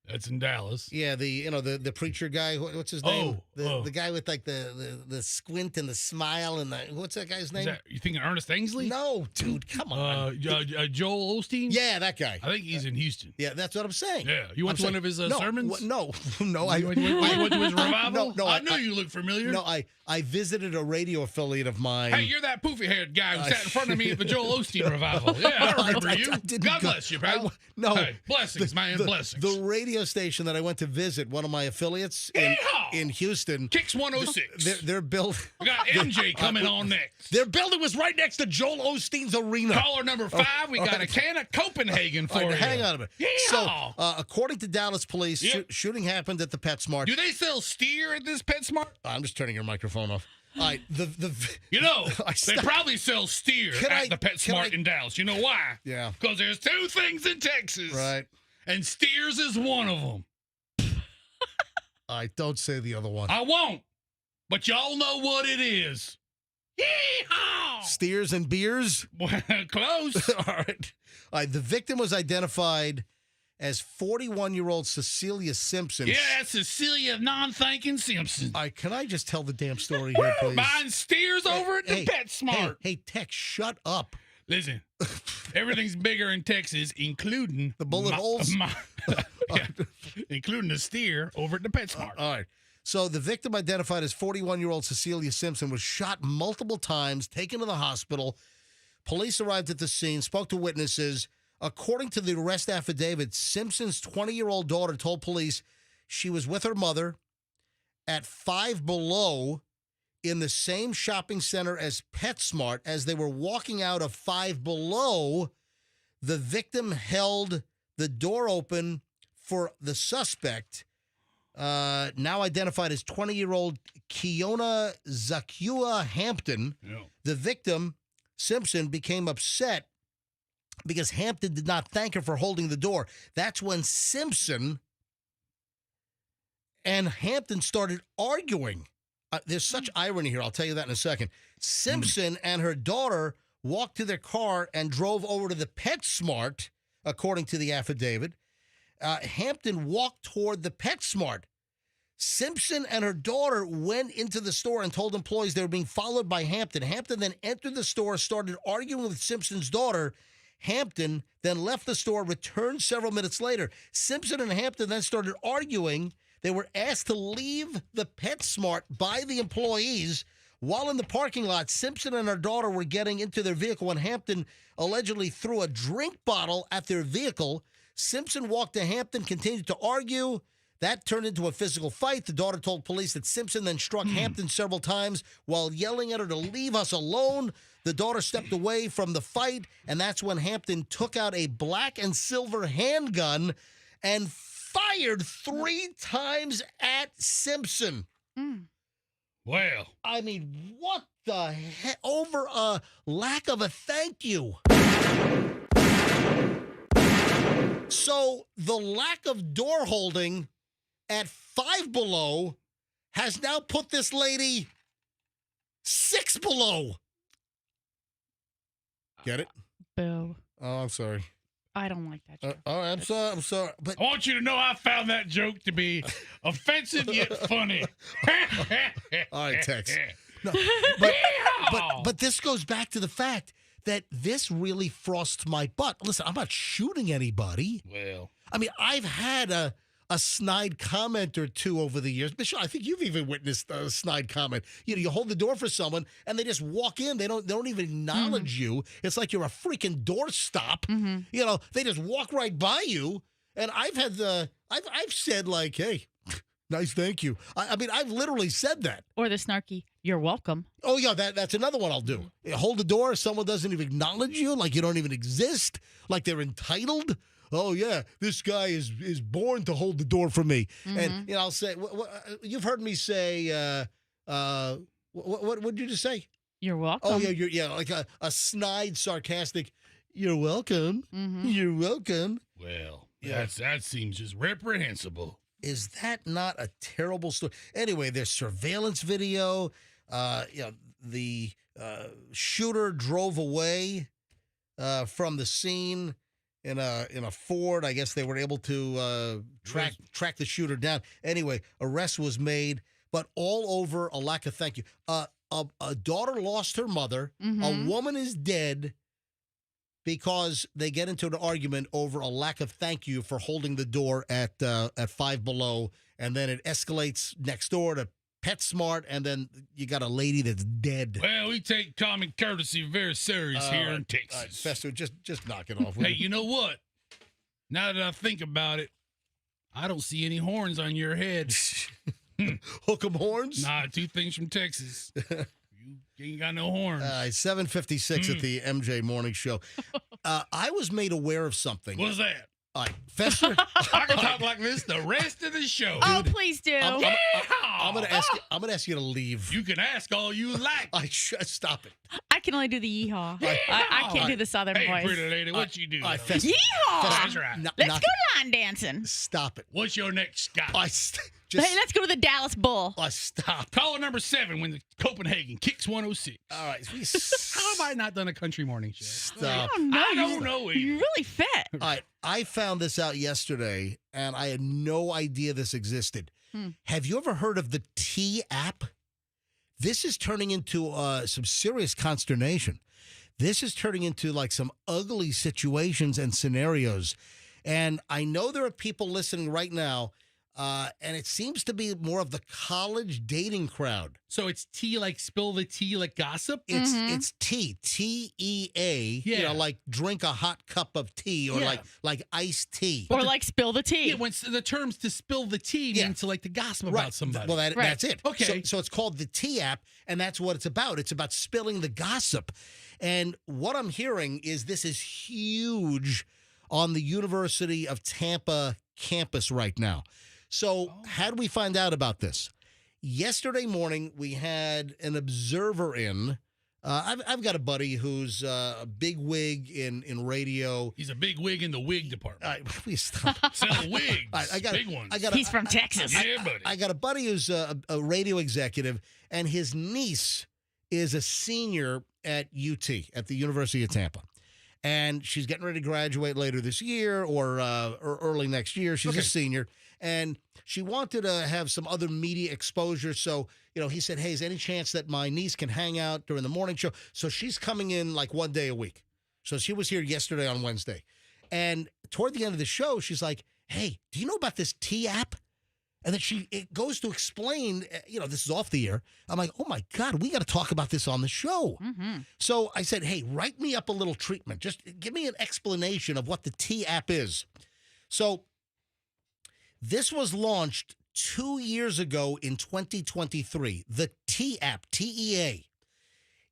That's in Dallas. Yeah, the preacher guy. What's his name? The guy with like the squint and the smile and what's that guy's name? You thinking Ernest Ainsley? No, dude, come on. Joel Osteen? Yeah, that guy. I think he's in Houston. Yeah, that's what I'm saying. Yeah, you went to one of his sermons? No. You went to his revival? No, I knew you looked familiar. No, I visited a radio affiliate of mine. Hey, you're that poofy-haired guy who sat in front of me at the Joel Osteen revival. Yeah, I remember you. God bless you, pal. Hey, blessings, man, blessings. The radio station that I went to visit, one of my affiliates in Houston. Kicks 106. They're building. We got MJ coming on next. Their building was right next to Joel Osteen's arena. Caller number 5, we got a can of Copenhagen for you. Hang on a minute. Yeehaw. So, according to Dallas police, shooting happened at the PetSmart. Do they sell steer at this PetSmart? I'm just turning your microphone off. All right, they probably sell steer at the PetSmart in Dallas. You know why? Yeah. Because there's 2 things in Texas. Right. And steers is one of them. I don't say the other one. I won't. But y'all know what it is. Yeehaw! Steers and beers? Close. All right. The victim was identified as 41-year-old Cecilia Simpson. Yeah, Cecilia non-thinking Simpson. Can I just tell the damn story here, please? Buying steers over at the PetSmart. Hey, Tex, shut up. Listen, everything's bigger in Texas, including the bullet holes. Including the steer over at the PetSmart. All right. So the victim, identified as 41-year-old Cecilia Simpson, was shot multiple times, taken to the hospital. Police arrived at the scene, spoke to witnesses. According to the arrest affidavit, Simpson's 20-year-old daughter told police she was with her mother at Five Below in the same shopping center as PetSmart. As they were walking out of Five Below, the victim held the door open for the suspect, now identified as 20-year-old Kiona Zakua Hampton. Yeah. The victim, Simpson, became upset because Hampton did not thank her for holding the door. That's when Simpson and Hampton started arguing. There's such irony here. I'll tell you that in a second. Simpson and her daughter walked to their car and drove over to the PetSmart, according to the affidavit. Hampton walked toward the PetSmart. Simpson and her daughter went into the store and told employees they were being followed by Hampton. Hampton then entered the store, started arguing with Simpson's daughter. Hampton then left the store, returned several minutes later. Simpson and Hampton then started arguing. They were asked to leave the PetSmart by the employees. While in the parking lot, Simpson and her daughter were getting into their vehicle when Hampton allegedly threw a drink bottle at their vehicle. Simpson walked to Hampton, continued to argue. That turned into a physical fight. The daughter told police that Simpson then struck Hampton several times while yelling at her to leave us alone. The daughter stepped away from the fight, and that's when Hampton took out a black and silver handgun and fired 3 times at Simpson. Well. I mean, what the heck? Over a lack of a thank you. So the lack of door holding at Five Below has now put this lady 6 below. Get it? Boo. Oh, I'm sorry. I don't like that joke. I'm sorry. But I want you to know I found that joke to be offensive yet funny. all right, Tex. No, but this goes back to the fact that this really frosts my butt. Listen, I'm not shooting anybody. Well, I mean, I've had a snide comment or two over the years. Michelle, I think you've even witnessed a snide comment. You hold the door for someone and they just walk in. They don't even acknowledge you. It's like you're a freaking doorstop. They just walk right by you. And I've had I've said like, hey, nice, thank you. I mean, I've literally said that. Or the snarky, you're welcome. Oh, yeah, that's another one I'll do. Hold the door, someone doesn't even acknowledge you, like you don't even exist, like they're entitled. Oh, yeah, this guy is born to hold the door for me. And I'll say, you've heard me say, what did you just say? You're welcome. Oh, yeah, like a snide, sarcastic, you're welcome. You're welcome. Well, that seems just reprehensible. Is that not a terrible story? Anyway, there's surveillance video. The shooter drove away from the scene in a Ford. I guess they were able to track the shooter down. Anyway, arrest was made, but all over a lack of thank you. A daughter lost her mother. A woman is dead because they get into an argument over a lack of thank you for holding the door at Five Below, and then it escalates next door to PetSmart, and then you got a lady that's dead. Well, we take common courtesy very serious here in Texas. Right, Fester, just knock it off. Hey, you know what? Now that I think about it, I don't see any horns on your head. Hook 'em horns? Nah, 2 things from Texas. You ain't got no horns. 7:56 at the MJ Morning Show. I was made aware of something. What's that? All right, Fester. I can talk like this the rest of the show. Oh, please do. I'm gonna ask you to leave. You can ask all you like. Stop it. I can only do the yeehaw. I can't do the Southern voice. Hey, pretty lady, what you do? Fester, yeehaw! That's right. Let's go line dancing. Stop it. What's your next Scott? Hey, let's go to the Dallas Bull. Stop. Caller number 7 when the Copenhagen kicks 106. All right. How have I not done a country morning show? Stop. I don't know either. You're really fit. All right. I found this out yesterday, and I had no idea this existed. Have you ever heard of the T app? This is turning into some serious consternation. This is turning into like some ugly situations and scenarios. And I know there are people listening right now, and it seems to be more of the college dating crowd. So it's tea, like spill the tea, like gossip? It's tea, T-E-A. Yeah. You know, like drink a hot cup of tea, or like iced tea. Or like spill the tea. Yeah, when the terms to spill the tea means to like to gossip about somebody. Well, that's it. Okay. So it's called the Tea app, and that's what it's about. It's about spilling the gossip. And what I'm hearing is this is huge on the University of Tampa campus right now. So how did we find out about this? Yesterday morning, we had an observer in. I've got a buddy who's a big wig in radio. He's a big wig in the wig department. Please stop. Sell wigs. Big ones. He's from Texas. Yeah, buddy. I got a buddy who's a radio executive, and his niece is a senior at UT, at the University of Tampa. And she's getting ready to graduate later this year or early next year. She's a senior. And she wanted to have some other media exposure. So, he said, hey, is there any chance that my niece can hang out during the morning show? So she's coming in like one day a week. So she was here yesterday on Wednesday. And toward the end of the show, she's like, hey, do you know about this T app? And then it goes to explain, this is off the air. I'm like, oh, my God, we got to talk about this on the show. So I said, hey, write me up a little treatment. Just give me an explanation of what the T app is. So This was launched 2 years ago in 2023. The T app, TEA.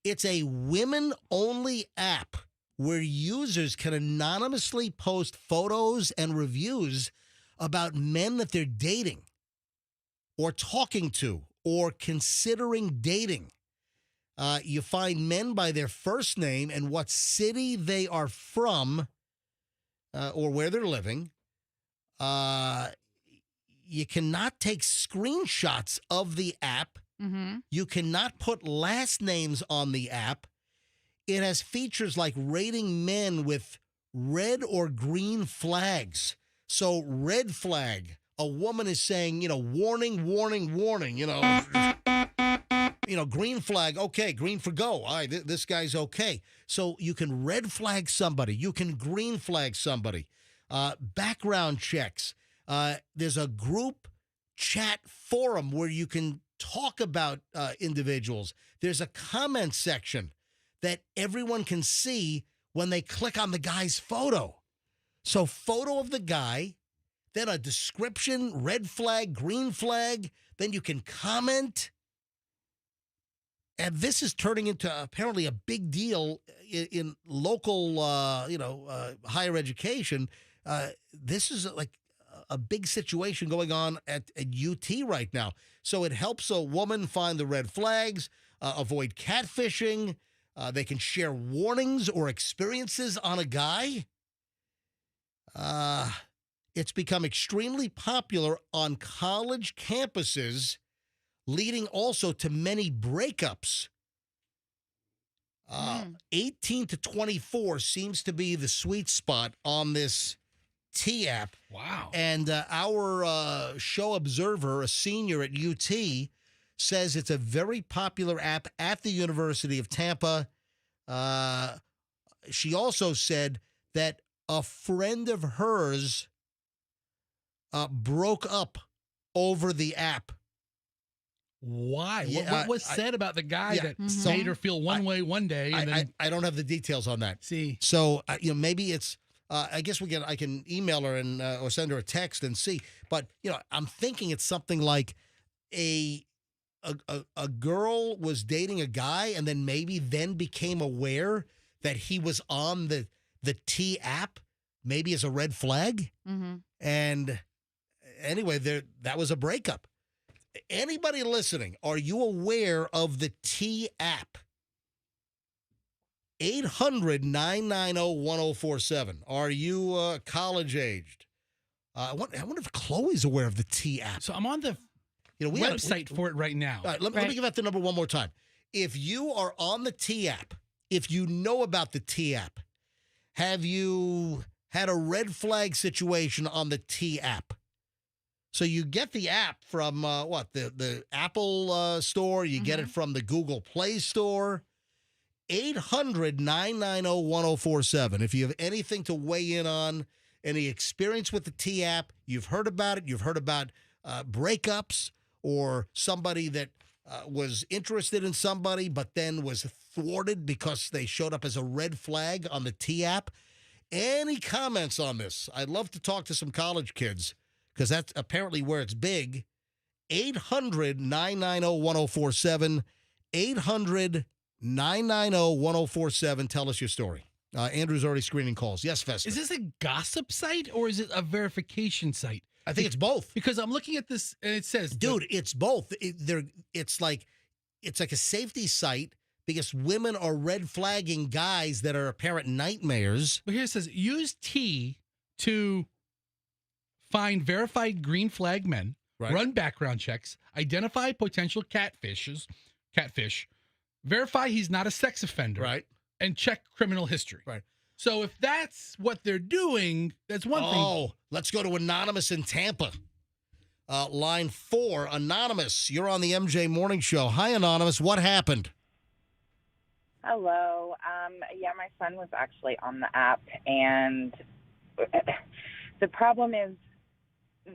It's a women-only app where users can anonymously post photos and reviews about men that they're dating or talking to or considering dating. You find men by their first name and what city they are from or where they're living. You cannot take screenshots of the app. Mm-hmm. You cannot put last names on the app. It has features like rating men with red or green flags. So red flag, a woman is saying, warning, warning, warning, green flag, okay, green for go. All right, this guy's okay. So you can red flag somebody. You can green flag somebody. Background checks. There's a group chat forum where you can talk about individuals. There's a comment section that everyone can see when they click on the guy's photo. So photo of the guy, then a description, red flag, green flag, then you can comment. And this is turning into apparently a big deal in local, higher education. This is like a big situation going on at UT right now. So it helps a woman find the red flags, avoid catfishing. They can share warnings or experiences on a guy. It's become extremely popular on college campuses, leading also to many breakups. 18 to 24 seems to be the sweet spot on this T app. Wow. And our show observer, a senior at UT, says it's a very popular app at the University of Tampa. She also said that a friend of hers broke up over the app. Why? Yeah, what was said about the guy that made her feel one way one day? And then I don't have the details on that. See, so maybe it's. I guess I can email her and or send her a text and see. But I'm thinking it's something like a girl was dating a guy and then became aware that he was on the T app, maybe as a red flag. Mm-hmm. And anyway, that was a breakup. Anybody listening, are you aware of the T app? 800-990-1047. Are you college-aged? I wonder if Chloe's aware of the T app. So I'm on the website for it right now. All right, let me give out the number one more time. If you are on the T app, if you know about the T app, have you had a red flag situation on the T app? So you get the app from the Apple store. You get it from the Google Play Store. 800-990-1047. If you have anything to weigh in on, any experience with the T app, you've heard about it. You've heard about breakups or somebody that was interested in somebody but then was thwarted because they showed up as a red flag on the T app. Any comments on this? I'd love to talk to some college kids because that's apparently where it's big. 800-990-1047. 800-990-1047. Tell us your story. Andrew's already screening calls. Yes, Fester. Is this a gossip site or is it a verification site? I think it's both. Because I'm looking at this and it says, dude, it's both. It's like a safety site because women are red flagging guys that are apparent nightmares. But here it says, use T to find verified green flag men, run background checks, identify potential catfish, verify he's not a sex offender, and check criminal history. Right. So if that's what they're doing, that's one thing. Oh, let's go to Anonymous in Tampa. Line 4, Anonymous, you're on the MJ Morning Show. Hi, Anonymous. What happened? Hello. My son was actually on the app, and the problem is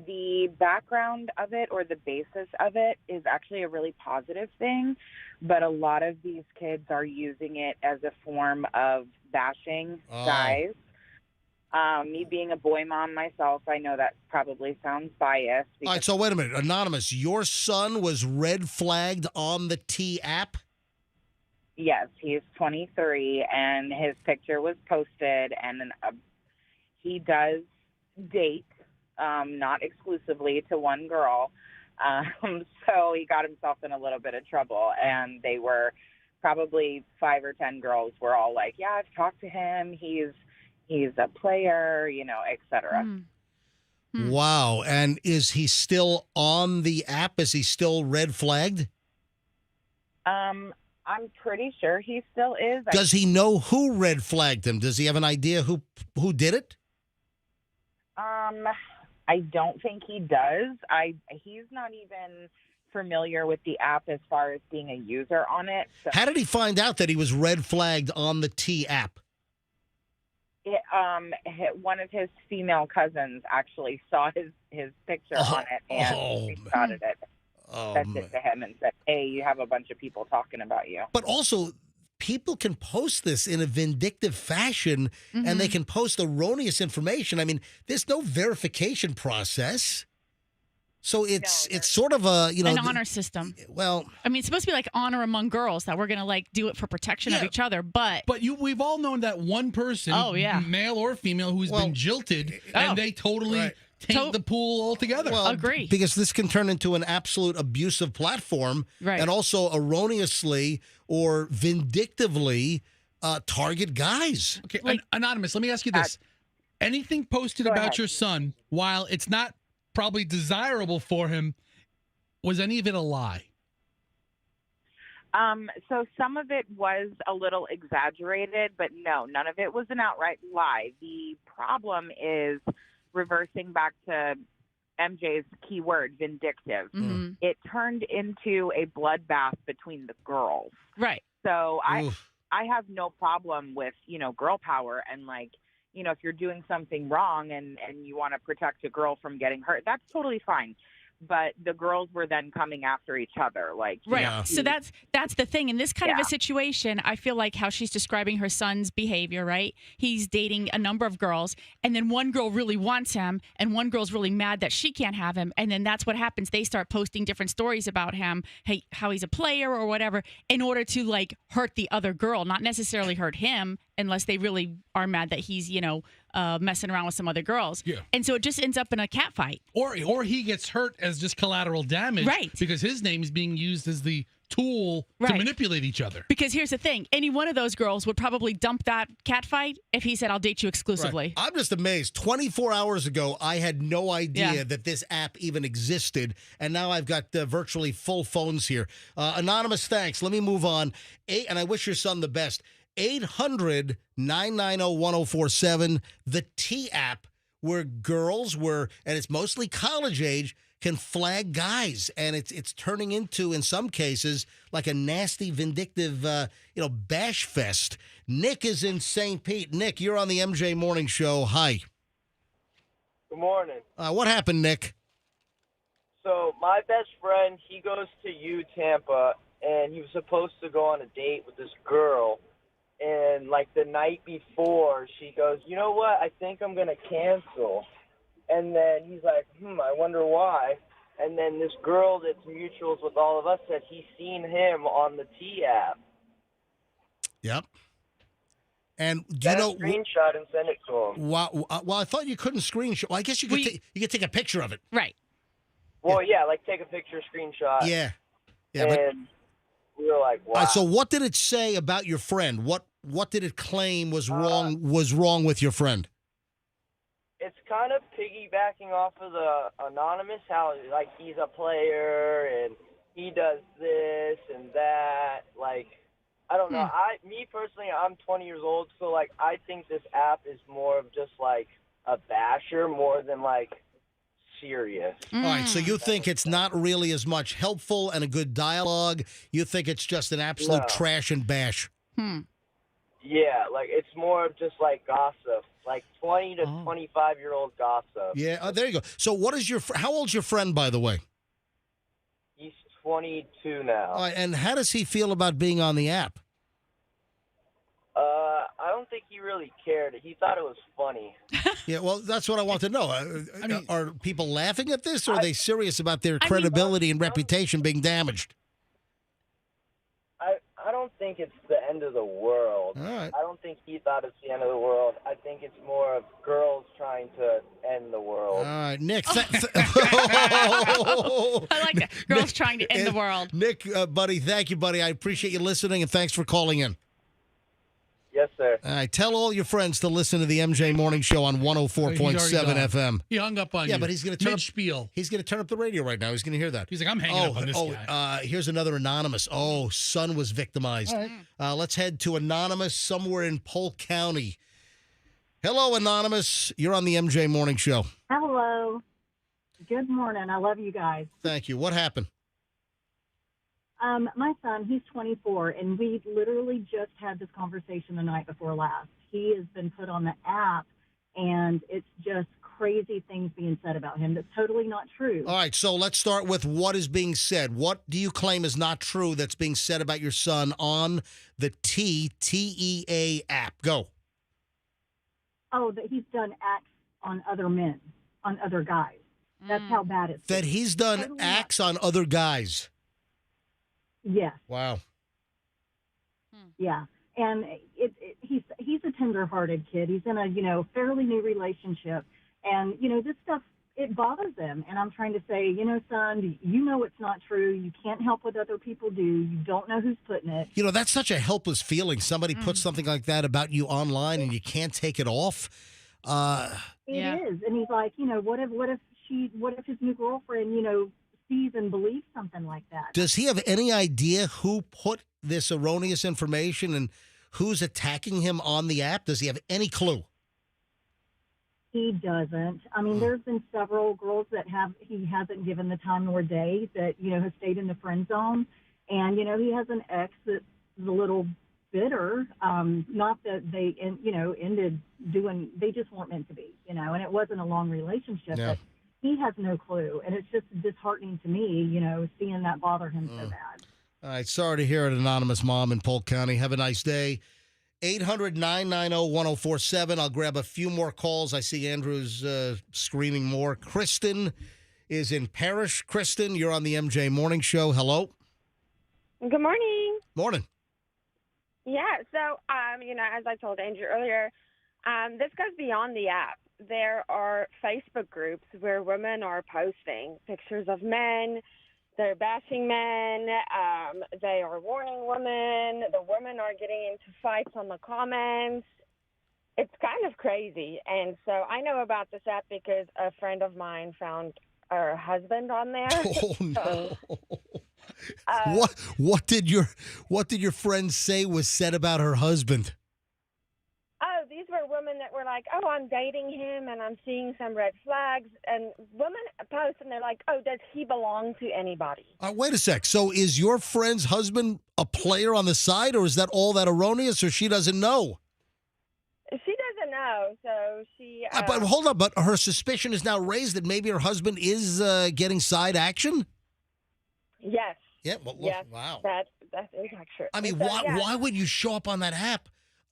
the background of it or the basis of it is actually a really positive thing, but a lot of these kids are using it as a form of bashing guys. Me being a boy mom myself, I know that probably sounds biased. All right, so wait a minute. Anonymous, your son was red flagged on the T app? Yes, he's 23, and his picture was posted, and he does date, not exclusively to one girl. So he got himself in a little bit of trouble, and they were probably 5 or 10 girls were all like, yeah, I've talked to him. He's a player, et cetera. Wow. And is he still on the app? Is he still red flagged? I'm pretty sure he still is. Does he know who red flagged him? Does he have an idea who did it? I don't think he does. He's not even familiar with the app as far as being a user on it. So. How did he find out that he was red flagged on the T app? One of his female cousins actually saw his picture on it and screenshotted it. Sent it to him and said, hey, you have a bunch of people talking about you. But also, people can post this in a vindictive fashion, and they can post erroneous information. I mean, there's no verification process. So it's sort of an honor system. Well, I mean, it's supposed to be like honor among girls, that we're going to do it for protection of each other. But we've all known that one person, male or female, who's been jilted, and they totally taint the pool altogether. Well, agree. Because this can turn into an absolute abusive platform, and also erroneously or vindictively target guys. Okay, Anonymous, let me ask you this. Anything posted about your son, while it's not probably desirable for him, was any of it a lie? So some of it was a little exaggerated, but no, none of it was an outright lie. The problem is reversing back to MJ's key word, vindictive. It turned into a bloodbath between the girls. Right. So I have no problem with, girl power and if you're doing something wrong and you want to protect a girl from getting hurt, that's totally fine. But the girls were then coming after each other. Right. Yeah. So that's the thing. In this kind of a situation, I feel like how she's describing her son's behavior, right? He's dating a number of girls, and then one girl really wants him, and one girl's really mad that she can't have him. And then that's what happens. They start posting different stories about him, how he's a player or whatever, in order to hurt the other girl, not necessarily hurt him, unless they really are mad that he's, messing around with some other girls. Yeah. And so it just ends up in a cat fight. Or he gets hurt as just collateral damage. Right. Because his name is being used as the tool to manipulate each other. Because here's the thing. Any one of those girls would probably dump that cat fight if he said, I'll date you exclusively. Right. I'm just amazed. 24 hours ago, I had no idea that this app even existed. And now I've got virtually full phones here. Anonymous, thanks. Let me move on. And I wish your son the best. 800-990-1047, the T app, where girls and it's mostly college age, can flag guys. And it's turning into, in some cases, like a nasty, vindictive, bash fest. Nick is in St. Pete. Nick, you're on the MJ Morning Show. Hi. Good morning. What happened, Nick? So my best friend, he goes to Tampa, and he was supposed to go on a date with this girl. And, the night before, she goes, you know what, I think I'm going to cancel. And then he's like, I wonder why. And then this girl that's mutuals with all of us said he's seen him on the T app. Yep. And do you know, screenshot and send it to him. Well, I thought you couldn't screenshot. Well, I guess you could take a picture of it. Right. Well, take a picture, screenshot. Yeah. And we were like, wow. So what did it say about your friend? What did it claim was wrong with your friend? It's kind of piggybacking off of the Anonymous, how he's a player and he does this and that. I don't know. Me personally, I'm 20 years old, so I think this app is more of just a basher more than serious. All right, so you think it's not really as much helpful and a good dialogue. You think it's just an absolute trash and bash. Yeah, it's more of just gossip, 20 to 25-year-old gossip. Yeah, there you go. So what is how old's your friend, by the way? He's 22 now. All right, and how does he feel about being on the app? I don't think think he really cared. He thought it was funny. Yeah, well, that's what I want to know. Are people laughing at this, or are they serious about their credibility and reputation being damaged? I don't think it's the end of the world. All right. I don't think he thought it's the end of the world. I think it's more of girls trying to end the world. All right, Nick. I like that. Girls trying to end the world. Nick, buddy, thank you, buddy. I appreciate you listening, and thanks for calling in. Yes, sir. All right, tell all your friends to listen to the MJ Morning Show on 104.7 FM. He hung up on you. Yeah, but he's going to turn up spiel. He's going to turn up the radio right now. He's going to hear that. He's like, I'm hanging up on this guy. Here's another anonymous. Oh, son was victimized. All right. Let's head to anonymous somewhere in Polk County. Hello, anonymous. You're on the MJ Morning Show. Hello. Good morning. I love you guys. Thank you. What happened? My son, he's 24, and we literally just had this conversation the night before last. He has been put on the app, and it's just crazy things being said about him that's totally not true. All right, so let's start with what is being said. What do you claim is not true that's being said about your son on the TEA app? Go. Oh, that he's done acts on other men, on other guys. That's how bad it's That he's done totally acts on other guys. Yes. Wow. Yeah. And he's a tender-hearted kid. He's in a, fairly new relationship. And, this stuff, it bothers him. And I'm trying to say, son, you know it's not true. You can't help what other people do. You don't know who's putting it. That's such a helpless feeling. Somebody puts something like that about you online and you can't take it off. It is. And he's like, what if his new girlfriend, sees and believes something like that? Does he have any idea who put this erroneous information and who's attacking him on the app? Does he have any clue? He doesn't. I mean, there's been several girls that he hasn't given the time nor day that, has stayed in the friend zone. And, he has an ex that's a little bitter. Not that they, ended doing, they just weren't meant to be, and it wasn't a long relationship. Yeah. But he has no clue. And it's just disheartening to me, seeing that bother him so bad. All right. Sorry to hear it, anonymous mom in Polk County. Have a nice day. 800-990-1047. I'll grab a few more calls. I see Andrew's screaming more. Kristen is in Parrish. Kristen, you're on the MJ Morning Show. Hello. Good morning. Morning. Yeah, so, as I told Andrew earlier, this goes beyond the app. There are Facebook groups where women are posting pictures of men. They're bashing men. They are warning women. The women are getting into fights on the comments. It's kind of crazy. And so I know about this app because a friend of mine found her husband on there. Oh, no. What did your friend say was said about her husband? Oh, these were women that were like, oh, I'm dating him and I'm seeing some red flags. And women post and they're like, oh, does he belong to anybody? Wait a sec. So is your friend's husband a player on the side, or is that all that erroneous, or she doesn't know? She doesn't know. So she... but hold on. But her suspicion is now raised that maybe her husband is getting side action? Yes. Yeah. Well, yes. Wow. That is true. I mean, So, why would you show up on that app?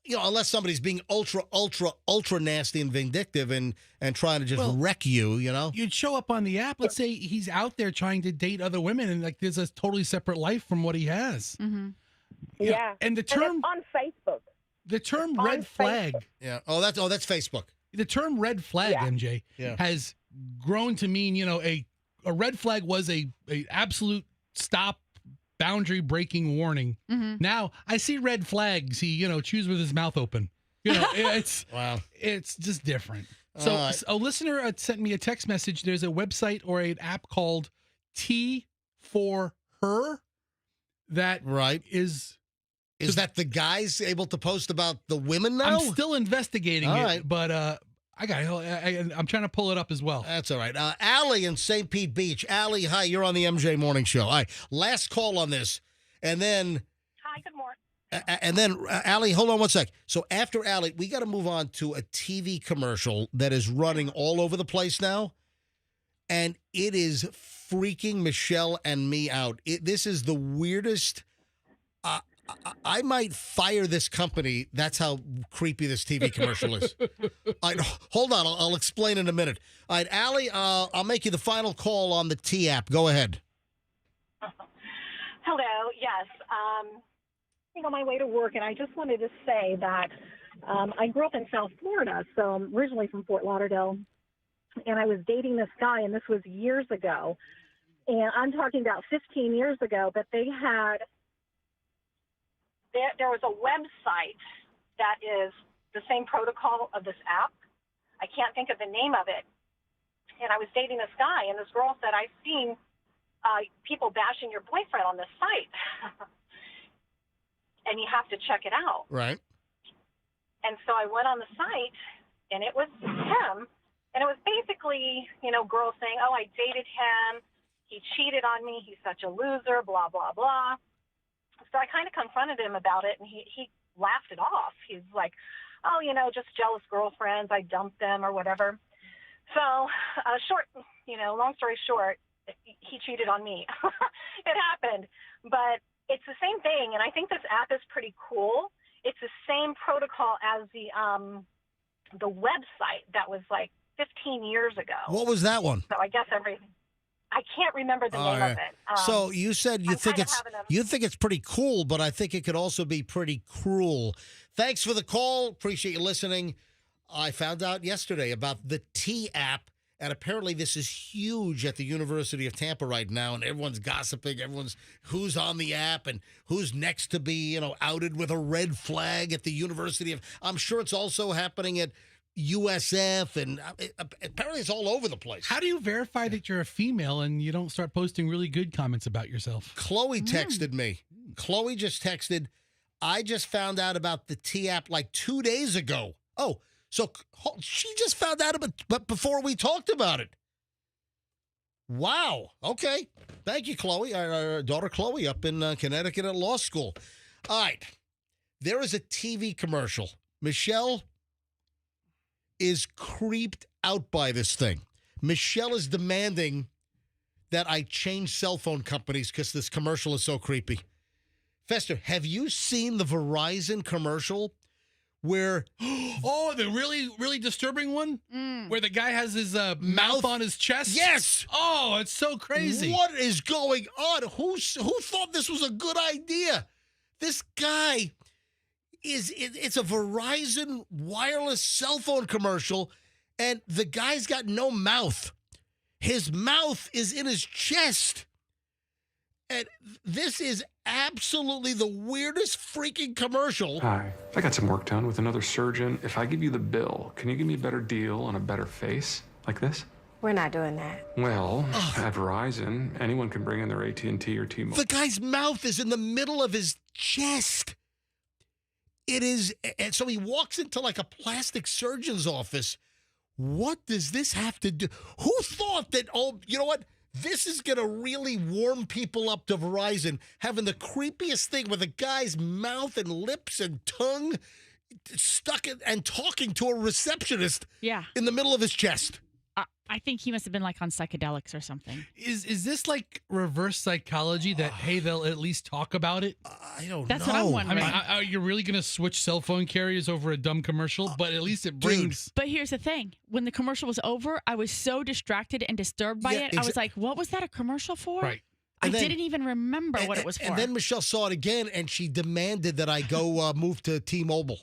Unless somebody's being ultra nasty and vindictive and trying to just wreck you, You'd show up on the app. Let's say he's out there trying to date other women and there's a totally separate life from what he has. Mm-hmm. Yeah. Yeah. And the term on Facebook. The term On red flag. Facebook. Yeah. Oh, that's Facebook. The term red flag, MJ, has grown to mean, a red flag was a absolute stop, boundary breaking warning. Mm-hmm. Now I see red flags. He, chews with his mouth open. It's wow. It's just different. So a listener sent me a text message. There's a website or an app called T for Her that is that the guys able to post about the women now? I'm still investigating all it, right. but I'm trying to pull it up as well. That's all right. Allie in St. Pete Beach. Allie, hi, you're on the MJ Morning Show. All right, last call on this. And then... Hi, good morning. And then, Allie, hold on one sec. So after Allie, we got to move on to a TV commercial that is running all over the place now. And it is freaking Michelle and me out. This is the weirdest... I might fire this company. That's how creepy this TV commercial is. Hold on. I'll explain in a minute. All right, Allie, I'll make you the final call on the T app. Go ahead. Hello. Yes. On my way to work, and I just wanted to say that I grew up in South Florida, so I'm originally from Fort Lauderdale, and I was dating this guy, and this was years ago. And I'm talking about 15 years ago, but they had there was a website that is the same protocol of this app. I can't think of the name of it. And I was dating this guy, and this girl said, I've seen people bashing your boyfriend on this site. And you have to check it out. Right. And so I went on the site, and it was him. And it was basically, girls saying, oh, I dated him. He cheated on me. He's such a loser, blah, blah, blah. So I kind of confronted him about it, and he laughed it off. He's like, oh, just jealous girlfriends. I dumped them or whatever. So long story short, he cheated on me. It happened. But it's the same thing, and I think this app is pretty cool. It's the same protocol as the website that was like 15 years ago. What was that one? So I guess I can't remember the name of it. So you said you think it's pretty cool, but I think it could also be pretty cruel. Thanks for the call. Appreciate you listening. I found out yesterday about the T app, and apparently this is huge at the University of Tampa right now, and everyone's gossiping. Everyone's who's on the app and who's next to be, outed with a red flag at the University of. I'm sure it's also happening at USF, and apparently it's all over the place. How do you verify that you're a female and you don't start posting really good comments about yourself? Chloe texted me. Chloe just texted, I just found out about the T app like 2 days ago. Oh, so she just found out about but before we talked about it. Wow. Okay. Thank you, Chloe. Our daughter Chloe up in Connecticut at law school. All right. There is a TV commercial. Michelle is creeped out by this thing. Michelle is demanding that I change cell phone companies because this commercial is so creepy. Fester, have you seen the Verizon commercial where... Oh, the really, really disturbing one? Where the guy has his mouth on his chest? Yes! Oh, it's so crazy. What is going on? Who thought this was a good idea? This guy... It's a Verizon wireless cell phone commercial, and the guy's got no mouth. His mouth is in his chest. And this is absolutely the weirdest freaking commercial. Hi, I got some work done with another surgeon. If I give you the bill, can you give me a better deal and a better face? Like this? We're not doing that. Well, at Verizon, anyone can bring in their AT&T or T-Mobile. The guy's mouth is in the middle of his chest. It is, and so he walks into like a plastic surgeon's office. What does this have to do? Who thought that, oh, you know what? This is going to really warm people up to Verizon, having the creepiest thing with a guy's mouth and lips and tongue stuck in and talking to a receptionist in the middle of his chest. I think he must have been like on psychedelics or something. Is this like reverse psychology that, hey, they'll at least talk about it? I don't know. That's what I'm wondering. I mean, are you really going to switch cell phone carriers over a dumb commercial? But at least it brings... But here's the thing. When the commercial was over, I was so distracted and disturbed by it. I was like, what was that a commercial for? Right. I didn't even remember what it was for. And then Michelle saw it again, and she demanded that I go move to T-Mobile.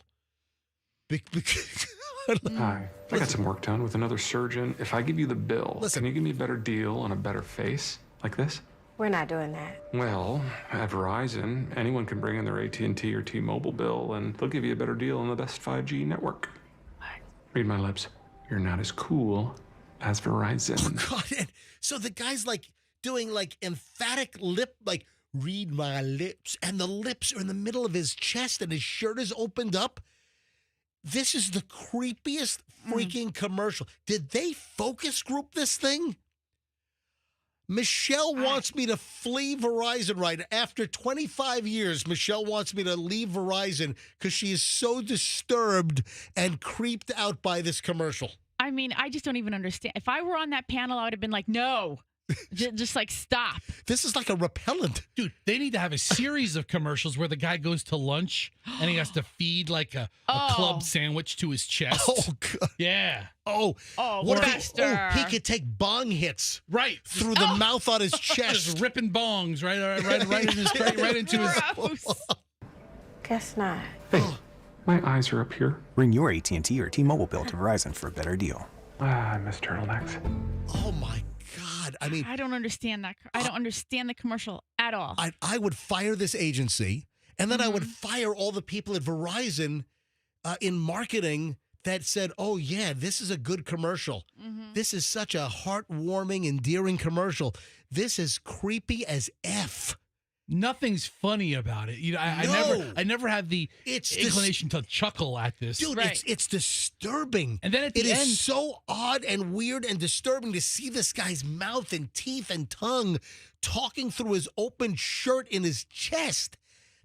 Hi, I got some work done with another surgeon. If I give you the bill, can you give me a better deal and a better face? Like this? We're not doing that. Well, at Verizon, anyone can bring in their AT&T or T-Mobile bill, and they'll give you a better deal on the best 5G network. What? Read my lips. You're not as cool as Verizon. Oh, God. So the guy's like doing like emphatic lip, like, read my lips. And the lips are in the middle of his chest, and his shirt is opened up. This is the creepiest freaking commercial. Did they focus group this thing? Michelle wants me to flee Verizon right after 25 years. Michelle wants me to leave Verizon because she is so disturbed and creeped out by this commercial. I mean, I just don't even understand. If I were on that panel, I would have been like, no, Just like stop. This is like a repellent. Dude, they need to have a series of commercials where the guy goes to lunch and he has to feed like a club sandwich to his chest. Oh, God. Yeah. Oh, what if he could take bong hits through Oh. the mouth on his chest. Just ripping bongs right in his right into his. Guess not. Hey, my eyes are up here. Bring your AT&T or T-Mobile bill to Verizon for a better deal. I miss turtlenecks. Oh, my God. I mean, I don't understand that. I don't understand the commercial at all. I would fire this agency, and then I would fire all the people at Verizon in marketing that said, oh, yeah, this is a good commercial. This is such a heartwarming, endearing commercial. This is creepy as F. Nothing's funny about it. You know, I never had the inclination to chuckle at this. Dude, it's disturbing. And then at the it end, is so odd and weird and disturbing to see this guy's mouth and teeth and tongue talking through his open shirt in his chest.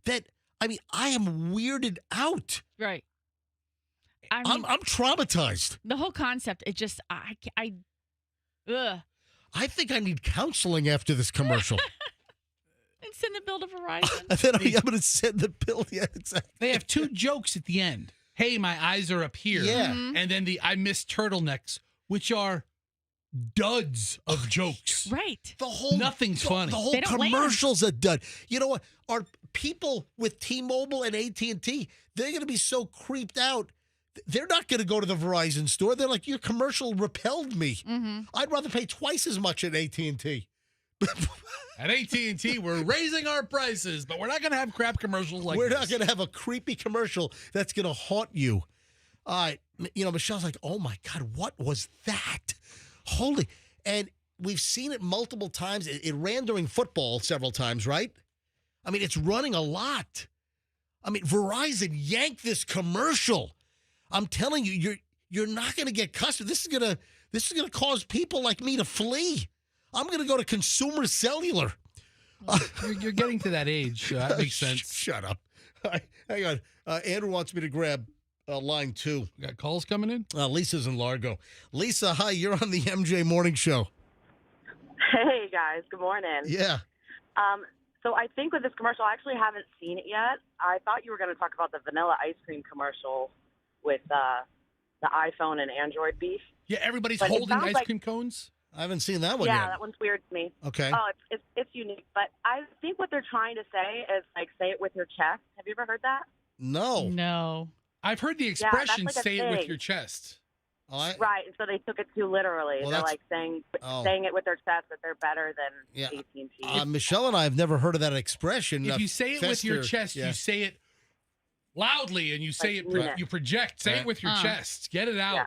That, I mean, I am weirded out. Right. I'm traumatized. The whole concept, it just, ugh. I think I need counseling after this commercial. And send the bill to Verizon. And then I'm going to send the bill. Yeah, exactly. They have two jokes at the end. Hey, my eyes are up here. Yeah. And then the I miss turtlenecks, which are duds of jokes. Right. Nothing's funny. The whole commercial's a dud. You know what? Our people with T-Mobile and AT&T, they're going to be so creeped out. They're not going to go to the Verizon store. They're like, your commercial repelled me. I'd rather pay twice as much at AT&T. At AT&T, we're raising our prices, but we're not going to have crap commercials like We're this. not going to have a creepy commercial that's going to haunt you. You know, Michelle's like, oh, my God, what was that? Holy. And we've seen it multiple times. It ran during football several times, right? I mean, it's running a lot. I mean, Verizon yanked this commercial. I'm telling you, you're not going to get customers. This is gonna cause people like me to flee. I'm going to go to Consumer Cellular. You're getting to that age. So that makes sense. Shut up. Hang on. Andrew wants me to grab line 2. We got calls coming in? Lisa's in Largo. Lisa, hi. You're on the MJ Morning Show. Hey, guys. Good morning. Yeah. So I think with this commercial, I actually haven't seen it yet. I thought you were going to talk about the vanilla ice cream commercial with the iPhone and Android beef. Yeah, everybody's But it holding sounds ice like- cream cones? I haven't seen that one Yeah, yet. that one's weird to me. Okay. Oh, it's unique. But I think what they're trying to say is, like, say it with your chest. Have you ever heard that? No. No. I've heard the Yeah, that's expression, like a say it with thing. your chest. Right, and so they took it too literally. Well, they're that's- like saying Oh. saying it with their chest that they're better than Yeah. AT&T. Michelle and I have never heard of that expression. If you say it with your chest, yeah. you say it loudly and you say Like, it, mean it. you project. Say Right. it with your chest. Get it out. Yeah.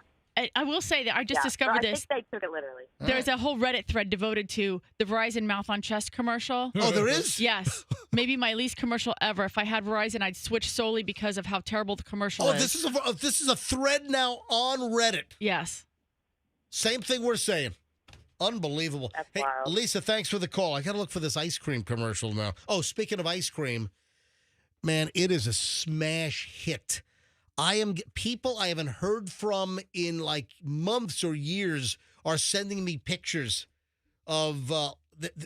I will say that I just Yeah, discovered so I this. think they took it literally. There's a whole Reddit thread devoted to the Verizon mouth on chest commercial. Oh, there is? Yes. Maybe my least commercial ever. If I had Verizon, I'd switch solely because of how terrible the commercial Oh, is. this is a thread now on Reddit. Yes. Same thing we're saying. Unbelievable. That's hey, wild. Lisa, thanks for the call. I got to look for this ice cream commercial now. Oh, speaking of ice cream, man, it is a smash hit. People I haven't heard from in like months or years are sending me pictures of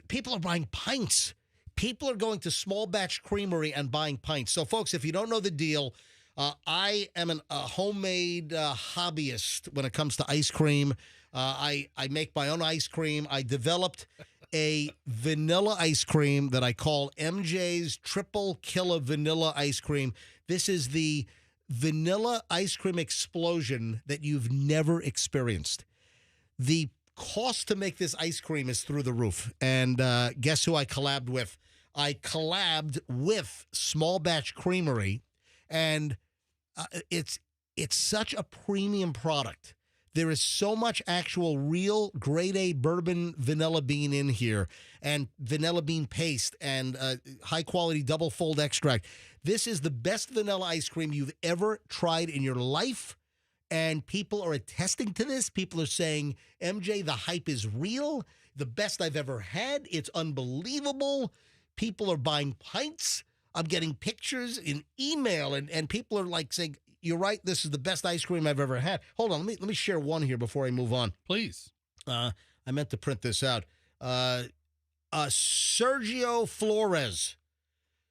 people are buying pints. People are going to Small Batch Creamery and buying pints. So, folks, if you don't know the deal, I am a homemade hobbyist when it comes to ice cream. I make my own ice cream. I developed a vanilla ice cream that I call MJ's Triple Killer Vanilla Ice Cream. This is the vanilla ice cream explosion that you've never experienced. The cost to make this ice cream is through the roof. And guess who I collabed with? I collabed with Small Batch Creamery, and it's such a premium product. There is so much actual real grade A bourbon vanilla bean in here and vanilla bean paste and high quality double fold extract. This is the best vanilla ice cream you've ever tried in your life. And people are attesting to this. People are saying, MJ, the hype is real. The best I've ever had. It's unbelievable. People are buying pints. I'm getting pictures in email and people are like saying, you're right, this is the best ice cream I've ever had. Hold on, let me share one here before I move on. Please. I meant to print this out. Sergio Flores.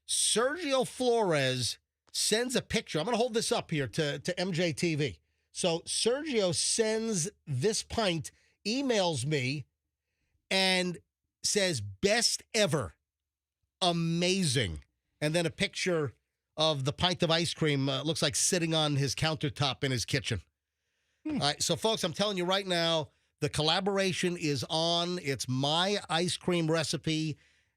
Sergio Flores sends a picture. I'm going to hold this up here to MJTV. So Sergio sends this pint, emails me, and says, best ever. Amazing. And then a picture of the pint of ice cream looks like sitting on his countertop in his kitchen. All right, so folks, I'm telling you right now, the collaboration is on. It's my ice cream recipe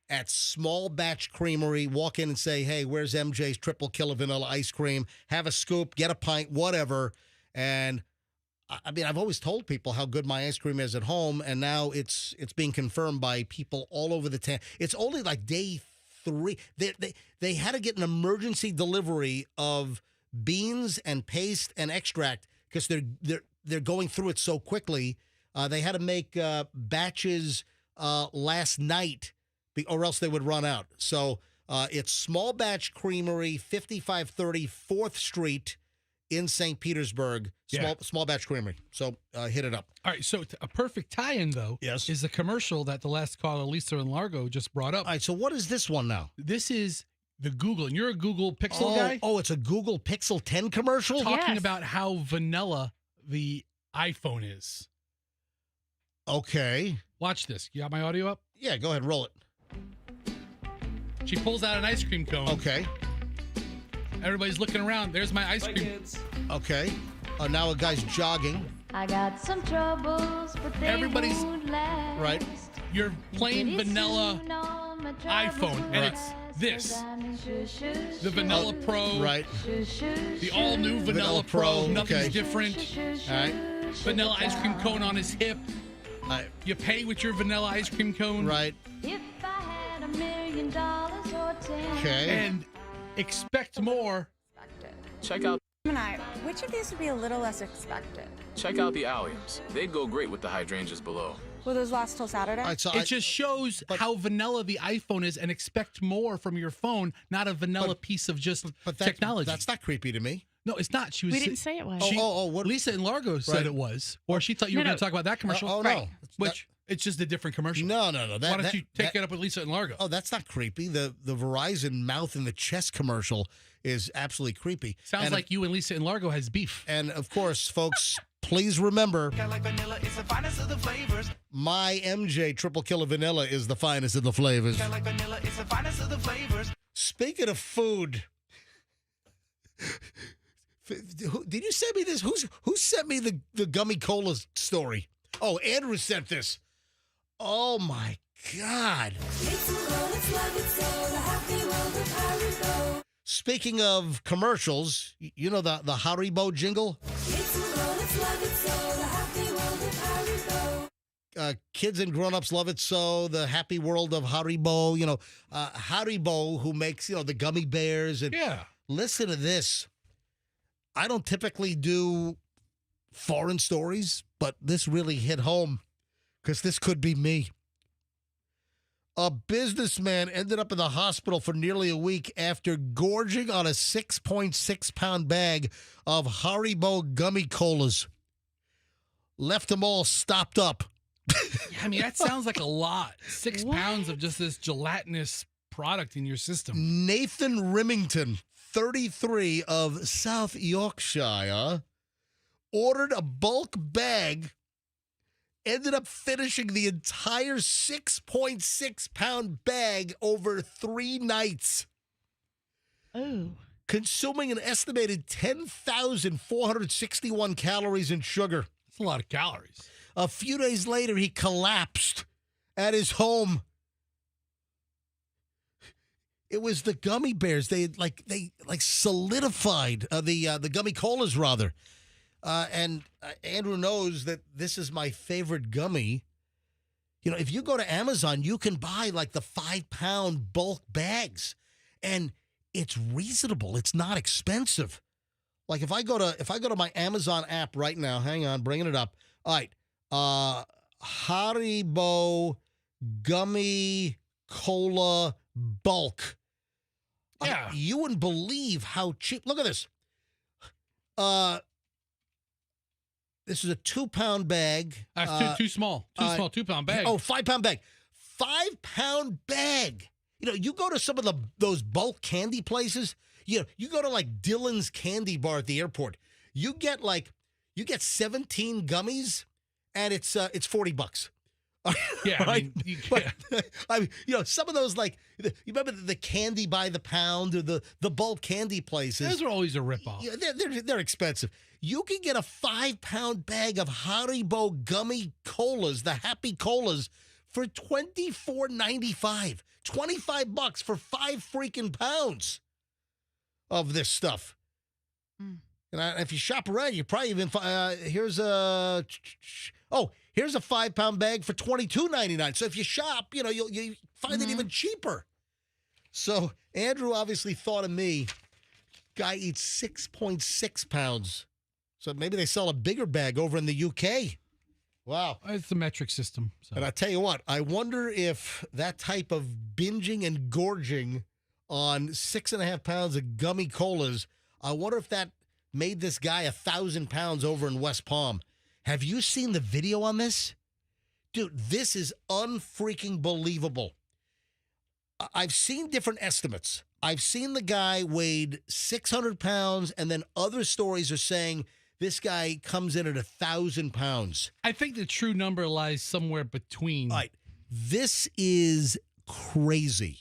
at Small Batch Creamery. Walk in and say, hey, where's MJ's triple killer vanilla ice cream? Have a scoop, get a pint, whatever. And I mean, I've always told people how good my ice cream is at home, and now it's being confirmed by people all over the town. It's only like day 3. They had to get an emergency delivery of beans and paste and extract because they're going through it so quickly. They had to make batches last night, or else they would run out. So it's Small Batch Creamery, 5530 4th Street in St. Petersburg. Small Batch Creamery. So hit it up. All right, so a perfect tie-in, though, is the commercial that the last caller, Lisa in Largo, just brought up. All right, so what is this one now? This is the Google, and you're a Google Pixel guy? Oh, it's a Google Pixel 10 commercial? Talking about how vanilla the iPhone is. Okay. Watch this. You got my audio up? Yeah, go ahead, roll it. She pulls out an ice cream cone. Okay. Everybody's looking around. There's my ice cream. Kids. Okay. Now a guy's jogging. I got some troubles, but they Everybody's won't last. Right. Your plain vanilla iPhone, and Right. it's this. The Vanilla Pro. Right. The all-new Vanilla Pro. Nothing's different. All right. Vanilla ice cream cone on his hip. You pay with your vanilla ice cream cone. Right. If I had $1 million or 10. Okay. And expect more. Check out Gemini, which of these would be a little less expected? check out the alliums. They'd go great with the hydrangeas below. Will those last till Saturday? All right, so It just shows how vanilla the iPhone is, and expect more from your phone, not a vanilla piece of just technology. That's not creepy to me. No, it's not. She was. We didn't say it was. What? Lisa in Largo said Right. it was, or she thought you were No, going to no. talk about that commercial. Oh, no. Which it's just a different commercial. No. Why don't you take it up with Lisa in Largo? Oh, that's not creepy. The Verizon mouth in the chest commercial is absolutely creepy. Sounds like you and Lisa in Largo has beef. And of course, folks, please remember, my MJ Triple Killer Vanilla is the finest of the flavors. Speaking of food, did you send me this? Who sent me the gummy cola story? Oh, Andrew sent this. Oh my God. Speaking of commercials, you know the Haribo jingle? Kids and grown-ups love it so. The happy world of Haribo. You know, Haribo, who makes, the gummy bears. And Yeah. Listen to this. I don't typically do foreign stories, but this really hit home because this could be me. A businessman ended up in the hospital for nearly a week after gorging on a 6.6-pound bag of Haribo gummy colas. Left them all stopped up. Yeah, I mean, that sounds like a lot. 6 pounds of just this gelatinous product in your system. Nathan Remington, 33 of South Yorkshire, ordered a bulk bag, ended up finishing the entire 6.6-pound bag over 3 nights. Oh. Consuming an estimated 10,461 calories in sugar. That's a lot of calories. A few days later, he collapsed at his home. It was the gummy bears. They solidified the gummy colas rather. And Andrew knows that this is my favorite gummy. You know, if you go to Amazon, you can buy like the 5-pound bulk bags, and it's reasonable. It's not expensive. Like if I go to my Amazon app right now, hang on, bringing it up. All right, Haribo gummy cola bulk. Yeah, you wouldn't believe how cheap. Look at this. This is a 2-pound bag. That's too small. Too small, 2-pound bag. Oh, 5-pound bag. 5-pound bag. You know, you go to some of those bulk candy places. You go to like Dylan's Candy Bar at the airport. You get 17 gummies, and it's $40. Yeah, right? I mean, some of those, like, you remember the candy by the pound or the bulk candy places? Those are always a ripoff. Yeah, they're expensive. You can get a 5-pound bag of Haribo gummy colas, the Happy Colas, for $24.95. $25 for 5 freaking pounds of this stuff. And if you shop around, you probably even here's a 5-pound bag for $22.99. So if you shop, you find it even cheaper. So Andrew obviously thought of me. Guy eats 6.6 pounds. So maybe they sell a bigger bag over in the UK. Wow. It's the metric system. So. And I tell you what, I wonder if that type of binging and gorging on 6.5 pounds of gummy colas, I wonder if that made this guy 1,000 pounds over in West Palm. Have you seen the video on this? Dude, this is unfreaking believable. I've seen different estimates. I've seen the guy weighed 600 pounds, and then other stories are saying this guy comes in at 1,000 pounds. I think the true number lies somewhere between. All right. This is crazy.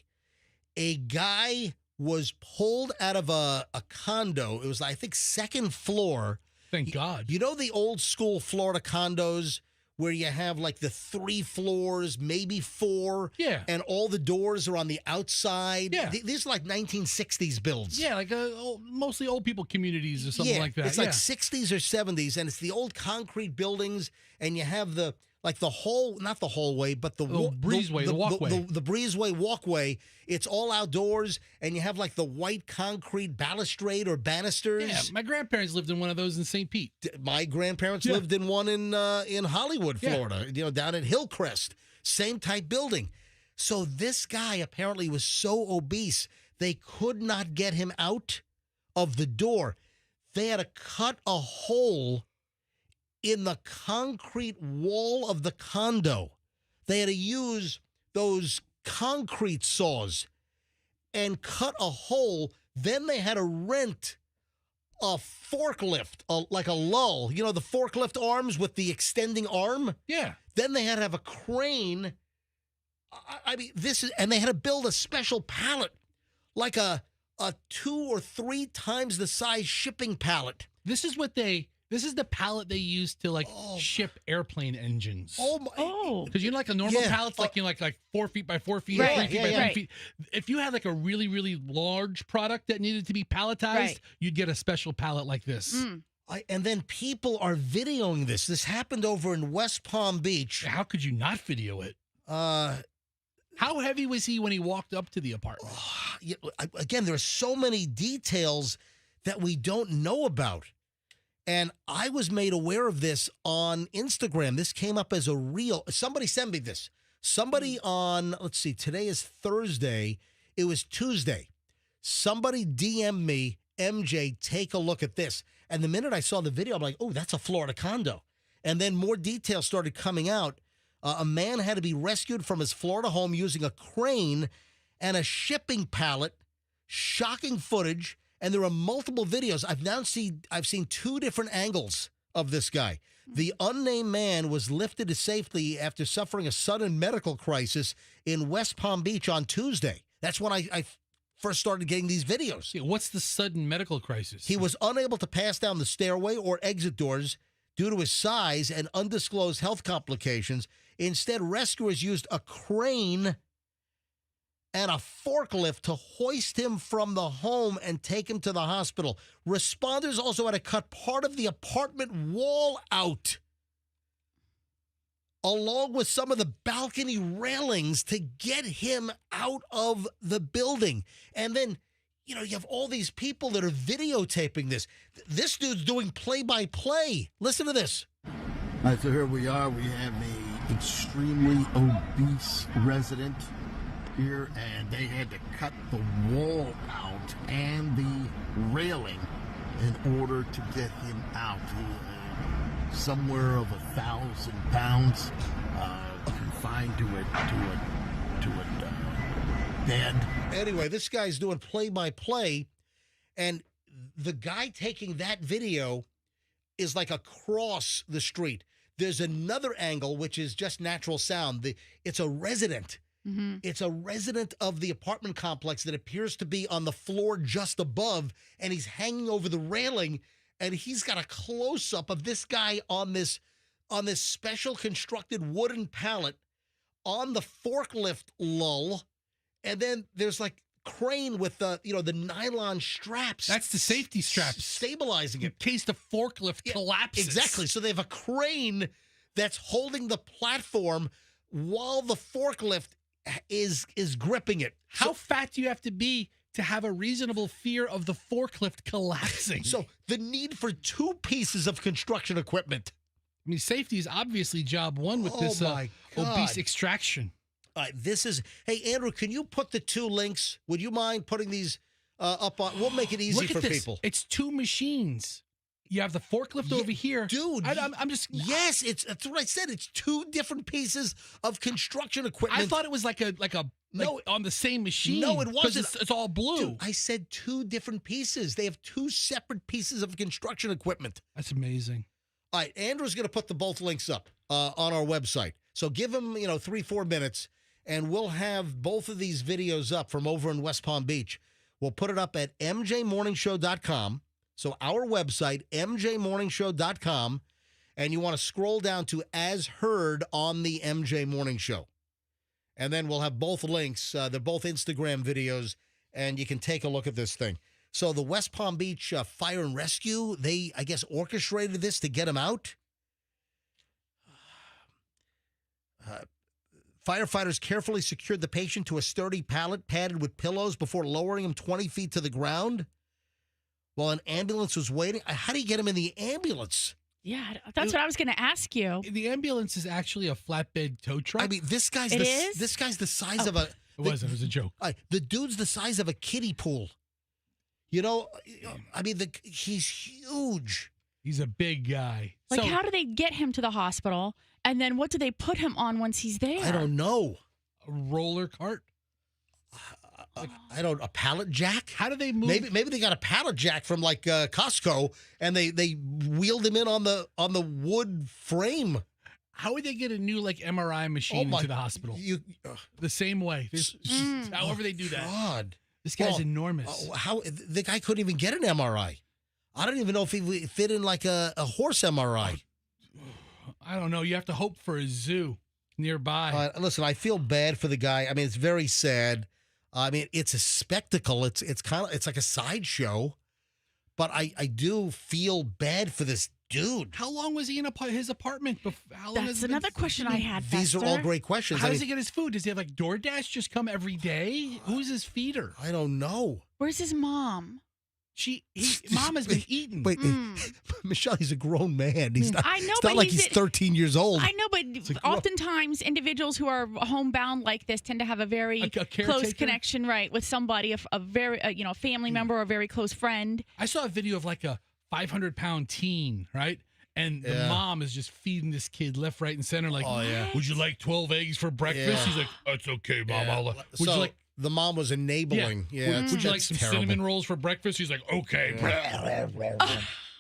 A guy was pulled out of a condo. It was, I think, second floor. Thank God. You know the old school Florida condos where you have like the 3 floors, maybe 4, and all the doors are on the outside? Yeah. These are like 1960s builds. Yeah, like mostly old people communities or something like that. It's like 60s or 70s, and it's the old concrete buildings, and you have the not the hallway, but the breezeway, the walkway. The breezeway walkway. It's all outdoors, and you have like the white concrete balustrade or banisters. Yeah, my grandparents lived in one of those in St. Pete. My grandparents lived in one in Hollywood, Florida, down at Hillcrest. Same type building. So this guy apparently was so obese, they could not get him out of the door. They had to cut a hole in the concrete wall of the condo. They had to use those concrete saws and cut a hole. Then they had to rent a forklift, like a lull. You know, the forklift arms with the extending arm? Yeah. Then they had to have a crane. I mean, and they had to build a special pallet, like a 2 or 3 times the size shipping pallet. This is the pallet they use to ship airplane engines. Because like a normal pallet's like 4 feet by 4 feet, 3 feet by 3 feet. If you had like a really, really large product that needed to be palletized, you'd get a special pallet like this. And then people are videoing this. This happened over in West Palm Beach. How could you not video it? How heavy was he when he walked up to the apartment? Again, there are so many details that we don't know about. And I was made aware of this on Instagram. This came up as a reel. Somebody sent me this. Somebody on, let's see, today is Thursday. It was Tuesday. Somebody DM'd me, MJ, take a look at this. And the minute I saw the video, I'm like, oh, that's a Florida condo. And then more details started coming out. A man had to be rescued from his Florida home using a crane and a shipping pallet. Shocking footage. And there are multiple videos. I've seen 2 different angles of this guy. The unnamed man was lifted to safety after suffering a sudden medical crisis in West Palm Beach on Tuesday. That's when I first started getting these videos. Yeah, what's the sudden medical crisis? He was unable to pass down the stairway or exit doors due to his size and undisclosed health complications. Instead, rescuers used a crane and a forklift to hoist him from the home and take him to the hospital. Responders also had to cut part of the apartment wall out, along with some of the balcony railings, to get him out of the building. And then, you have all these people that are videotaping this. This dude's doing play-by-play. Listen to this. All right, so here we are. We have a extremely obese resident here, and they had to cut the wall out and the railing in order to get him out. Somewhere of 1,000 pounds, confined to a to it dead. Anyway, this guy's doing play-by-play, and the guy taking that video is like across the street. There's another angle, which is just natural sound. It's a resident. Mm-hmm. It's a resident of the apartment complex that appears to be on the floor just above, and he's hanging over the railing, and he's got a close-up of this guy on this special constructed wooden pallet on the forklift lull, and then there's like crane with the nylon straps. That's the safety straps stabilizing it in case the forklift collapses. Exactly. So they have a crane that's holding the platform while the forklift is gripping it. How fat do you have to be to have a reasonable fear of the forklift collapsing? So the need for two pieces of construction equipment. I mean, safety is obviously job one with this obese extraction. All right, hey, Andrew, can you put the two links? Would you mind putting these up on? We'll make it easy Look at for this. people. It's two machines. You have the forklift over here. Dude. I'm just. Yes, that's what I said. It's two different pieces of construction equipment. I thought it was like on the same machine. No, it wasn't. It's all blue. Dude, I said two different pieces. They have two separate pieces of construction equipment. That's amazing. All right, Andrew's going to put the both links up on our website. So give him, 3-4 minutes, and we'll have both of these videos up from over in West Palm Beach. We'll put it up at mjmorningshow.com. So our website, mjmorningshow.com, and you want to scroll down to As Heard on the MJ Morning Show. And then we'll have both links. They're both Instagram videos, and you can take a look at this thing. So the West Palm Beach Fire and Rescue, they, I guess, orchestrated this to get him out. Firefighters carefully secured the patient to a sturdy pallet padded with pillows before lowering him 20 feet to the ground while an ambulance was waiting. How do you get him in the ambulance? Yeah, that's what I was going to ask you. The ambulance is actually a flatbed tow truck. I mean, this guy's the size of a... It wasn't. It was a joke. The dude's the size of a kiddie pool. I mean, he's huge. He's a big guy. Like, how do they get him to the hospital? And then what do they put him on once he's there? I don't know. A roller cart? A pallet jack? How do they move? Maybe they got a pallet jack from like Costco, and they wheeled him in on the wood frame. How would they get a new MRI machine into the hospital? The same way. However they do that. God. This guy's enormous. How the guy couldn't even get an MRI. I don't even know if he fit in like a horse MRI. I don't know. You have to hope for a zoo nearby. Listen, I feel bad for the guy. I mean, it's very sad. I mean, it's a spectacle. It's like a sideshow. But I do feel bad for this dude. How long was he in his apartment? That's another question I had. These are all great questions. How does he get his food? Does he have DoorDash just come every day? Who's his feeder? I don't know. Where's his mom? Mom has been eaten. Wait, Michelle, he's a grown man. He's not. I know, it's but not like he's 13 years old. I know, but oftentimes individuals who are homebound like this tend to have a very close connection, right, with somebody, a very, family member or a very close friend. I saw a video of a 500-pound teen, right? And the mom is just feeding this kid left, right, and center. Would you like 12 eggs for breakfast? Yeah. He's like, it's okay, Mom. Would you like? The mom was enabling. Yeah. Would you like some cinnamon rolls for breakfast? He's like, okay. Yeah.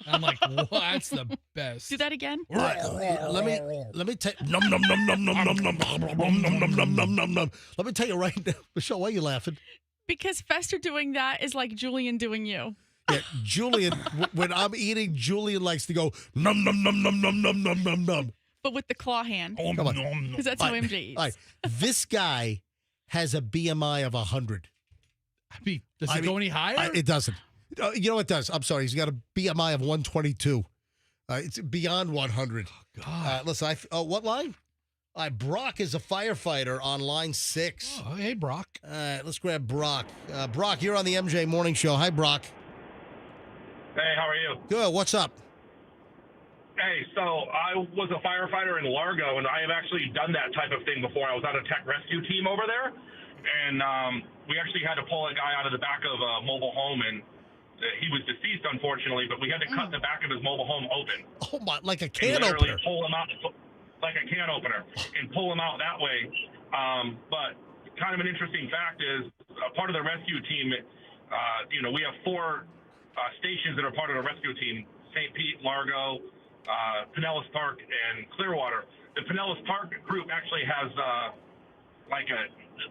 I'm like, well, that's the best. Do that again. Let me tell you. Nom nom nom nom nom nom nom nom nom nom nom nom nom. Let me tell you right now, Michelle. Why are you laughing? Because Fester doing that is like Julian doing you. Yeah, Julian. When I'm eating, Julian likes to go nom nom nom nom nom nom nom nom nom. But with the claw hand. Come on, because that's how MJ eats. All right, this guy has a BMI of 100. I mean, does it go any higher? It doesn't. You know it does. I'm sorry. He's got a BMI of 122. It's beyond 100. Oh, God. Listen, what line? Brock is a firefighter on line 6. Oh, hey, Brock. All right, let's grab Brock. Brock, you're on the MJ Morning Show. Hi, Brock. Hey, how are you? Good. What's up? Hey, so I was a firefighter in Largo, and I have actually done that type of thing before. I was on a tech rescue team over there, and we actually had to pull a guy out of the back of a mobile home, and he was deceased, unfortunately, but we had to cut the back of his mobile home open. Oh, my, like a can literally opener. Pull him out like a can opener and pull him out that way. But kind of an interesting fact is part of the rescue team, we have 4 stations that are part of the rescue team: St. Pete, Largo, Pinellas Park, and Clearwater. The Pinellas Park group actually has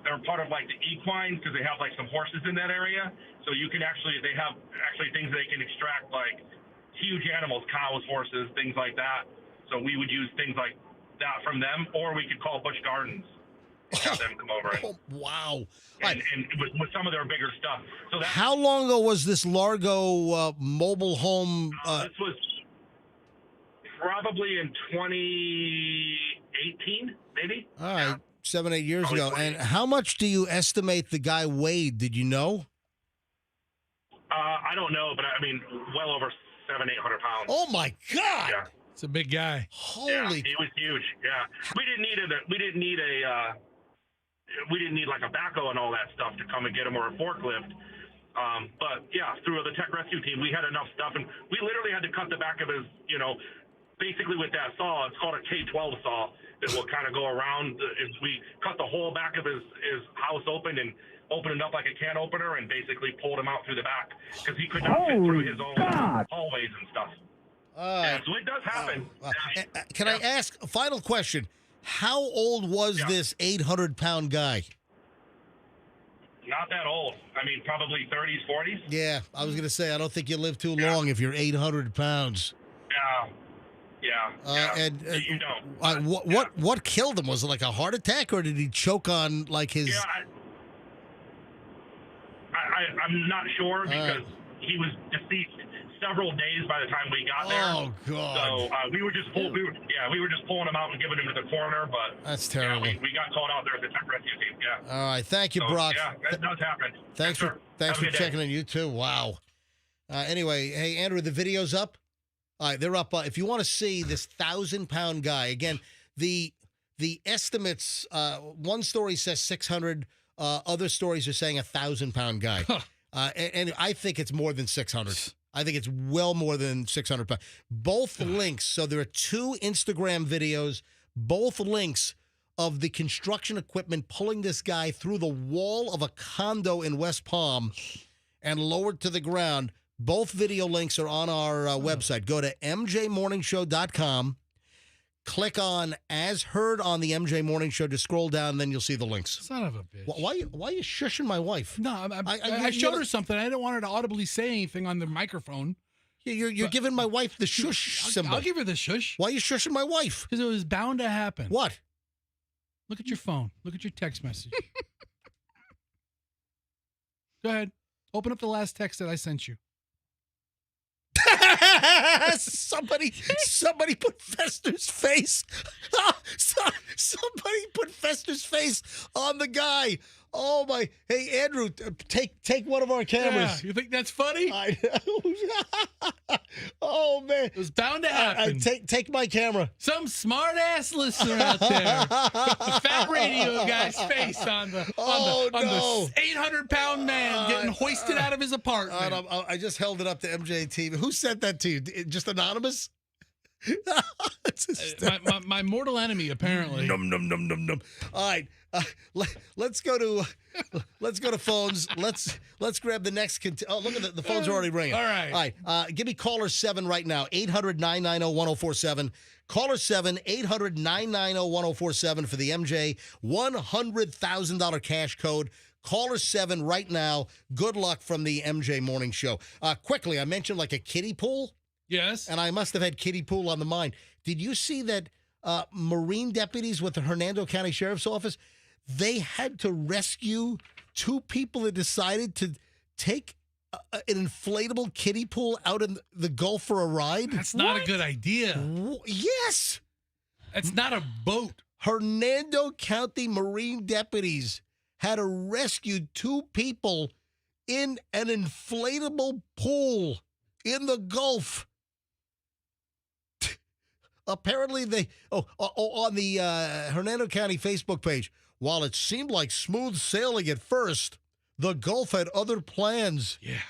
they're part of like the equine because they have like some horses in that area. So they have things they can extract, like huge animals, cows, horses, things like that. So we would use things like that from them, or we could call Busch Gardens and have them come over. Wow. And with some of their bigger stuff. So how long ago was this Largo mobile home? This was probably in 2018, maybe. All right, 7, 8 years ago. And how much do you estimate the guy weighed? Did you know? I don't know, but I mean, well over 700, 800 pounds. Oh my God! Yeah. It's a big guy. Holy! Yeah, he was huge. Yeah, we didn't need like a backhoe and all that stuff to come and get him, or a forklift. But yeah, through the tech rescue team, we had enough stuff, and we literally had to cut the back of his, basically with that saw. It's called a K12 saw that will kind of go around. We cut the whole back of his house open and opened it up like a can opener, and basically pulled him out through the back because he could not fit through his own hallways and stuff. Yeah, so it does happen. Can I ask a final question? How old was this 800-pound guy? Not that old. I mean, probably 30s, 40s. Yeah, I was going to say, I don't think you live too long if you're 800 pounds. Yeah. And you don't. What killed him? Was it like a heart attack, or did he choke on like his? Yeah, I'm not sure because he was deceased several days by the time we got there. Oh God! So we were just pulling him out and giving him to the coroner, but that's terrible. We got called out there as a tech rescue team. Yeah. All right, thank you, Brock. Yeah, that does happen. Thanks for checking in. You too. Wow. Anyway, hey Andrew, the video's up. All right, they're up. If you want to see this 1,000-pound guy again, the estimates. One story says 600. Other stories are saying 1,000-pound guy. And I think it's more than 600. I think it's well more than 600 pounds. Both links. So there are 2 Instagram videos. Both links of the construction equipment pulling this guy through the wall of a condo in West Palm and lowered to the ground. Both video links are on our website. Go to mjmorningshow.com. Click on As Heard on the MJ Morning Show to scroll down, and then you'll see the links. Son of a bitch. Why are you shushing my wife? No, I showed her something. I didn't want her to audibly say anything on the microphone. You're giving my wife the shush symbol. I'll give her the shush. Why are you shushing my wife? Because it was bound to happen. What? Look at your phone. Look at your text message. Go ahead. Open up the last text that I sent you. Somebody put Fester's face. Somebody put Fester's face on the guy. Oh my! Hey Andrew, take one of our cameras. Yeah, you think that's funny? I know. Oh man, it was bound to happen. Take my camera. Some smart ass listener out there. The fat radio guy's face on the 800-pound man getting hoisted out of his apartment. I just held it up to MJ TV. Who sent that to you? Just anonymous? My mortal enemy, apparently. Num. All right, let's go to phones. Let's grab the next. Look at the phones are already ringing. All right. Give me caller 7 right now. 800-990-1047. Caller 7 800-990-1047 for the MJ $100,000 cash code. Caller 7 right now. Good luck from the MJ Morning Show. Quickly, I mentioned like a kiddie pool. Yes. And I must have had kiddie pool on the mind. Did you see that Marine deputies with the Hernando County Sheriff's Office, they had to rescue 2 people that decided to take an inflatable kiddie pool out in the Gulf for a ride? That's not a good idea. Yes. It's not a boat. Hernando County Marine deputies had to rescue 2 people in an inflatable pool in the Gulf. Apparently on the Hernando County Facebook page, while it seemed like smooth sailing at first, the Gulf had other plans. Yeah.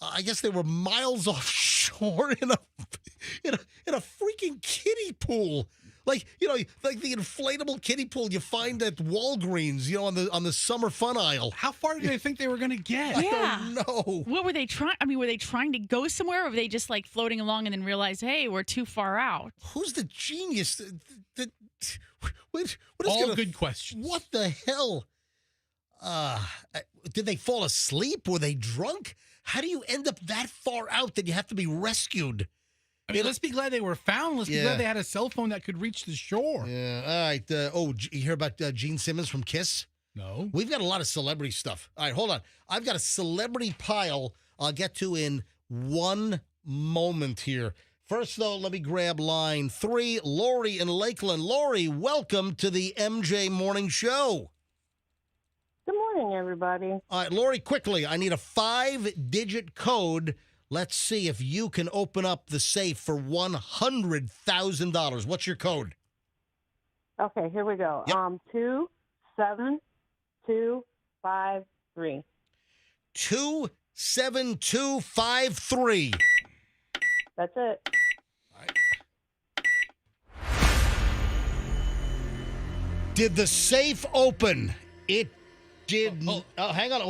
I guess they were miles offshore in a freaking kiddie pool. like the inflatable kiddie pool you find at Walgreens, on the summer fun aisle. How far did they think they were going to get? I don't know. What were they trying? I mean, were they trying to go somewhere, or were they just like floating along and then realized, hey, we're too far out? Who's the genius? What is All good questions. What the hell? Did they fall asleep? Were they drunk? How do you end up that far out that you have to be rescued? I mean, let's be glad they were found. Let's be glad they had a cell phone that could reach the shore. Yeah. All right. You hear about Gene Simmons from Kiss? No. We've got a lot of celebrity stuff. All right, hold on. I've got a celebrity pile I'll get to in one moment here. First, though, let me grab line 3. Lori in Lakeland. Lori, welcome to the MJ Morning Show. Good morning, everybody. All right, Lori, quickly, I need a 5-digit code. Let's see if you can open up the safe for $100,000. What's your code? Okay, here we go. Yep. 27253. 27253. That's it. All right. Did the safe open? It did. Hang on.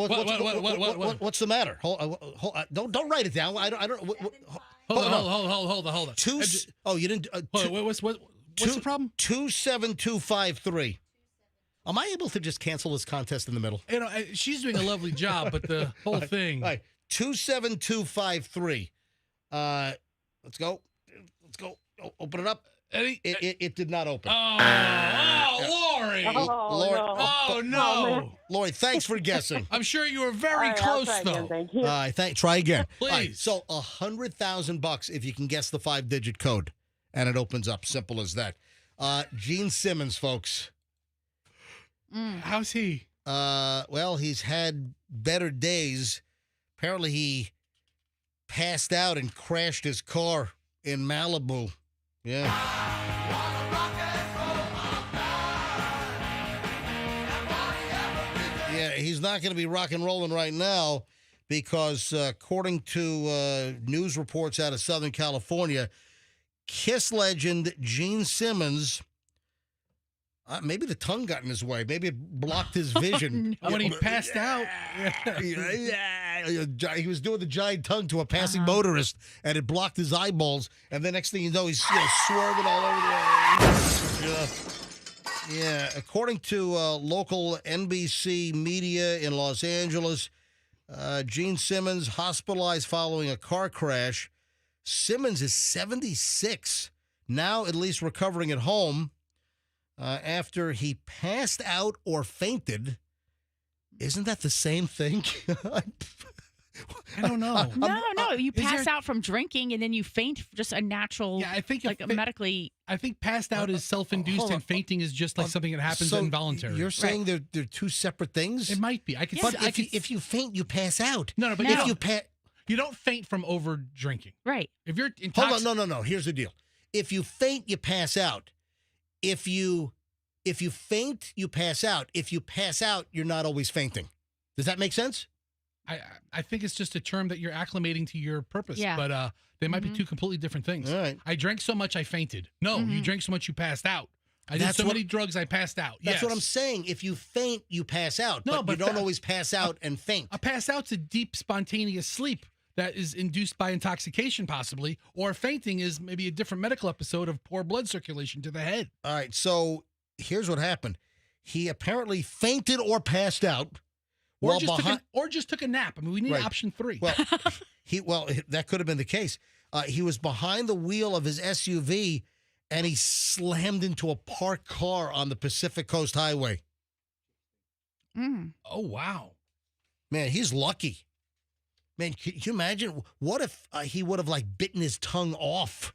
What's the matter? Hold, don't write it down. I don't. Hold on. You didn't. What's the problem? 27253. Am I able to just cancel this contest in the middle? She's doing a lovely job, but the whole thing. All right, 27253. Let's go. Open it up. Eddie? It did not open. Lori. Lori. No. Lori, thanks for guessing. I'm sure you were very close, though. Thank you. Try again. Please. All right, so $100,000 if you can guess the 5-digit code, and it opens up. Simple as that. Gene Simmons, folks. How's he? Well, he's had better days. Apparently, he passed out and crashed his car in Malibu. Yeah. Yeah, he's not going to be rock and rolling right now because according to news reports out of Southern California, Kiss legend Gene Simmons, maybe the tongue got in his way. Maybe it blocked his vision. When he passed out. He was doing the giant tongue to a passing motorist, and it blocked his eyeballs. And the next thing you know, he's swerving all over the Yeah, according to local NBC media in Los Angeles, Gene Simmons hospitalized following a car crash. Simmons is 76, now at least recovering at home after he passed out or fainted. Isn't that the same thing? I don't know. No. You pass out from drinking and then you faint. Just a natural. Yeah, I think medically. I think passed out is self-induced and fainting is just like something that happens involuntary. You're saying they're two separate things? It might be. If you faint, you pass out. No, but you don't faint from over drinking. Right. If you're hold on, no. Here's the deal. If you faint, you pass out. If you faint, you pass out. If you pass out, you're not always fainting. Does that make sense? I think it's just a term that you're acclimating to your purpose. Yeah. But they might be two completely different things. All right. I drank so much I fainted. No, you drank so much you passed out. I did so many drugs I passed out. That's what I'm saying. If you faint, you pass out. No, but you don't always pass out and faint. A pass out's a deep, spontaneous sleep that is induced by intoxication, possibly, or fainting is maybe a different medical episode of poor blood circulation to the head. All right, so here's what happened. He apparently fainted or passed out. Or just took a nap. I mean, we need option 3. Well, that could have been the case. He was behind the wheel of his SUV, and he slammed into a parked car on the Pacific Coast Highway. Oh, wow. Man, he's lucky. Man, can you imagine? What if he would have, bitten his tongue off?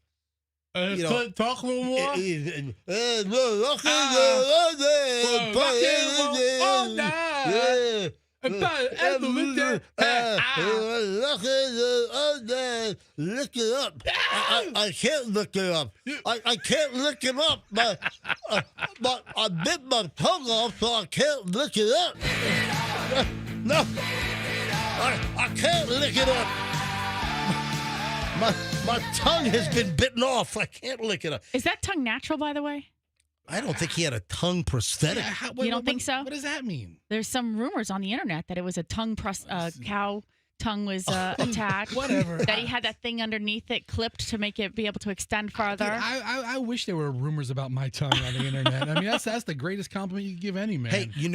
Talk a little more. Lick it up. I can't lick it up. I can't lick it up. But I bit my tongue off, so I can't lick it up. No, I can't lick it up. My tongue has been bitten off. I can't lick it up. Is that tongue natural, by the way? I don't think he had a tongue prosthetic. Yeah, You don't think so? What does that mean? There's some rumors on the internet that it was a cow tongue was attached. Whatever. That he had that thing underneath it clipped to make it be able to extend farther. Dude, I wish there were rumors about my tongue on the internet. I mean, that's the greatest compliment you can give any man. Hey, you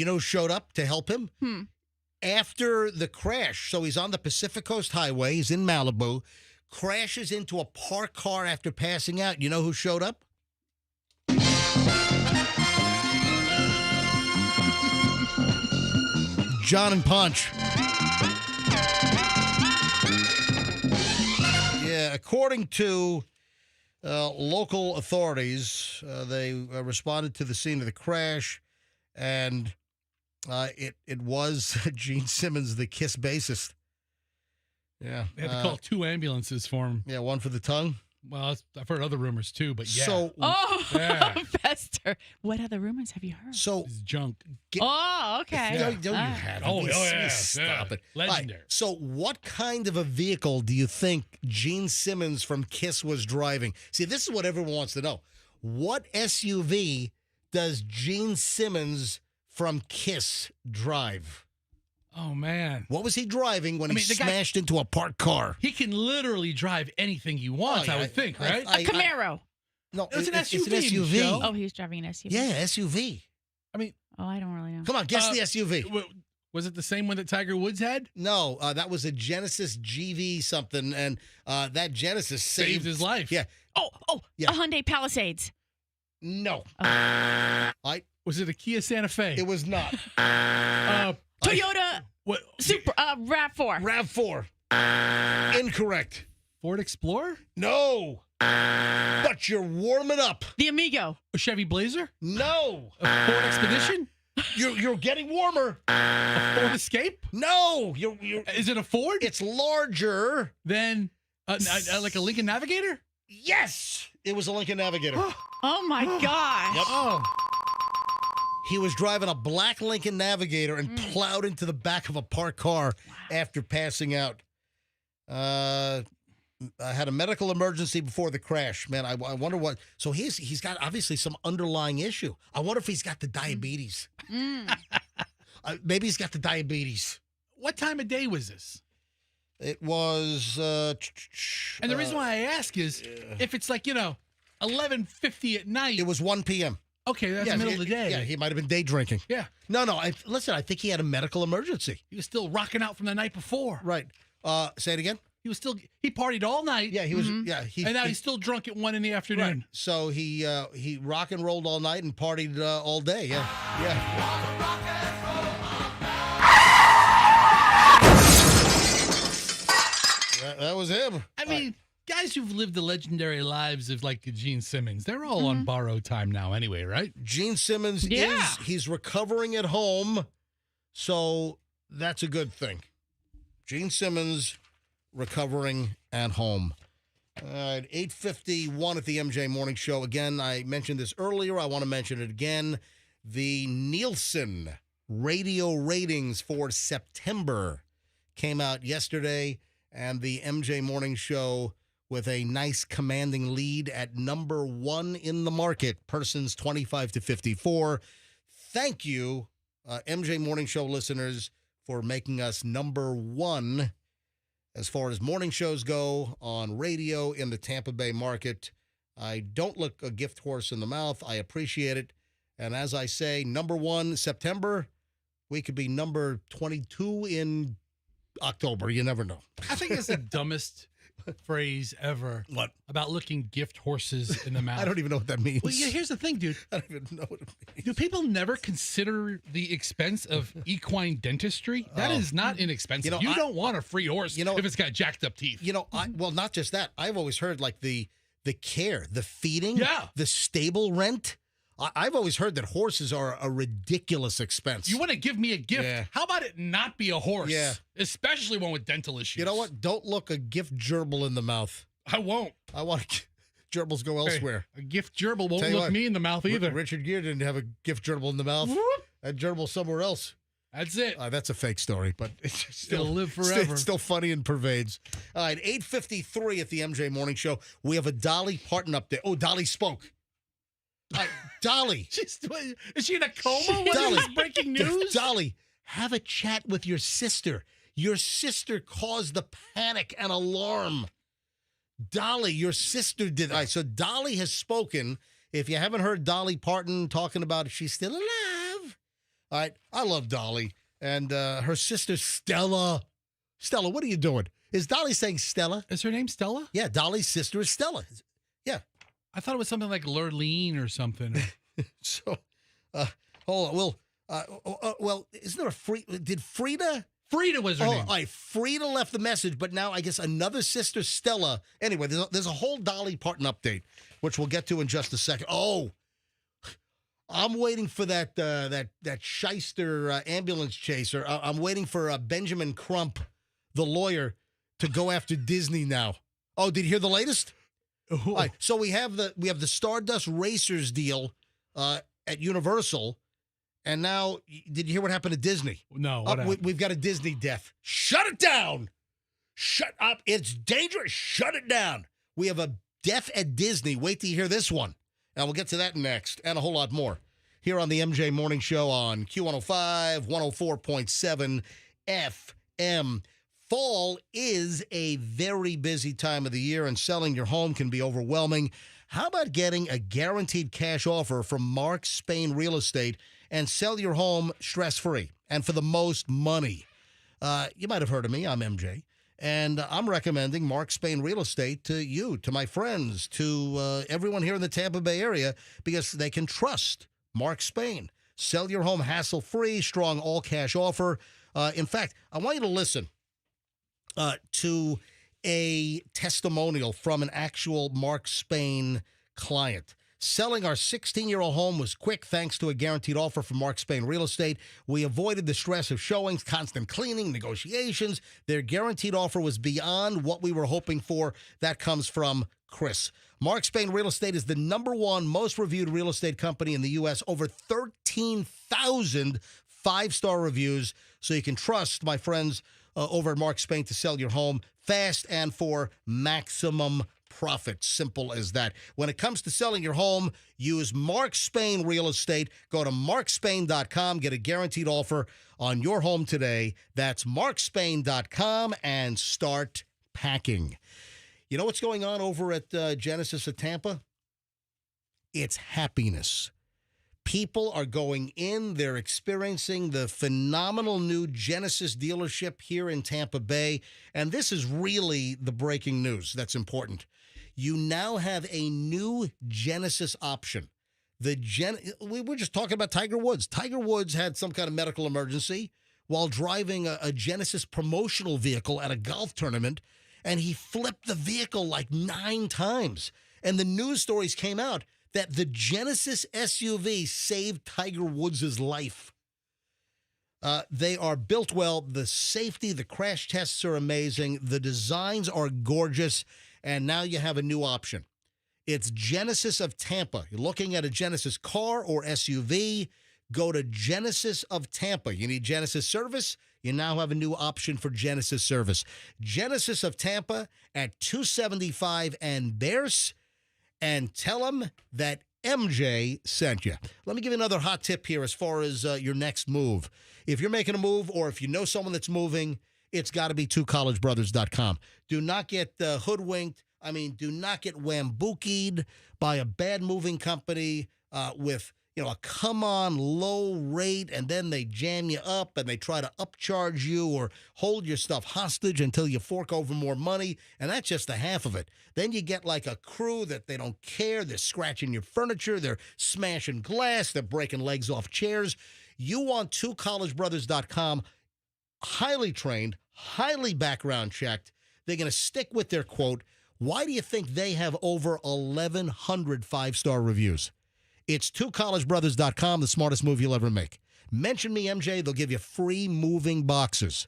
know, showed up to help him after the crash. So he's on the Pacific Coast Highway. He's in Malibu, crashes into a parked car after passing out. You know who showed up? John and Punch. Yeah, according to local authorities, they responded to the scene of the crash, and it was Gene Simmons, the Kiss bassist. Yeah, They had to call 2 ambulances for him. Yeah, one for the tongue. Well, I've heard other rumors too, but yeah. So, yeah. Fester. What other rumors have you heard? So it's junk. Okay. Don't you have it? Oh, yeah. Stop it. Legendary. Right, so what kind of a vehicle do you think Gene Simmons from Kiss was driving? See, this is what everyone wants to know. What SUV does Gene Simmons from Kiss drive? Oh, man. What was he driving when he smashed into a parked car? He can literally drive anything he wants, I would think, right? A Camaro. No, it's an SUV. It's an SUV. Oh, he was driving an SUV. Yeah, SUV. I mean, I don't really know. Come on, guess the SUV. Was it the same one that Tiger Woods had? No, that was a Genesis GV something, and that Genesis saved his life. Yeah. A Hyundai Palisades. No. Was it a Kia Santa Fe? It was not. Toyota Super RAV4. RAV4. Incorrect. Ford Explorer? No. But you're warming up. The Amigo. A Chevy Blazer? No. A Ford Expedition? You're getting warmer. A Ford Escape? No. You're Is it a Ford? It's larger than like a Lincoln Navigator? Yes. It was a Lincoln Navigator. Oh my gosh. Yep. Oh. He was driving a black Lincoln Navigator and plowed into the back of a parked car after passing out. I had a medical emergency before the crash. Man, I wonder what. So he's got obviously some underlying issue. I wonder if he's got the diabetes. Maybe he's got the diabetes. What time of day was this? It was. And the reason why I ask is if it's like, 11:50 at night. It was 1 p.m. Okay, that's the middle of the day. Yeah, he might have been day drinking. Yeah. No. Listen, I think he had a medical emergency. He was still rocking out from the night before. Right. Say it again. He partied all night. Yeah, he was. Yeah, and now he's still drunk at 1 in the afternoon. Right. So he rock and rolled all night and partied all day. Yeah. That was him. I mean, guys who've lived the legendary lives of like Gene Simmons, they're all on borrowed time now anyway, right? Gene Simmons he's recovering at home, so that's a good thing. Gene Simmons recovering at home. All right, 8:51 at the MJ Morning Show. Again, I mentioned this earlier. I want to mention it again. The Nielsen radio ratings for September came out yesterday, and the MJ Morning Show with a nice commanding lead at number 1 in the market, persons 25 to 54. Thank you, MJ Morning Show listeners, for making us number 1 as far as morning shows go on radio in the Tampa Bay market. I don't look a gift horse in the mouth. I appreciate it. And as I say, number 1 September, we could be number 22 in October. You never know. I think it's the dumbest phrase ever. What? About looking gift horses in the mouth. I don't even know what that means. Well, yeah, here's the thing, dude. I don't even know what it means. Do people never consider the expense of equine dentistry? That is not inexpensive. You don't want a free horse if it's got jacked up teeth. Well, not just that. I've always heard like the care, the feeding, Yeah. the stable rent. I've always heard that horses are a ridiculous expense. You want to give me a gift? Yeah. How about it not be a horse? Yeah. Especially one with dental issues. You know what? Don't look a gift gerbil in the mouth. I won't. I want gerbils go elsewhere. Hey, a gift gerbil won't Tell you look what, me in the mouth either. Richard Gere didn't have a gift gerbil in the mouth. That gerbil somewhere else. That's it. That's a fake story, but it's still It'll live forever. It's still funny and pervades. All right, 8:53 at the MJ Morning Show. We have a Dolly Parton update. Oh, Dolly spoke. Dolly. Is she in a coma? What is this breaking news? Dolly, have a chat with your sister. Your sister caused the panic and alarm. Dolly, your sister did. All right, so Dolly has spoken. If you haven't heard Dolly Parton talking about if she's still alive. All right, I love Dolly. And her sister, Stella. Stella, what are you doing? Is Dolly saying Stella? Is her name Stella? Yeah, Dolly's sister is Stella. Yeah. I thought it was something like Lurleen or something. So, hold on. Well, isn't there a did Frida? Frida was her name. All right, Frida left the message, but now I guess another sister, Stella. Anyway, there's a whole Dolly Parton update, which we'll get to in just a second. Oh, I'm waiting for that shyster ambulance chaser. I'm waiting for Benjamin Crump, the lawyer, to go after Disney now. Oh, did you hear the latest? All right, so we have the Stardust Racers deal at Universal, and now did you hear what happened to Disney? No, we've got a Disney death. Shut it down. Shut up. It's dangerous. Shut it down. We have a death at Disney. Wait till you hear this one. And we'll get to that next and a whole lot more here on the MJ Morning Show on Q105, 104.7 FM. Fall is a very busy time of the year, and selling your home can be overwhelming. How about getting a guaranteed cash offer from Mark Spain Real Estate and sell your home stress-free and for the most money? You might have heard of me. I'm MJ. And I'm recommending Mark Spain Real Estate to you, to my friends, to everyone here in the Tampa Bay area, because they can trust Mark Spain. Sell your home hassle-free, strong all-cash offer. In fact, I want you to listen to a testimonial from an actual Mark Spain client. Selling our 16-year-old home was quick thanks to a guaranteed offer from Mark Spain Real Estate. We avoided the stress of showings, constant cleaning, negotiations. Their guaranteed offer was beyond what we were hoping for. That comes from Chris. Mark Spain Real Estate is the #1 most reviewed real estate company in the U.S. Over 13,000 five-star reviews. So you can trust my friends over at Mark Spain to sell your home fast and for maximum profit. Simple as that. When it comes to selling your home, use Mark Spain Real Estate. Go to markspain.com. Get a guaranteed offer on your home today. That's markspain.com and start packing. You know what's going on over at Genesis of Tampa? It's happiness. People are going in. They're experiencing the phenomenal new Genesis dealership here in Tampa Bay. And this is really the breaking news that's important. You now have a new Genesis option. We were just talking about Tiger Woods. Tiger Woods had some kind of medical emergency while driving a Genesis promotional vehicle at a golf tournament, and he flipped the vehicle like 9 times. And the news stories came out that the Genesis SUV saved Tiger Woods' life. They are built well. The safety, the crash tests are amazing. The designs are gorgeous. And now you have a new option. It's Genesis of Tampa. You're looking at a Genesis car or SUV, go to Genesis of Tampa. You need Genesis service? You now have a new option for Genesis service. Genesis of Tampa at 275 and Bears. And tell them that MJ sent you. Let me give you another hot tip here as far as your next move. If you're making a move or if you know someone that's moving, it's got to be twocollegebrothers.com. Do not get hoodwinked. I mean, do not get wambookied by a bad moving company with, a come-on low rate, and then they jam you up and they try to upcharge you or hold your stuff hostage until you fork over more money, and that's just the half of it. Then you get like a crew that they don't care. They're scratching your furniture. They're smashing glass. They're breaking legs off chairs. You want twocollegebrothers.com. Highly trained, highly background checked. They're going to stick with their quote. Why do you think they have over 1,100 five-star reviews? It's twocollegebrothers.com, the smartest move you'll ever make. Mention me, MJ. They'll give you free moving boxes.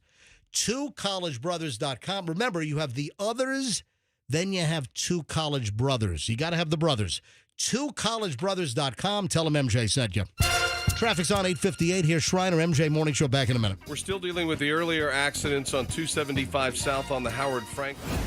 Twocollegebrothers.com. Remember, you have the others, then you have Two College Brothers. You got to have the brothers. Twocollegebrothers.com. Tell them MJ sent you. Traffic's on 858 here. Shriner, MJ Morning Show, back in a minute. We're still dealing with the earlier accidents on 275 South on the Howard Franklin.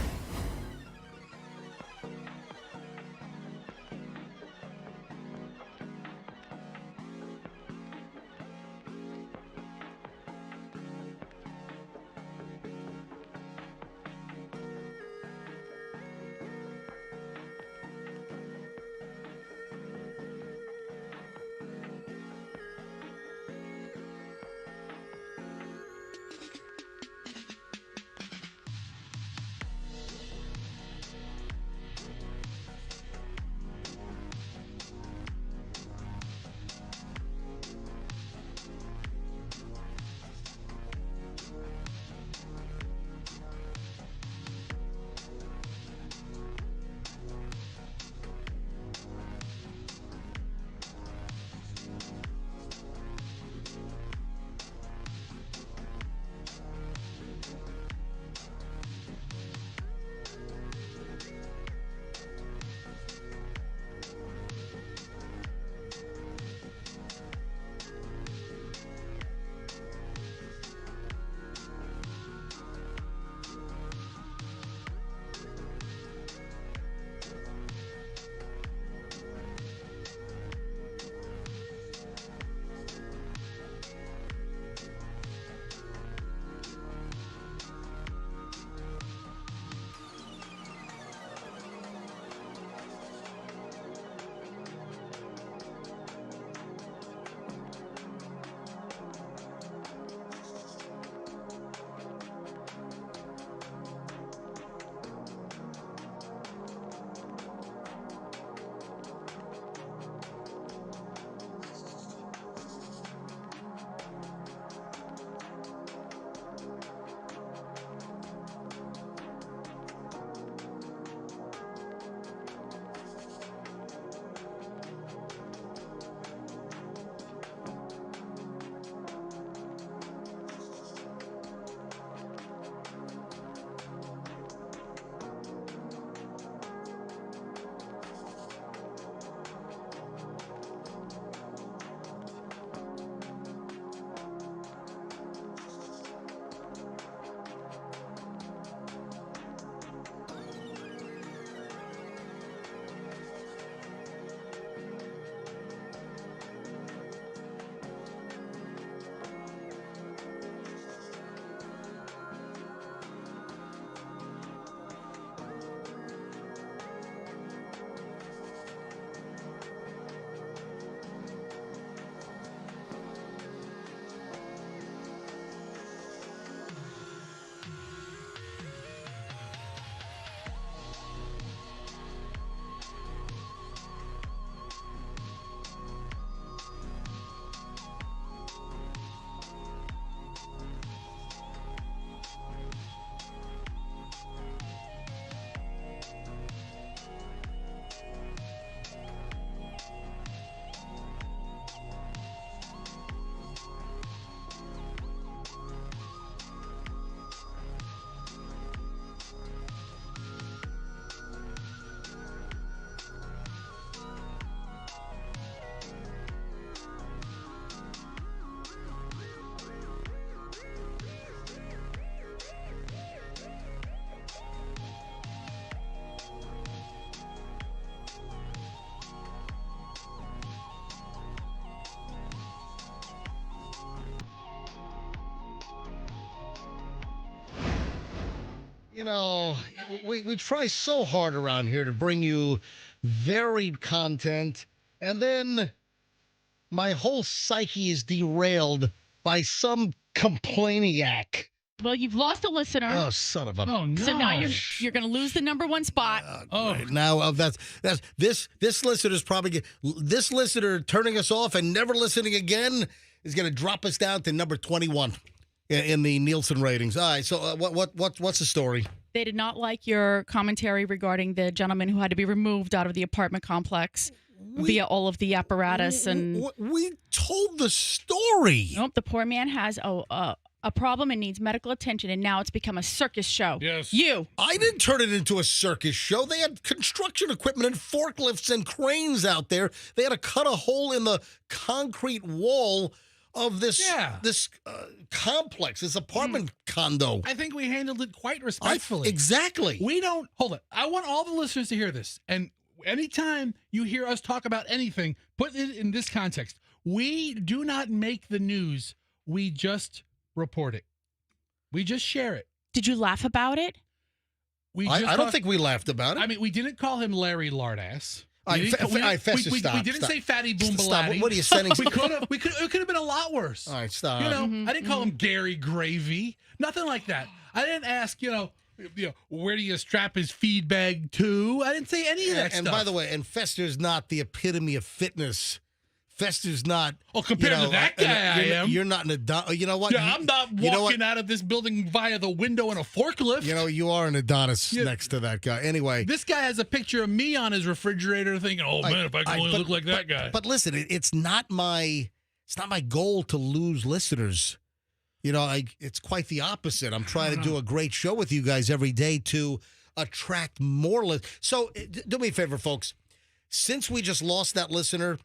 You know, we try so hard around here to bring you varied content, and then my whole psyche is derailed by some complainiac. Well, you've lost a listener. Oh, son of a! Oh no! So now you're going to lose the number one spot. Right. Now that's this listener's probably this listener turning us off and never listening again is going to drop us down to number 21 in the Nielsen ratings. All right. So what's the story? They did not like your commentary regarding the gentleman who had to be removed out of the apartment complex via all of the apparatus, and we told the story. Nope, the poor man has a problem and needs medical attention, and now it's become a circus show. Yes. I didn't turn it into a circus show. They had construction equipment and forklifts and cranes out there. They had to cut a hole in the concrete wall of this complex, this apartment condo. I think we handled it quite respectfully. Exactly. We don't hold it. I want all the listeners to hear this. And anytime you hear us talk about anything, put it in this context. We do not make the news. We just report it. We just share it. Did you laugh about it? I don't think we laughed about it. I mean, we didn't call him Larry Lardass. We didn't say Fatty Boom Balatti. What are you sending? It could have been a lot worse. All right, stop. You know, I didn't call him Gary Gravy. Nothing like that. I didn't ask, where do you strap his feed bag to? I didn't say any of that stuff. And by the way, and Fester's not the epitome of fitness. Fester's not. Oh, compared to that guy, I am. You're not an Adonis. You know what? Yeah, I'm not walking out of this building via the window in a forklift. You are an Adonis next to that guy. Anyway. This guy has a picture of me on his refrigerator thinking, oh, man, if I could only look like that guy. But listen, it's not my goal to lose listeners. It's quite the opposite. I'm trying to do a great show with you guys every day to attract more listeners. So do me a favor, folks. Since we just lost that listener,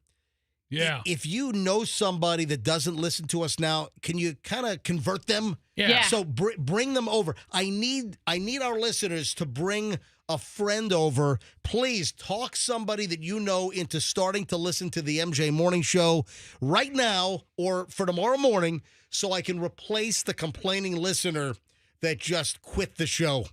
if you know somebody that doesn't listen to us now, can you kind of convert them? Yeah. So bring them over. I need our listeners to bring a friend over. Please talk somebody that you know into starting to listen to the MJ Morning Show right now or for tomorrow morning, so I can replace the complaining listener that just quit the show.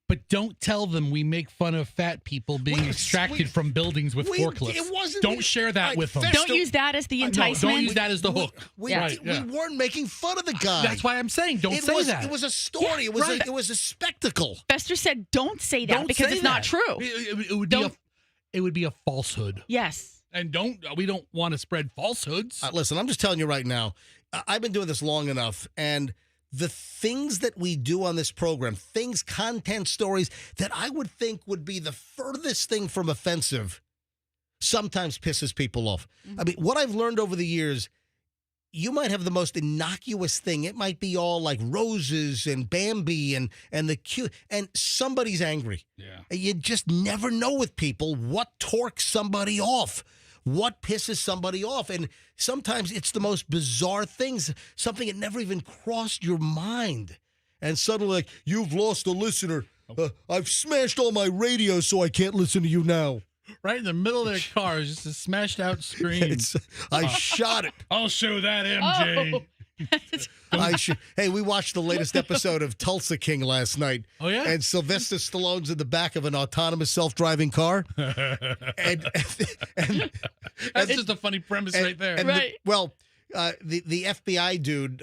But don't tell them we make fun of fat people being extracted from buildings with forklifts. It wasn't. Don't share that with them. Don't use that as the enticement. No, don't use that as the hook. We weren't making fun of the guy. That's why I'm saying don't say that. It was a story. It was a spectacle. Fester said, "Don't say that because it's not true." It would be a falsehood. Yes. And we don't want to spread falsehoods. Listen, I'm just telling you right now. I've been doing this long enough, and the things that we do on this program, content stories that I would think would be the furthest thing from offensive, sometimes pisses people off. I mean, what I've learned over the years, you might have the most innocuous thing. It might be all like roses and Bambi and the cute, and somebody's angry. Yeah. You just never know with people what torques somebody off. What pisses somebody off? And sometimes it's the most bizarre things, something that never even crossed your mind. And suddenly, like, you've lost a listener. I've smashed all my radios, so I can't listen to you now. Right in the middle of their car is just a smashed out screen. I shot it. I'll show that, MJ. Oh. Hey, we watched the latest episode of Tulsa King last night. Oh, yeah? And Sylvester Stallone's in the back of an autonomous self-driving car. and That's just a funny premise right there. The FBI dude,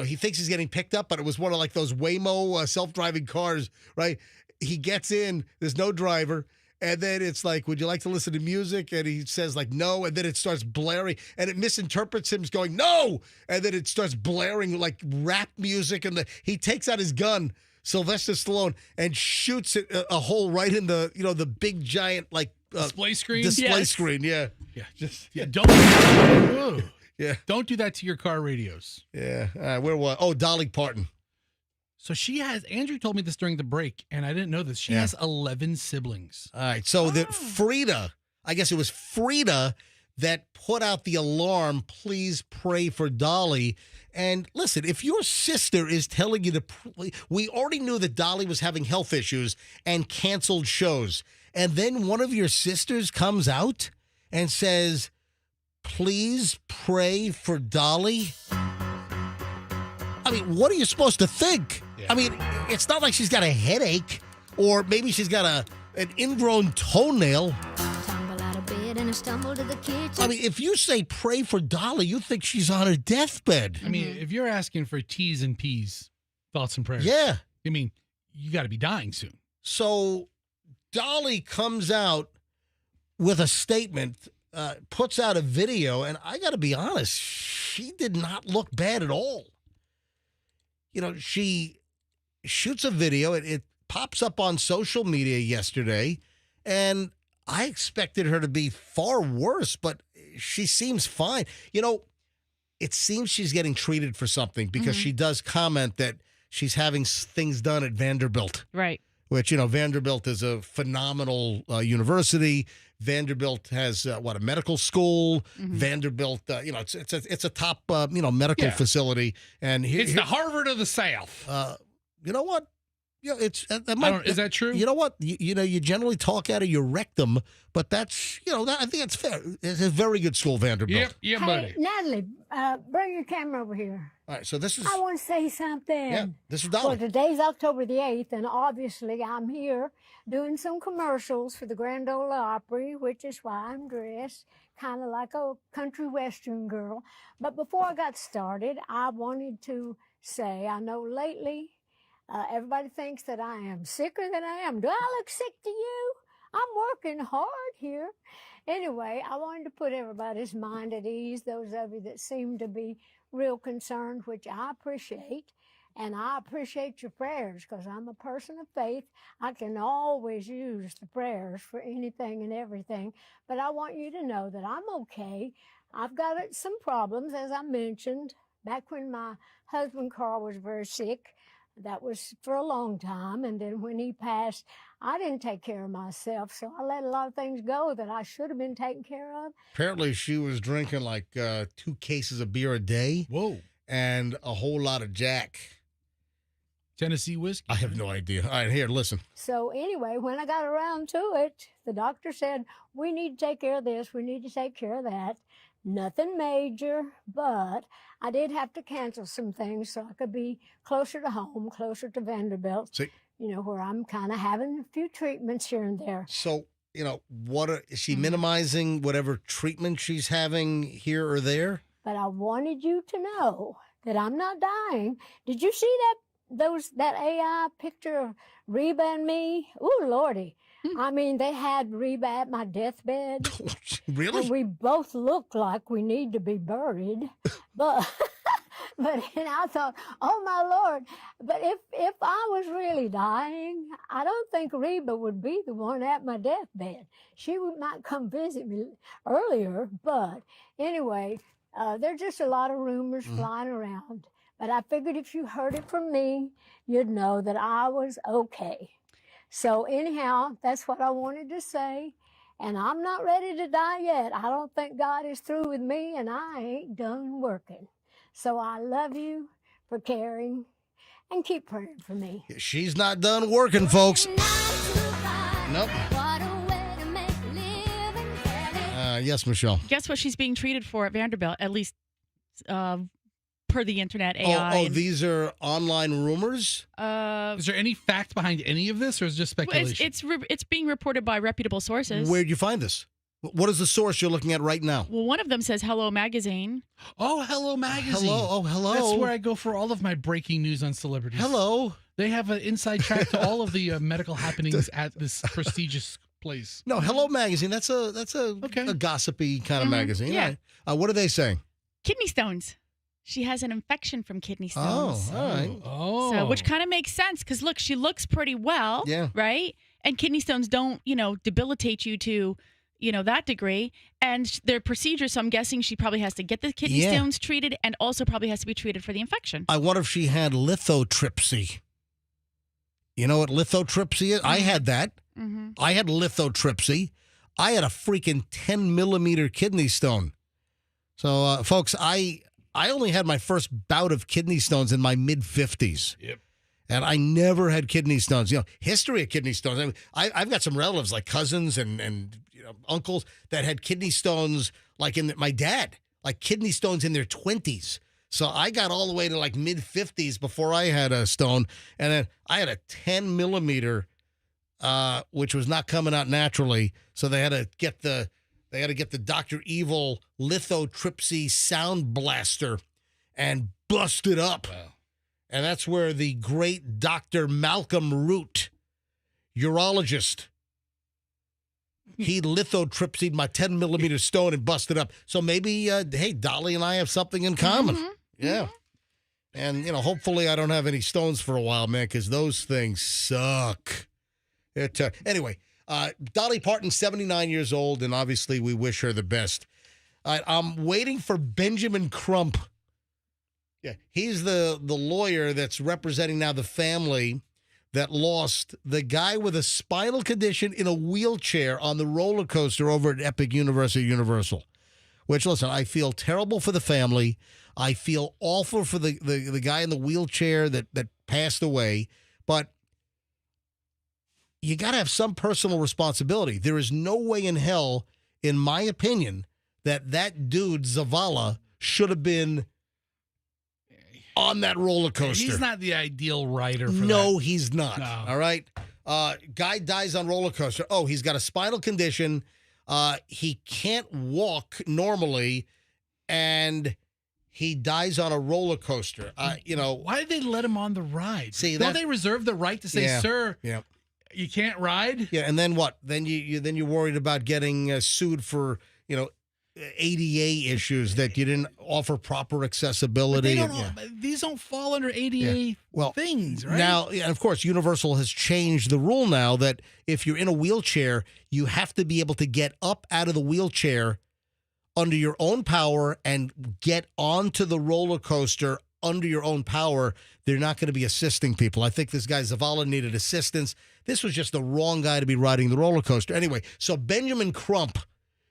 he thinks he's getting picked up, but it was one of like those Waymo self-driving cars, right? He gets in, there's no driver. And then it's like, would you like to listen to music? And he says like, no. And then it starts blaring and it misinterprets him going, no. And then it starts blaring like rap music. And he takes out his gun, Sylvester Stallone, and shoots it a hole right in the, the big giant, like display screen. Screen. Yeah. Don't do that to your car radios. Yeah. Where was? Oh, Dolly Parton. So Andrew told me this during the break, and I didn't know this. She has 11 siblings. All right. So Frida, I guess it was Frida that put out the alarm, please pray for Dolly. And listen, if your sister is telling you we already knew that Dolly was having health issues and canceled shows. And then one of your sisters comes out and says, please pray for Dolly. I mean, what are you supposed to think? Yeah. I mean, it's not like she's got a headache or maybe she's got an ingrown toenail. Tumble out of bed and I stumble to the kitchen. I mean, if you say pray for Dolly, you think she's on her deathbed. I mean, if you're asking for T's and P's, thoughts and prayers. Yeah. I mean, you got to be dying soon. So Dolly comes out with a statement, puts out a video, and I got to be honest, she did not look bad at all. You know, she shoots a video. It pops up on social media yesterday, and I expected her to be far worse, but she seems fine. You know, it seems she's getting treated for something because she does comment that she's having things done at Vanderbilt. Right. Which, you know, Vanderbilt is a phenomenal university. Vanderbilt has, a medical school. Vanderbilt, it's a top, medical facility. And It's the Harvard of the South. You know what? Yeah, it's. Is that true? You know what? You generally talk out of your rectum, but that's, I think it's fair. It's a very good school, Vanderbilt. Yeah, Hey, buddy. Natalie, bring your camera over here. All right, so this is. I want to say something. Yeah, this is Well, Dolly. today's October the 8th, and obviously I'm here doing some commercials for the Grand Ole Opry, which is why I'm dressed kind of like a country western girl. But before I got started, I wanted to say, I know lately everybody thinks that I am sicker than I am. Do I look sick to you? I'm working hard here. Anyway, I wanted to put everybody's mind at ease, those of you that seem to be real concerned, which I appreciate. And I appreciate your prayers because I'm a person of faith. I can always use the prayers for anything and everything. But I want you to know that I'm okay. I've got some problems, as I mentioned, back when my husband Carl was very sick. That was for a long time. And then when he passed, I didn't take care of myself. So I let a lot of things go that I should have been taken care of. Apparently, she was drinking like 2 cases of beer a day. Whoa. And a whole lot of Jack. Tennessee whiskey? I have no idea. All right, here, listen. So anyway, when I got around to it, the doctor said, we need to take care of this. We need to take care of that. Nothing major, but I did have to cancel some things so I could be closer to home, closer to Vanderbilt, See? Where I'm kind of having a few treatments here and there. So, is she minimizing whatever treatment she's having here or there? But I wanted you to know that I'm not dying. Did you see that AI picture of Reba and me? Ooh, Lordy. I mean, they had Reba at my deathbed. Really? And we both look like we need to be buried. But I thought, oh, my Lord. But if I was really dying, I don't think Reba would be the one at my deathbed. She might come visit me earlier. But anyway, there's just a lot of rumors flying around. But I figured if you heard it from me, you'd know that I was okay. So anyhow, that's what I wanted to say. And I'm not ready to die yet. I don't think God is through with me, and I ain't done working. So I love you for caring, and keep praying for me. She's not done working, folks. Nope. Yes, Michelle. Guess what she's being treated for at Vanderbilt, at least per the internet AI. These are online rumors? Is there any fact behind any of this, or is it just speculation? It's being reported by reputable sources. Where'd you find this? What is the source you're looking at right now? Well, one of them says Hello Magazine. Oh, Hello Magazine. Hello. Oh, hello. That's where I go for all of my breaking news on celebrities. Hello. They have an inside track to all of the medical happenings at this prestigious place. No, Hello Magazine. That's a gossipy kind of magazine. Yeah. Right. What are they saying? Kidney stones. She has an infection from kidney stones. Oh, all right. Oh. So, which kind of makes sense because, look, she looks pretty well. Yeah. Right? And kidney stones don't, debilitate you to, that degree. And their procedure, so I'm guessing she probably has to get the kidney stones treated and also probably has to be treated for the infection. I wonder if she had lithotripsy. You know what lithotripsy is? I had that. Mm-hmm. I had lithotripsy. I had a freaking 10 millimeter kidney stone. So, folks, I only had my first bout of kidney stones in my mid-50s. Yep. And I never had kidney stones. History of kidney stones. I mean, I've got some relatives like cousins and uncles that had kidney stones like my dad, like kidney stones in their 20s. So I got all the way to like mid-50s before I had a stone. And then I had a 10 millimeter, which was not coming out naturally. So they had to get the Dr. Evil lithotripsy sound blaster and bust it up. Wow. And that's where the great Dr. Malcolm Root, urologist, he lithotripsied my 10 millimeter stone and busted up. So maybe, hey, Dolly and I have something in common. Mm-hmm. Yeah. And, hopefully I don't have any stones for a while, man, because those things suck. Anyway, Dolly Parton, 79 years old, and obviously we wish her the best. I'm waiting for Benjamin Crump. Yeah, he's the lawyer that's representing now the family that lost the guy with a spinal condition in a wheelchair on the roller coaster over at Epic Universal. Which, listen, I feel terrible for the family. I feel awful for the guy in the wheelchair that passed away. But you got to have some personal responsibility. There is no way in hell, in my opinion, that dude, Zavala, should have been on that roller coaster. He's not the ideal rider for No, that. he's not. No. All right. Guy dies on roller coaster. Oh, he's got a spinal condition. He can't walk normally, and he dies on a roller coaster. Why did they let him on the ride? See, don't they reserve the right to say, "Sir, you can't ride"? Yeah, and then what? Then you're worried about getting sued for ADA issues that you didn't offer proper accessibility. These don't fall under ADA things, right? Now, and of course, Universal has changed the rule now that if you're in a wheelchair, you have to be able to get up out of the wheelchair under your own power and get onto the roller coaster under your own power. They're not going to be assisting people. I think this guy Zavala needed assistance. This was just the wrong guy to be riding the roller coaster. Anyway, so Benjamin Crump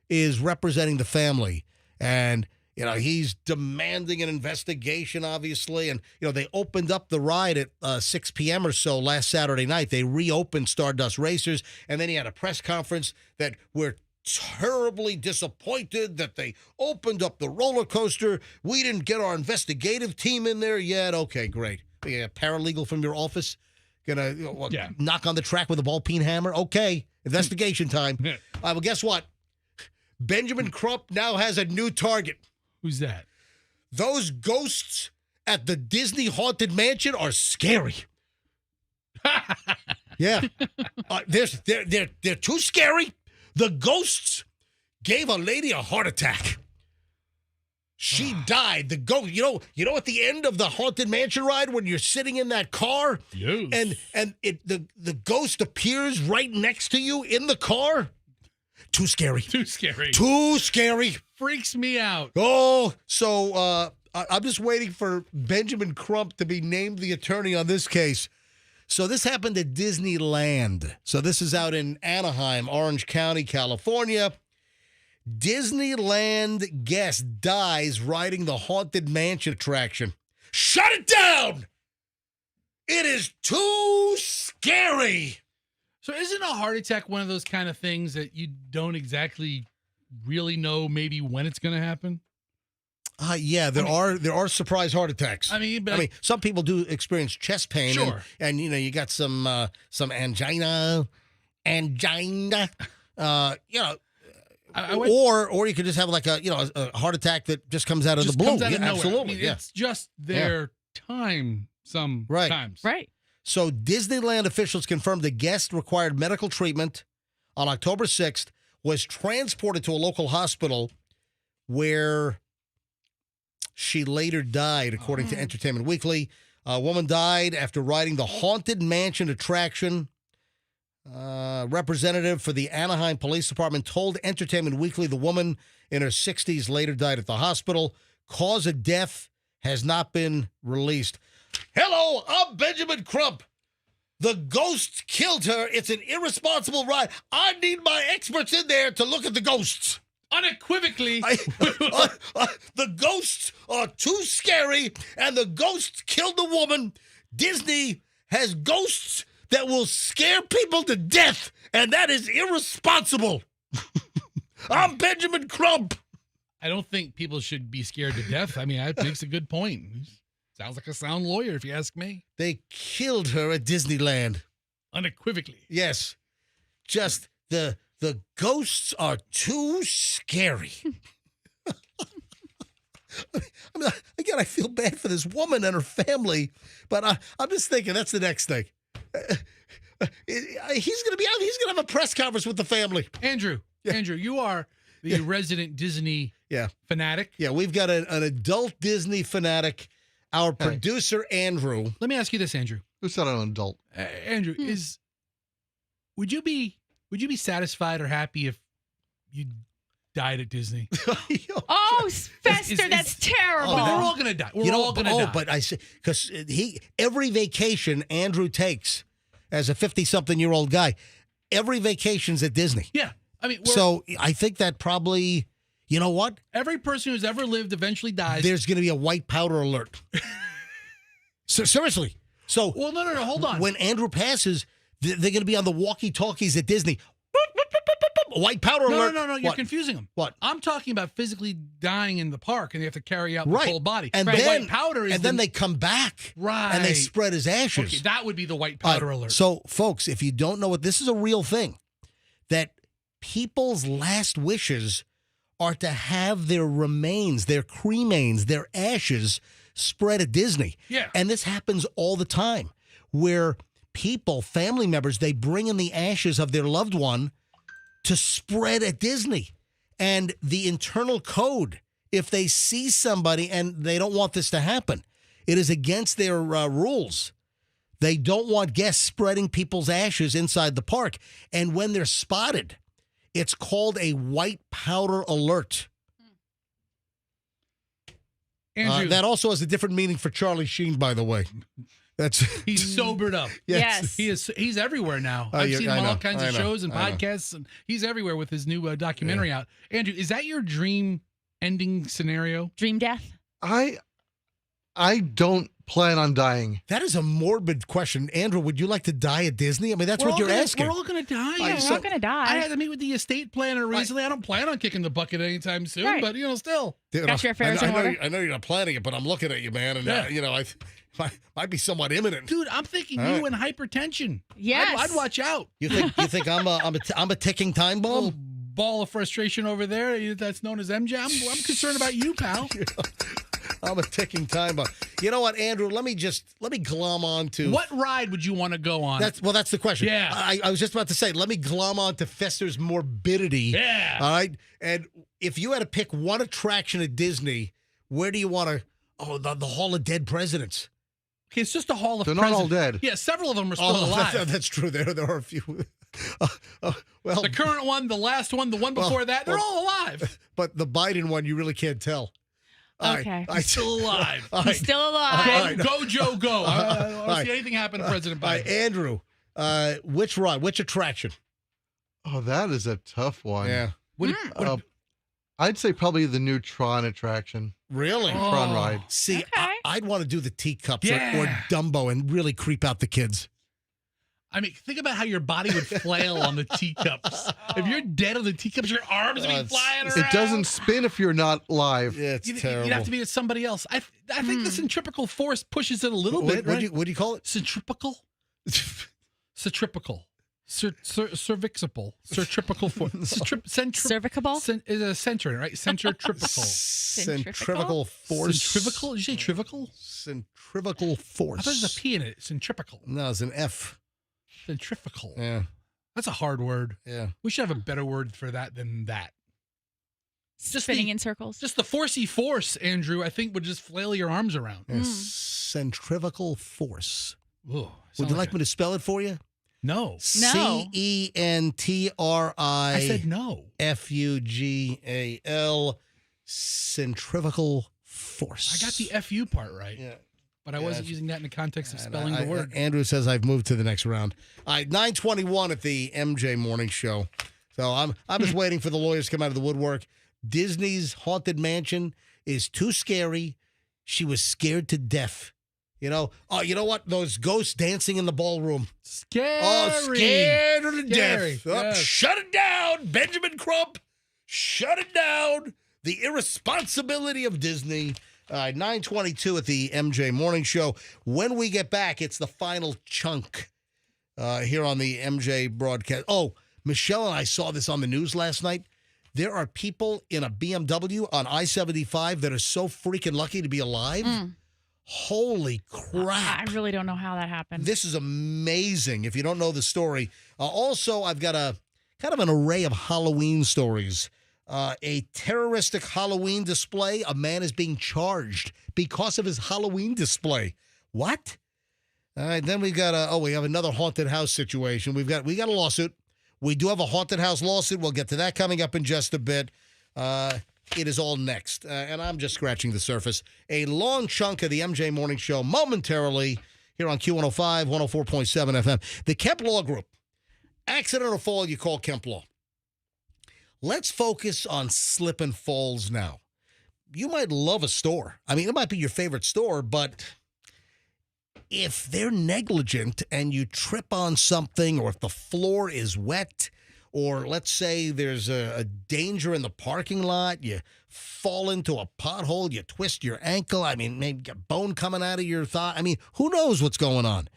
is representing the family, and he's demanding an investigation, obviously. And they opened up the ride at 6 p.m. or so last Saturday night. They reopened Stardust Racers, and then he had a press conference that we're terribly disappointed that they opened up the roller coaster. We didn't get our investigative team in there yet. Okay, great. A paralegal from your office gonna knock on the track with a ball-peen hammer. Okay, investigation time. Well, guess what? Benjamin Crump now has a new target. Who's that? Those ghosts at the Disney Haunted Mansion are scary. Yeah. They're too scary. The ghosts gave a lady a heart attack. She died. The ghost, at the end of the Haunted Mansion ride when you're sitting in that car, yes. and the ghost appears right next to you in the car. Too scary. Too scary. Too scary. Freaks me out. Oh, so I'm just waiting for Benjamin Crump to be named the attorney on this case. So this happened at Disneyland. So this is out in Anaheim, Orange County, California. Disneyland guest dies riding the Haunted Mansion attraction. Shut it down! It is too scary. So isn't a heart attack one of those kind of things that you don't exactly really know maybe when it's going to happen? Yeah, there are surprise heart attacks. I mean, some people do experience chest pain. Sure. And you got some angina. Or you could just have like a heart attack that just comes out of the blue. Comes out of nowhere. Absolutely. I mean, it's just their time sometimes. Right. So Disneyland officials confirmed the guest required medical treatment on October 6th, was transported to a local hospital where she later died, according to Entertainment Weekly. A woman died after riding the Haunted Mansion attraction. Representative for the Anaheim Police Department told Entertainment Weekly the woman in her 60s later died at the hospital. Cause of death has not been released. Hello, I'm Benjamin Crump. The ghost killed her. It's an irresponsible ride. I need my experts in there to look at the ghosts. Unequivocally. The ghosts are too scary, and the ghosts killed the woman. Disney has ghosts that will scare people to death, and that is irresponsible. I'm Benjamin Crump. I don't think people should be scared to death. I mean, that makes a good point. Sounds like a sound lawyer, if you ask me. They killed her at Disneyland. Unequivocally. Yes. Just the ghosts are too scary. I mean, again, I feel bad for this woman and her family, but I'm just thinking that's the next thing. He's going to be out. He's going to have a press conference with the family. Andrew, you are the resident Disney fanatic. Yeah, we've got an adult Disney fanatic. Our producer, Andrew. Let me ask you this, Andrew. Who said I'm an adult? Andrew, would you be satisfied or happy if you died at Disney? Oh, Fester, that's terrible. We're all going to die. We're all going to die. But I say, because every vacation Andrew takes as a 50-something-year-old guy, every vacation's at Disney. Yeah. I mean, so I think that probably, you know what? Every person who's ever lived eventually dies. There's going to be a white powder alert. So seriously. So well, no, hold on. When Andrew passes, they're going to be on the walkie-talkies at Disney. White powder alert. No. You're confusing them. What? I'm talking about physically dying in the park, and they have to carry out the whole body. And then then white powder is and then they come back. Right. And they spread his ashes. Okay, that would be the white powder alert. So, folks, if you don't know what this is, a real thing, that people's last wishes are to have their remains, their cremains, their ashes spread at Disney. Yeah. And this happens all the time, where people, family members, they bring in the ashes of their loved one to spread at Disney. And the internal code, if they see somebody and they don't want this to happen, it is against their rules. They don't want guests spreading people's ashes inside the park. And when they're spotted, it's called a white powder alert. Andrew, that also has a different meaning for Charlie Sheen, by the way. He's sobered up. Yes. He's everywhere now. I've seen him on all kinds of shows and I know. podcasts, and he's everywhere with his new documentary out. Andrew, is that your dream ending scenario? Dream death? I don't plan on dying. That is a morbid question. Andrew, would you like to die at Disney? I mean, that's what you're asking. We're all going to die. Yeah, we're all going to die. I had to meet with the estate planner recently. I don't plan on kicking the bucket anytime soon, Right. but, still. Dude, Got your affairs in order? I know you're not planning it, but I'm looking at you, man, and, I might be somewhat imminent. Dude, I'm thinking All you right. and hypertension. Yes. I'd watch out. You think I'm a ticking time Little bomb? ball of frustration over there that's known as MJ. I'm concerned about you, pal. I'm a ticking time bomb. You know what, Andrew? Let me glom on to What ride would you want to go on? That's the question. Yeah. I was just about to say, let me glom on to Fester's morbidity. Yeah. All right. And if you had to pick one attraction at Disney, where do you want to? Oh, the Hall of Dead Presidents. Okay, it's just a Hall of They're not all dead. Yeah, several of them are still alive. That's true. There are a few. Well, the current one, the last one, the one before that, they're all alive. But the Biden one, you really can't tell. Okay. He's still alive. He's still alive. Go, Joe, go. I don't right. see anything happen to President All right, Biden. Andrew, which ride, which attraction? Oh, that is a tough one. Yeah. I'd say probably the new Tron attraction. Really? Tron ride. See, Okay. I'd want to do the teacups Yeah. or Dumbo and really creep out the kids. I mean, think about how your body would flail on the teacups. If you're dead on the teacups, your arms would be flying around. It doesn't spin if you're not live. Yeah, it's You'd terrible. have to be with somebody else. I think the centripetal force pushes it a little bit, right? What do you call it? Centripetal? Centripetal. Cervixical. Centripetal force. Cervicable? Is a center, right? Centripetal. Centrifugal force. Centrifugal? Did you say trivical? Centrifugal force. I thought there's a P in it. Centripetal. No, it's an F. Centrifugal. Yeah. That's a hard word. Yeah. We should have a better word for that than that. Spinning in circles. Just the forcey force, Andrew, I think would just flail your arms around. Yes. Centrifugal force. Ooh, Would you like me to spell it for you? No. CENTRI. I said no. FUGAL. Centrifugal force. I got the FU part right. Yeah. But I wasn't using that in the context of spelling the word. Andrew says I've moved to the next round. All right, 9:21 at the MJ Morning Show. So I'm just waiting for the lawyers to come out of the woodwork. Disney's Haunted Mansion is too scary. She was scared to death. You know what? Those ghosts dancing in the ballroom. Scary. Oh, scared her to Scary. death. Oh, Yes. shut it down, Benjamin Crump. Shut it down. The irresponsibility of Disney. 9:22 at the MJ Morning Show. When we get back, it's the final chunk here on the MJ broadcast. Oh, Michelle and I saw this on the news last night. There are people in a BMW on I-75 that are so freaking lucky to be alive. Holy crap. I really don't know how that happened. This is amazing if you don't know the story. Also, I've got a kind of an array of Halloween stories. A terroristic Halloween display. A man is being charged because of his Halloween display. What? All right, then we have another haunted house situation. We got a lawsuit. We do have a haunted house lawsuit. We'll get to that coming up in just a bit. It is all next, and I'm just scratching the surface. A long chunk of the MJ Morning Show momentarily here on Q105, 104.7 FM. The Kemp Law Group. Accident or fall, you call Kemp Law. Let's focus on slip and falls now. You might love a store. I mean, it might be your favorite store, but if they're negligent and you trip on something, or if the floor is wet, or let's say there's a danger in the parking lot, you fall into a pothole, you twist your ankle, I mean, maybe get a bone coming out of your thigh. I mean, who knows what's going on?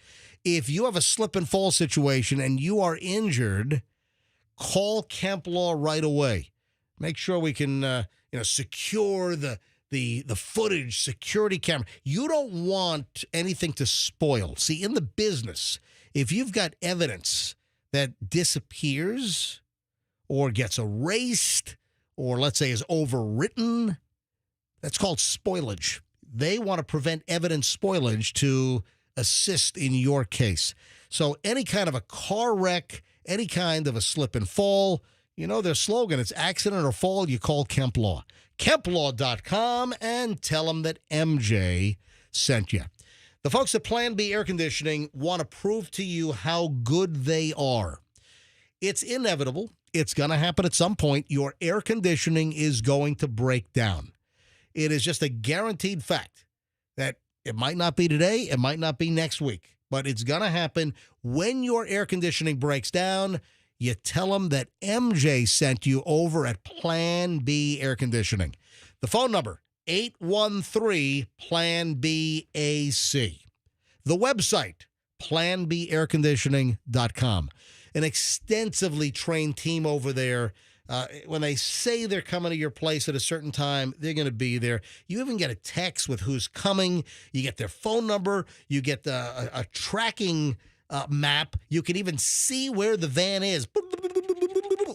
If you have a slip and fall situation and you are injured, call Kemp Law right away. Make sure we can secure the footage, security camera. You don't want anything to spoil. See, in the business, if you've got evidence that disappears or gets erased or, let's say, is overwritten, that's called spoilage. They want to prevent evidence spoilage to assist in your case. So any kind of a car wreck, any kind of a slip and fall, you know their slogan, it's accident or fall, you call Kemp Law. KempLaw.com and tell them that MJ sent you. The folks at Plan B Air Conditioning want to prove to you how good they are. It's inevitable. It's going to happen at some point. Your air conditioning is going to break down. It is just a guaranteed fact that it might not be today, it might not be next week, but it's going to happen. When your air conditioning breaks down, you tell them that MJ sent you over at Plan B Air Conditioning. The phone number, 813-PLAN-B-AC. The website, planbairconditioning.com. An extensively trained team over there. When they say they're coming to your place at a certain time, they're going to be there. You even get a text with who's coming. You get their phone number. You get a tracking map. You can even see where the van is.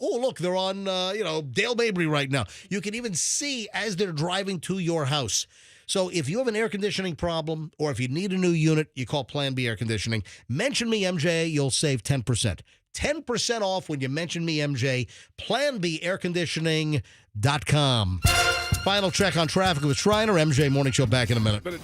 Oh, look, they're on, Dale Mabry right now. You can even see as they're driving to your house. So if you have an air conditioning problem or if you need a new unit, you call Plan B Air Conditioning. Mention me, MJ. You'll save 10%. 10% off when you mention me, MJ. PlanBAirConditioning.com. Final check on traffic with Shriner. MJ Morning Show back in a minute.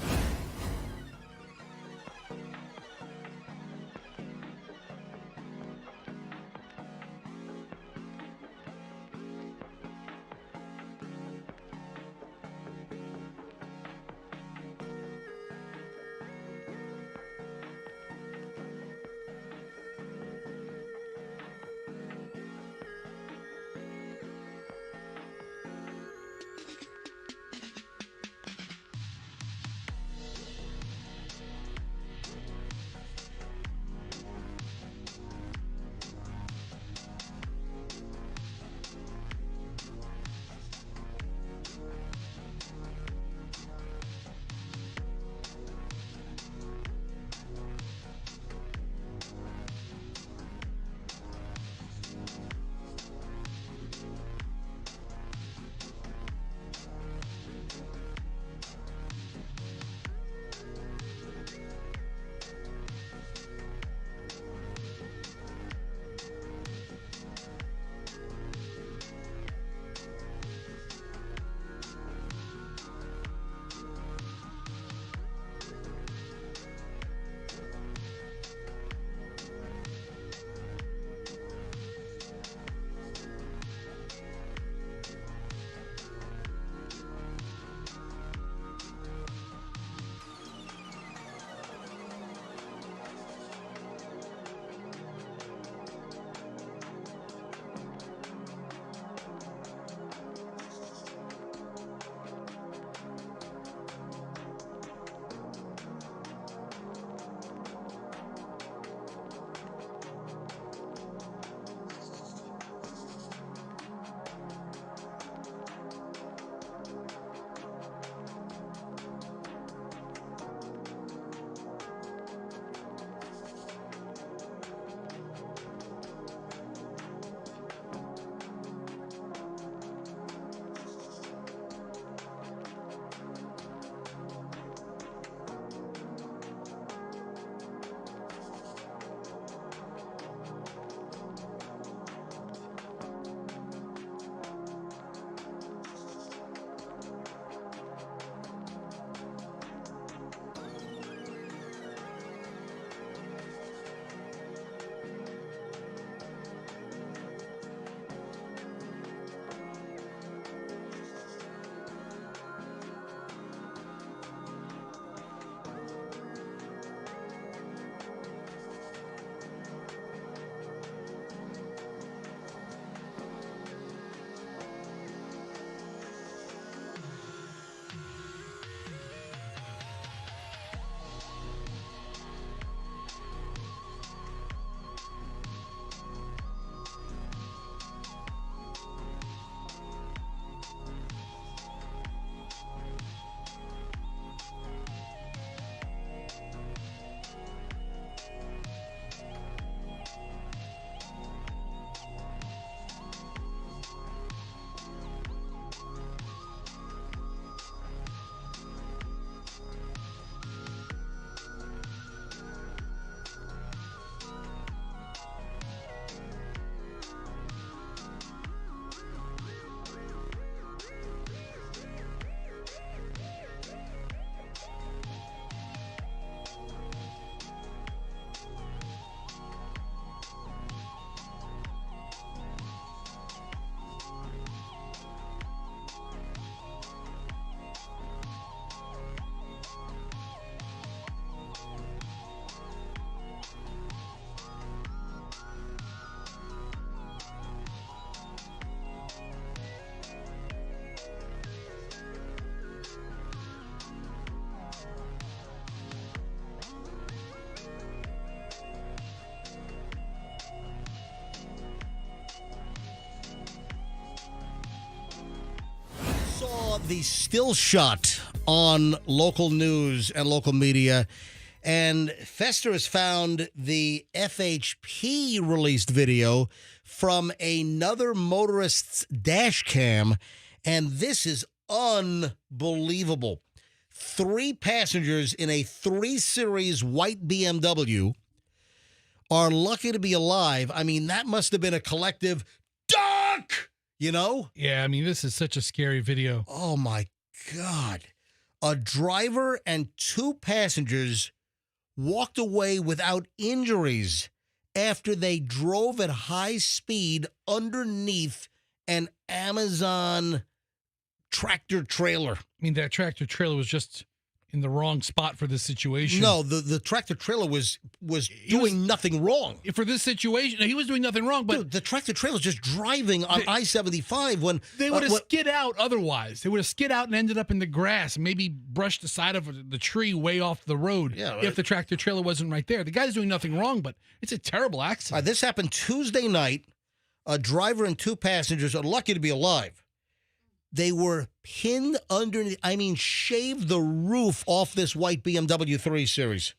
the still shot on local news and local media. And Fester has found the FHP released video from another motorist's dash cam. And this is unbelievable. 3 passengers in a 3 Series white BMW are lucky to be alive. I mean, that must have been a collective duck, you know? Yeah, I mean, this is such a scary video. Oh, my God. A driver and 2 passengers walked away without injuries after they drove at high speed underneath an Amazon tractor trailer. I mean, that tractor trailer was just in the wrong spot for this situation. No, the tractor trailer was doing nothing wrong. For this situation, he was doing nothing wrong, but dude, the tractor trailer was just driving on I-75 when they would have skid out otherwise. They would have skid out and ended up in the grass, maybe brushed the side of the tree way off the road if the tractor trailer wasn't right there. The guy's doing nothing wrong, but it's a terrible accident. This happened Tuesday night. A driver and 2 passengers are lucky to be alive. They were pinned underneath, shaved the roof off this white BMW 3 Series.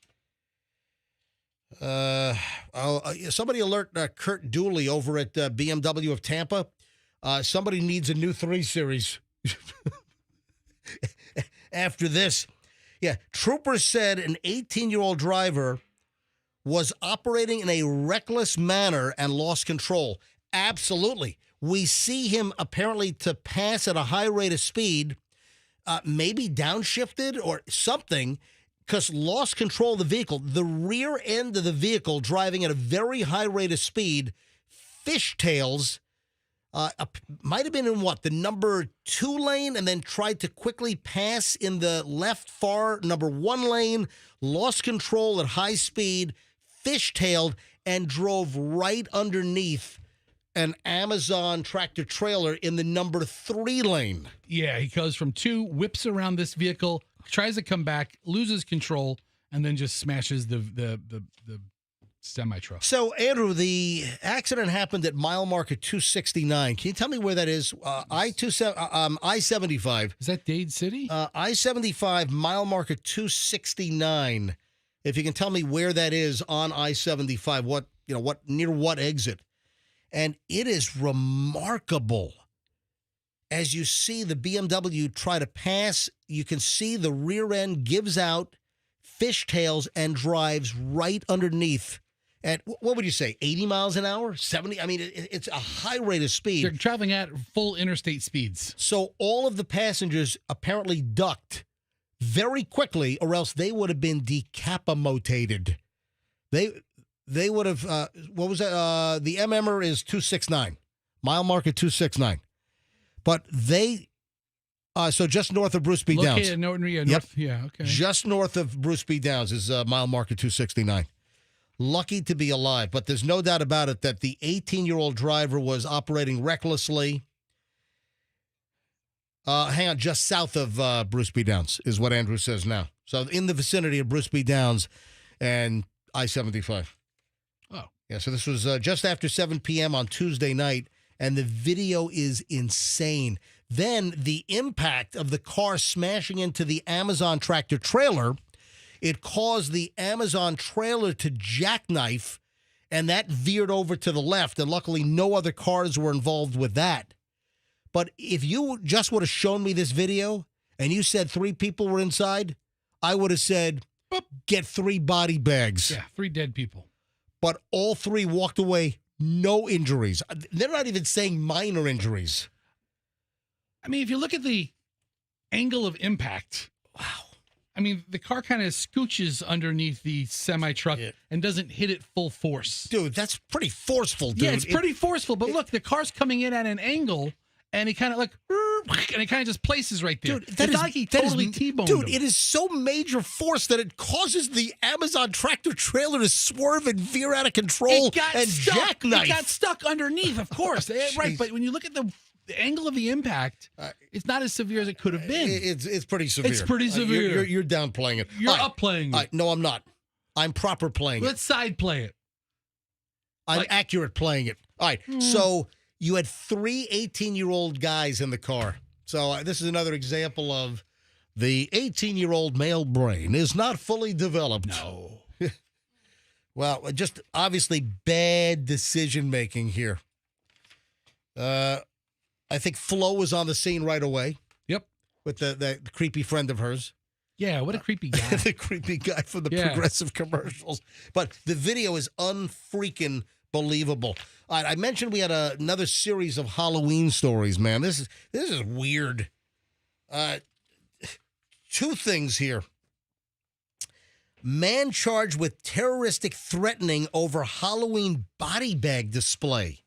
Somebody alert Kurt Dooley over at BMW of Tampa. Somebody needs a new 3 Series. After this. Yeah, troopers said an 18-year-old driver was operating in a reckless manner and lost control. Absolutely. We see him apparently to pass at a high rate of speed, maybe downshifted or something, because lost control of the vehicle. The rear end of the vehicle driving at a very high rate of speed, fishtails, might have been in the number 2 lane, and then tried to quickly pass in the left far number 1 lane, lost control at high speed, fishtailed, and drove right underneath an Amazon tractor trailer in the number 3 lane. Yeah, he goes from 2, whips around this vehicle, tries to come back, loses control, and then just smashes the semi-truck. So, Andrew, the accident happened at mile marker 269. Can you tell me where that is? I-75. Is that Dade City? I-75, mile marker 269. If you can tell me where that is on I-75, near what exit? And it is remarkable. As you see the BMW try to pass, you can see the rear end gives out, fishtails, and drives right underneath at, what would you say, 80 miles an hour? 70? I mean, it's a high rate of speed. They're traveling at full interstate speeds. So all of the passengers apparently ducked very quickly, or else they would have been decapitated. They would have, what was that? The MMR is 269, mile marker 269. But they, so just north of Bruce B. Downs. Okay. Just north of Bruce B. Downs is mile marker 269. Lucky to be alive, but there's no doubt about it that the 18-year-old driver was operating recklessly. Hang on, just south of Bruce B. Downs is what Andrew says now. So in the vicinity of Bruce B. Downs and I-75. Oh. Yeah, so this was just after 7 p.m. on Tuesday night, and the video is insane. Then the impact of the car smashing into the Amazon tractor trailer, it caused the Amazon trailer to jackknife, and that veered over to the left, and luckily no other cars were involved with that. But if you just would have shown me this video and you said 3 people were inside, I would have said, get 3 body bags. Yeah, 3 dead people. But all 3 walked away, no injuries. They're not even saying minor injuries. I mean, if you look at the angle of impact, wow. I mean, the car kind of scooches underneath the semi-truck and doesn't hit it full force. Dude, that's pretty forceful, dude. Yeah, it's pretty forceful. But look, the car's coming in at an angle, and he kind of and it kind of just places right there. Dude, it's not like he totally T-boned him. Dude, it is so major force that it causes the Amazon tractor trailer to swerve and veer out of control and jackknife. It got stuck underneath, of course. Right, but when you look at the angle of the impact, it's not as severe as it could have been. It's pretty severe. It's pretty severe. You're downplaying it. You're upplaying it. No, I'm not. I'm proper playing it. Let's side play it. I'm accurate playing it. All right, so you had 3 18-year-old guys in the car. So this is another example of the 18-year-old male brain is not fully developed. No. Well, just obviously bad decision-making here. I think Flo was on the scene right away. Yep. With the creepy friend of hers. Yeah, what a creepy guy. The creepy guy from the Progressive commercials. But the video is unfreaking believable. All right, I mentioned we had another series of Halloween stories, man. This is weird. Two things here. Man charged with terroristic threatening over Halloween body bag display.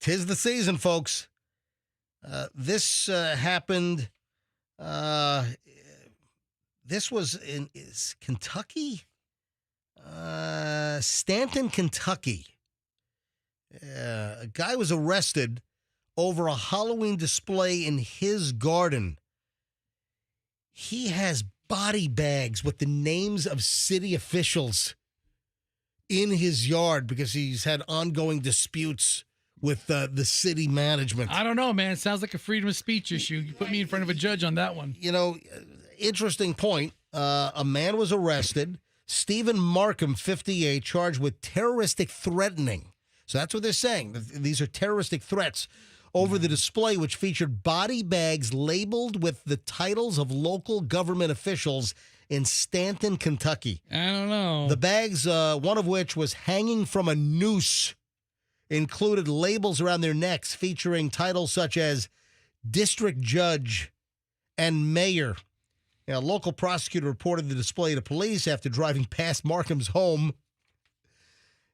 'Tis the season, folks. This happened. This was in Kentucky? Stanton, Kentucky. A guy was arrested over a Halloween display in his garden. He has body bags with the names of city officials in his yard because he's had ongoing disputes with the city management. I don't know, man. It sounds like a freedom of speech issue. You put me in front of a judge on that one. You know, interesting point. A man was arrested. Stephen Markham, 58, charged with terroristic threatening. So that's what they're saying. These are terroristic threats over the display, which featured body bags labeled with the titles of local government officials in Stanton, Kentucky. I don't know. The bags, one of which was hanging from a noose, included labels around their necks featuring titles such as District Judge and Mayor. A local prosecutor reported the display to police after driving past Markham's home.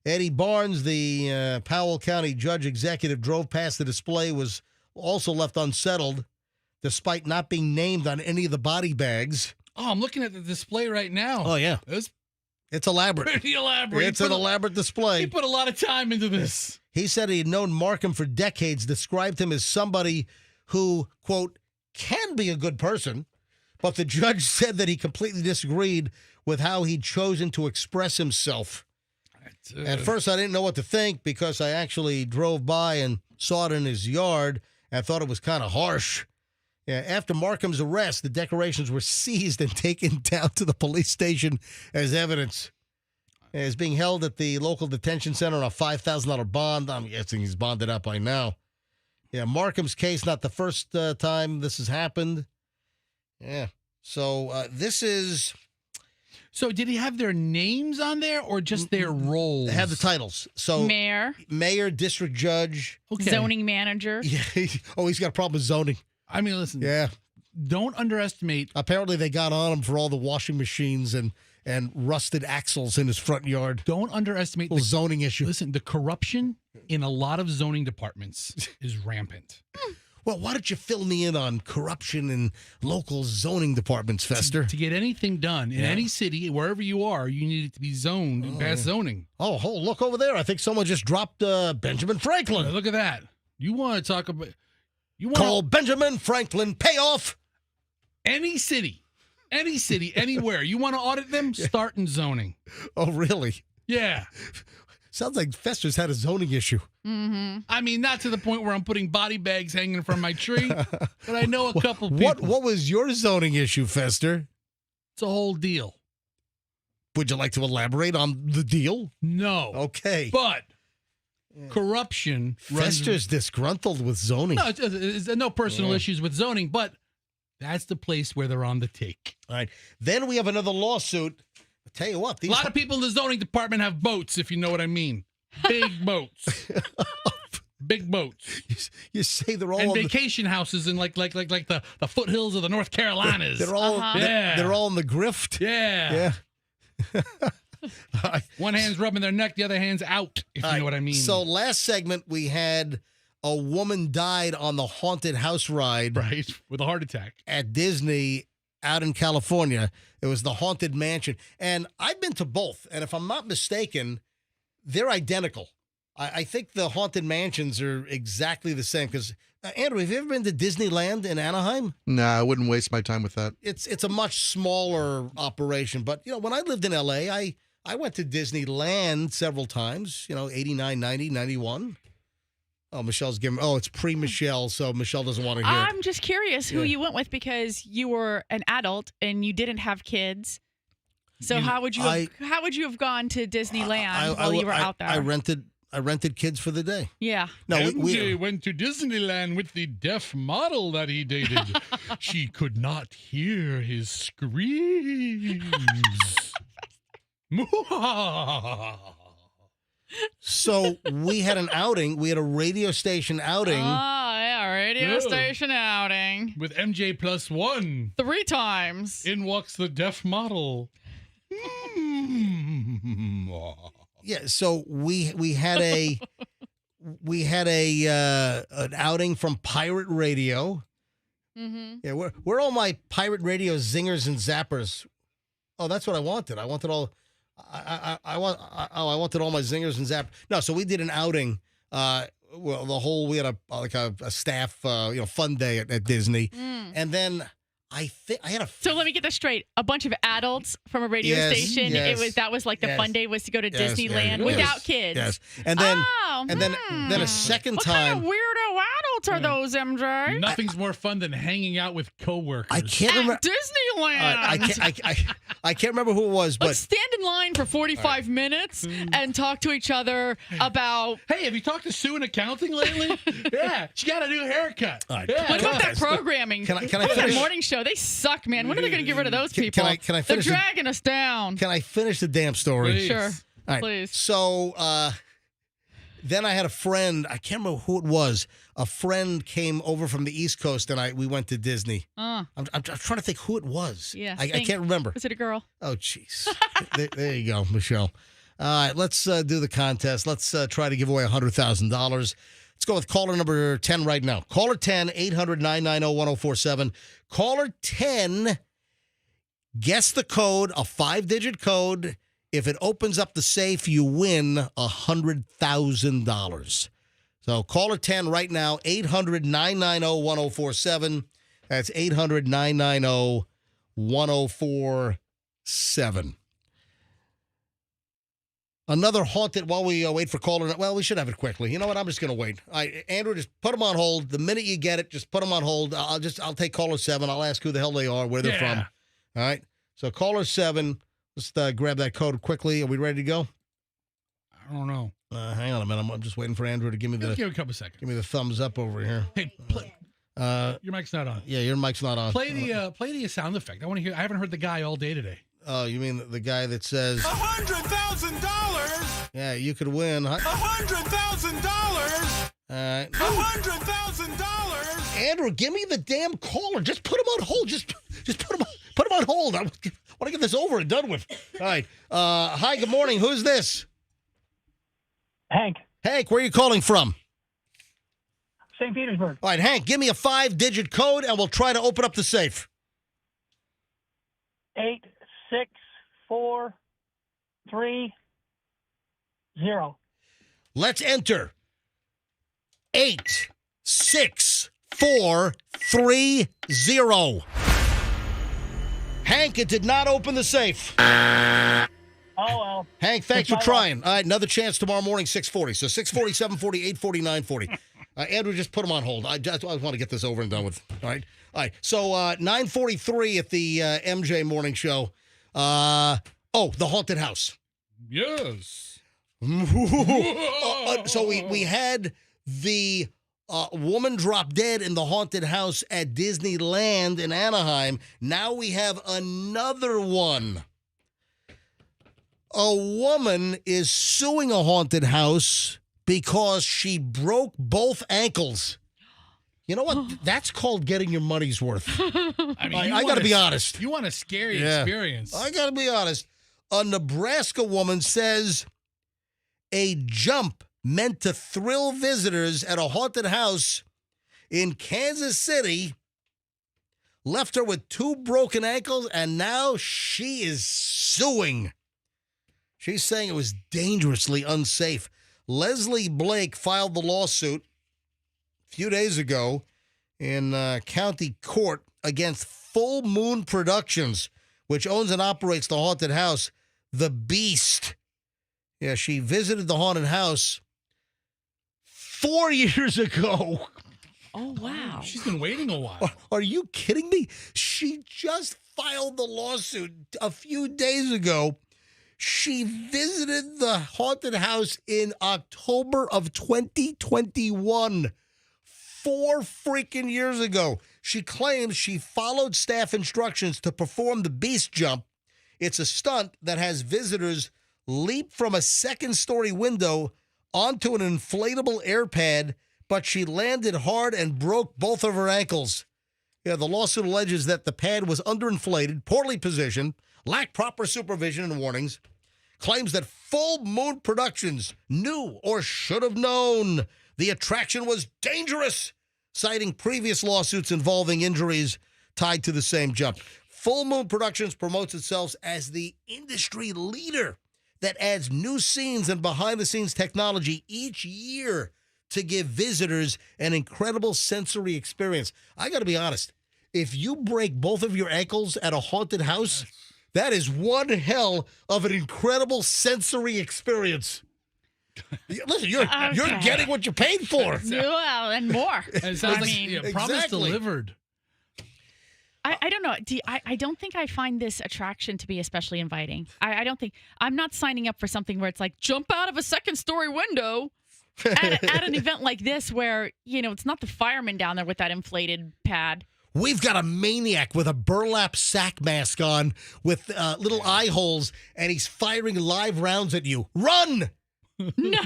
Eddie Barnes, the Powell County Judge Executive, drove past the display, was also left unsettled, despite not being named on any of the body bags. Oh, I'm looking at the display right now. Oh, yeah. It's elaborate. Pretty elaborate. It's an elaborate display. He put a lot of time into this. He said he had known Markham for decades, described him as somebody who, quote, can be a good person, but the judge said that he completely disagreed with how he'd chosen to express himself. At first, I didn't know what to think because I actually drove by and saw it in his yard and thought it was kind of harsh. After Markham's arrest, the decorations were seized and taken down to the police station as evidence. Is being held at the local detention center on a $5,000 bond. I'm guessing he's bonded up by now. Yeah, Markham's case, not the first time this has happened. Yeah. So this is... So did he have their names on there or just their roles? They have the titles. So Mayor, District Judge. Okay. Zoning Manager. Yeah. He's got a problem with zoning. I mean, listen. Yeah. Don't underestimate. Apparently they got on him for all the washing machines and rusted axles in his front yard. Don't underestimate the zoning issue. Listen, the corruption in a lot of zoning departments is rampant. Well, why don't you fill me in on corruption in local zoning departments, Fester? To get anything done in any city, wherever you are, you need it to be zoned and pass zoning. Oh, look over there. I think someone just dropped Benjamin Franklin. Look at that. You want to talk about... Call Benjamin Franklin payoff. Any city, anywhere. You want to audit them? Start in zoning. Oh, really? Yeah. Sounds like Fester's had a zoning issue. Mm-hmm. I mean, not to the point where I'm putting body bags hanging from my tree, but I know a couple people. What was your zoning issue, Fester? It's a whole deal. Would you like to elaborate on the deal? No. Okay. But corruption. Fester's disgruntled with zoning. No, it's no personal issues with zoning, but that's the place where they're on the take. All right. Then we have another lawsuit. I'll tell you what. A lot of people in the zoning department have boats, if you know what I mean. Big boats. Big boats. You say they're all and on vacation houses in like the foothills of the North Carolinas. They're all they're all in the grift. Yeah. One hand's rubbing their neck, the other hand's out, if you know what I mean. So last segment we had a woman died on the haunted house ride. Right, with a heart attack. At Disney out in California. It was the Haunted Mansion. And I've been to both. And if I'm not mistaken, they're identical. I think the Haunted Mansions are exactly the same. Because, Andrew, have you ever been to Disneyland in Anaheim? No, I wouldn't waste my time with that. It's a much smaller operation. But, when I lived in L.A., I went to Disneyland several times, 89, 90, 91. Oh, Michelle's giving. Oh, it's pre-Michelle, so Michelle doesn't want to hear it. I'm just curious who you went with because you were an adult and you didn't have kids. So how would you have gone to Disneyland while you were out there? I rented kids for the day. Yeah. No, MJ went to Disneyland with the deaf model that he dated. She could not hear his screams. So we had an outing. We had a radio station outing. Oh, yeah, radio station outing. With MJ plus one. 3 times. In walks the deaf model. Yeah, so we had an outing from Pirate Radio. Mm-hmm. Yeah, where are all my Pirate Radio zingers and zappers? Oh, that's what I wanted. I wanted all. I wanted all my zingers and zappers. No, so we did an outing. Well, we had a staff fun day at Disney, and then I had a. So let me get this straight. A bunch of adults from a radio station. Yes, that was like the fun day was to go to Disneyland without kids. Yes, and then then a second what time. What kind of weirdo adults are those, MJ? Nothing's more fun than hanging out with coworkers. I can't remember Disneyland. I can't remember who it was, but let's stand in line for 45 minutes and talk to each other about. Hey, have you talked to Sue in accounting lately? Yeah, she got a new haircut. All right. What about that programming? Can I That finish? morning show? They suck, man. When are they going to get rid of those people? Can I They're finish? dragging us down. Can I finish the damn story? Please. Sure. All right. Please. So then I had a friend. I can't remember who it was. A friend came over from the East Coast, and we went to Disney. I'm trying to think who it was. Yeah. I can't remember. Was it a girl? Oh, jeez. there you go, Michelle. All right, let's do the contest. Let's try to give away $100,000. Let's go with caller number 10 right now. Caller 10, 800-990-1047. Caller 10, guess the code, a 5-digit code. If it opens up the safe, you win $100,000. So caller 10 right now, 800-990-1047. That's 800-990-1047. Another haunted, while we wait for caller. Well, we should have it quickly. You know what? I'm just going to wait. All right, Andrew, just put them on hold. The minute you get it, just put them on hold. I'll take caller 7. I'll ask who the hell they are, where they're from. All right. So caller 7, let's grab that code quickly. Are we ready to go? I don't know. Hang on a minute. I'm just waiting for Andrew to give me Give a couple seconds. Give me the thumbs up over here. Hey, your mic's not on. Yeah, your mic's not on. Play the sound effect. I want to hear. I haven't heard the guy all day today. Oh, you mean the guy that says $100,000? Yeah, you could win. $100,000? All right. $100,000? Andrew, give me the damn caller. Just put him on hold. Just put him on hold. I want to get this over and done with. All right. Hi, good morning. Who's this? Hank. Hank, where are you calling from? St. Petersburg. All right, Hank, give me a 5-digit code, and we'll try to open up the safe. 86430. Let's enter. 86430. Hank, it did not open the safe. Oh, well. Hank, thanks for trying. All right, another chance tomorrow morning, 6:40. So 6:40, 7:40, 8:40, 9:40. Andrew, just put him on hold. I want to get this over and done with. All right. So 9:43 at the MJ Morning Show. The haunted house. Yes. So we had the woman drop dead in the haunted house at Disneyland in Anaheim. Now we have another one. A woman is suing a haunted house because she broke both ankles. You know what? That's called getting your money's worth. I mean, I got to be honest. You want a scary experience. I got to be honest. A Nebraska woman says a jump meant to thrill visitors at a haunted house in Kansas City left her with 2 broken ankles, and now she is suing. She's saying it was dangerously unsafe. Leslie Blake filed the lawsuit a few days ago in county court against Full Moon Productions, which owns and operates the haunted house, The Beast. Yeah, she visited the haunted house 4 years ago. Oh, wow. She's been waiting a while. Are you kidding me? She just filed the lawsuit a few days ago. She visited the haunted house in October of 2021. 4 freaking years ago. She claims she followed staff instructions to perform the beast jump. It's a stunt that has visitors leap from a second-story window onto an inflatable air pad, but she landed hard and broke both of her ankles. Yeah, the lawsuit alleges that the pad was underinflated, poorly positioned, lacked proper supervision and warnings. Claims that Full Moon Productions knew or should have known the attraction was dangerous, citing previous lawsuits involving injuries tied to the same jump. Full Moon Productions promotes itself as the industry leader that adds new scenes and behind-the-scenes technology each year to give visitors an incredible sensory experience. I got to be honest. If you break both of your ankles at a haunted house, that is one hell of an incredible sensory experience. Listen, you're getting what you paid for. Well, and more. And promise delivered. I don't know. I don't think I find this attraction to be especially inviting. I don't think I'm not signing up for something where it's like jump out of a second-story window at an event like this where, it's not the fireman down there with that inflated pad. We've got a maniac with a burlap sack mask on with little eye holes, and he's firing live rounds at you. Run! No!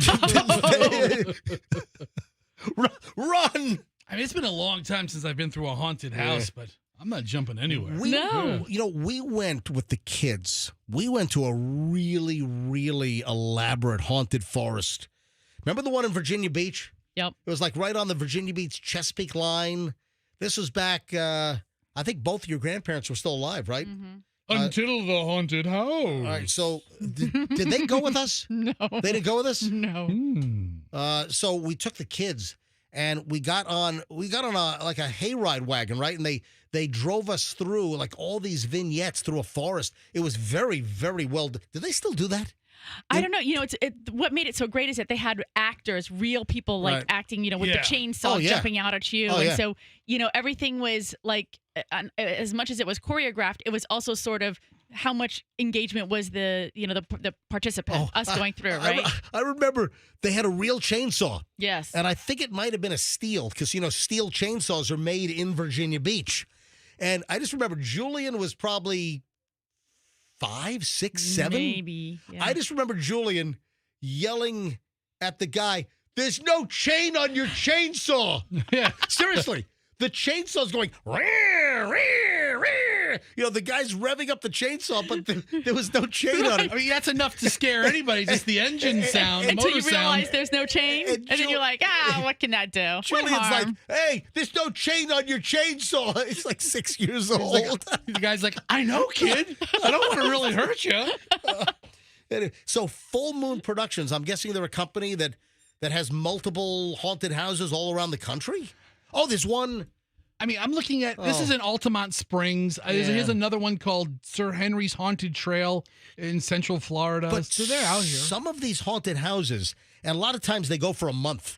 Run! I mean, it's been a long time since I've been through a haunted house, but I'm not jumping anywhere. We went with the kids. We went to a really, really elaborate haunted forest. Remember the one in Virginia Beach? Yep. It was like right on the Virginia Beach Chesapeake line. This was back, I think both of your grandparents were still alive, right? Mm-hmm. Until the haunted house. All right, so did they go with us? No. They didn't go with us? No. So we took the kids, and we got on a hayride wagon, right? And they drove us through like all these vignettes through a forest. It was very, very well done. Do they still do that? I don't know. What made it so great is that they had actors, real people, like acting, with the chainsaw jumping out at you. So, everything was like, as much as it was choreographed, it was also sort of how much engagement was the participant, us going through, right? I remember they had a real chainsaw. Yes. And I think it might have been a steel because, steel chainsaws are made in Virginia Beach. And I just remember Julian was probably 5, 6, 7. Maybe. Yeah. I just remember Julian yelling at the guy, "There's no chain on your chainsaw." Yeah. Seriously. The chainsaw's going, rear, rear, rear. The guy's revving up the chainsaw, but there was no chain on it. I mean, that's enough to scare anybody, just the engine sound, Until motor you realize sound. there's no chain, and then you're like, what can that do? Julian's like, "Hey, there's no chain on your chainsaw." He's like 6 years old. The guy's like, "I know, kid. I don't want to really hurt you." So Full Moon Productions, I'm guessing they're a company that has multiple haunted houses all around the country? Oh, there's one. I mean, I'm looking at, this is in Altamont Springs. Here's another one called Sir Henry's Haunted Trail in Central Florida. But so they're out here. Some of these haunted houses, and a lot of times they go for a month.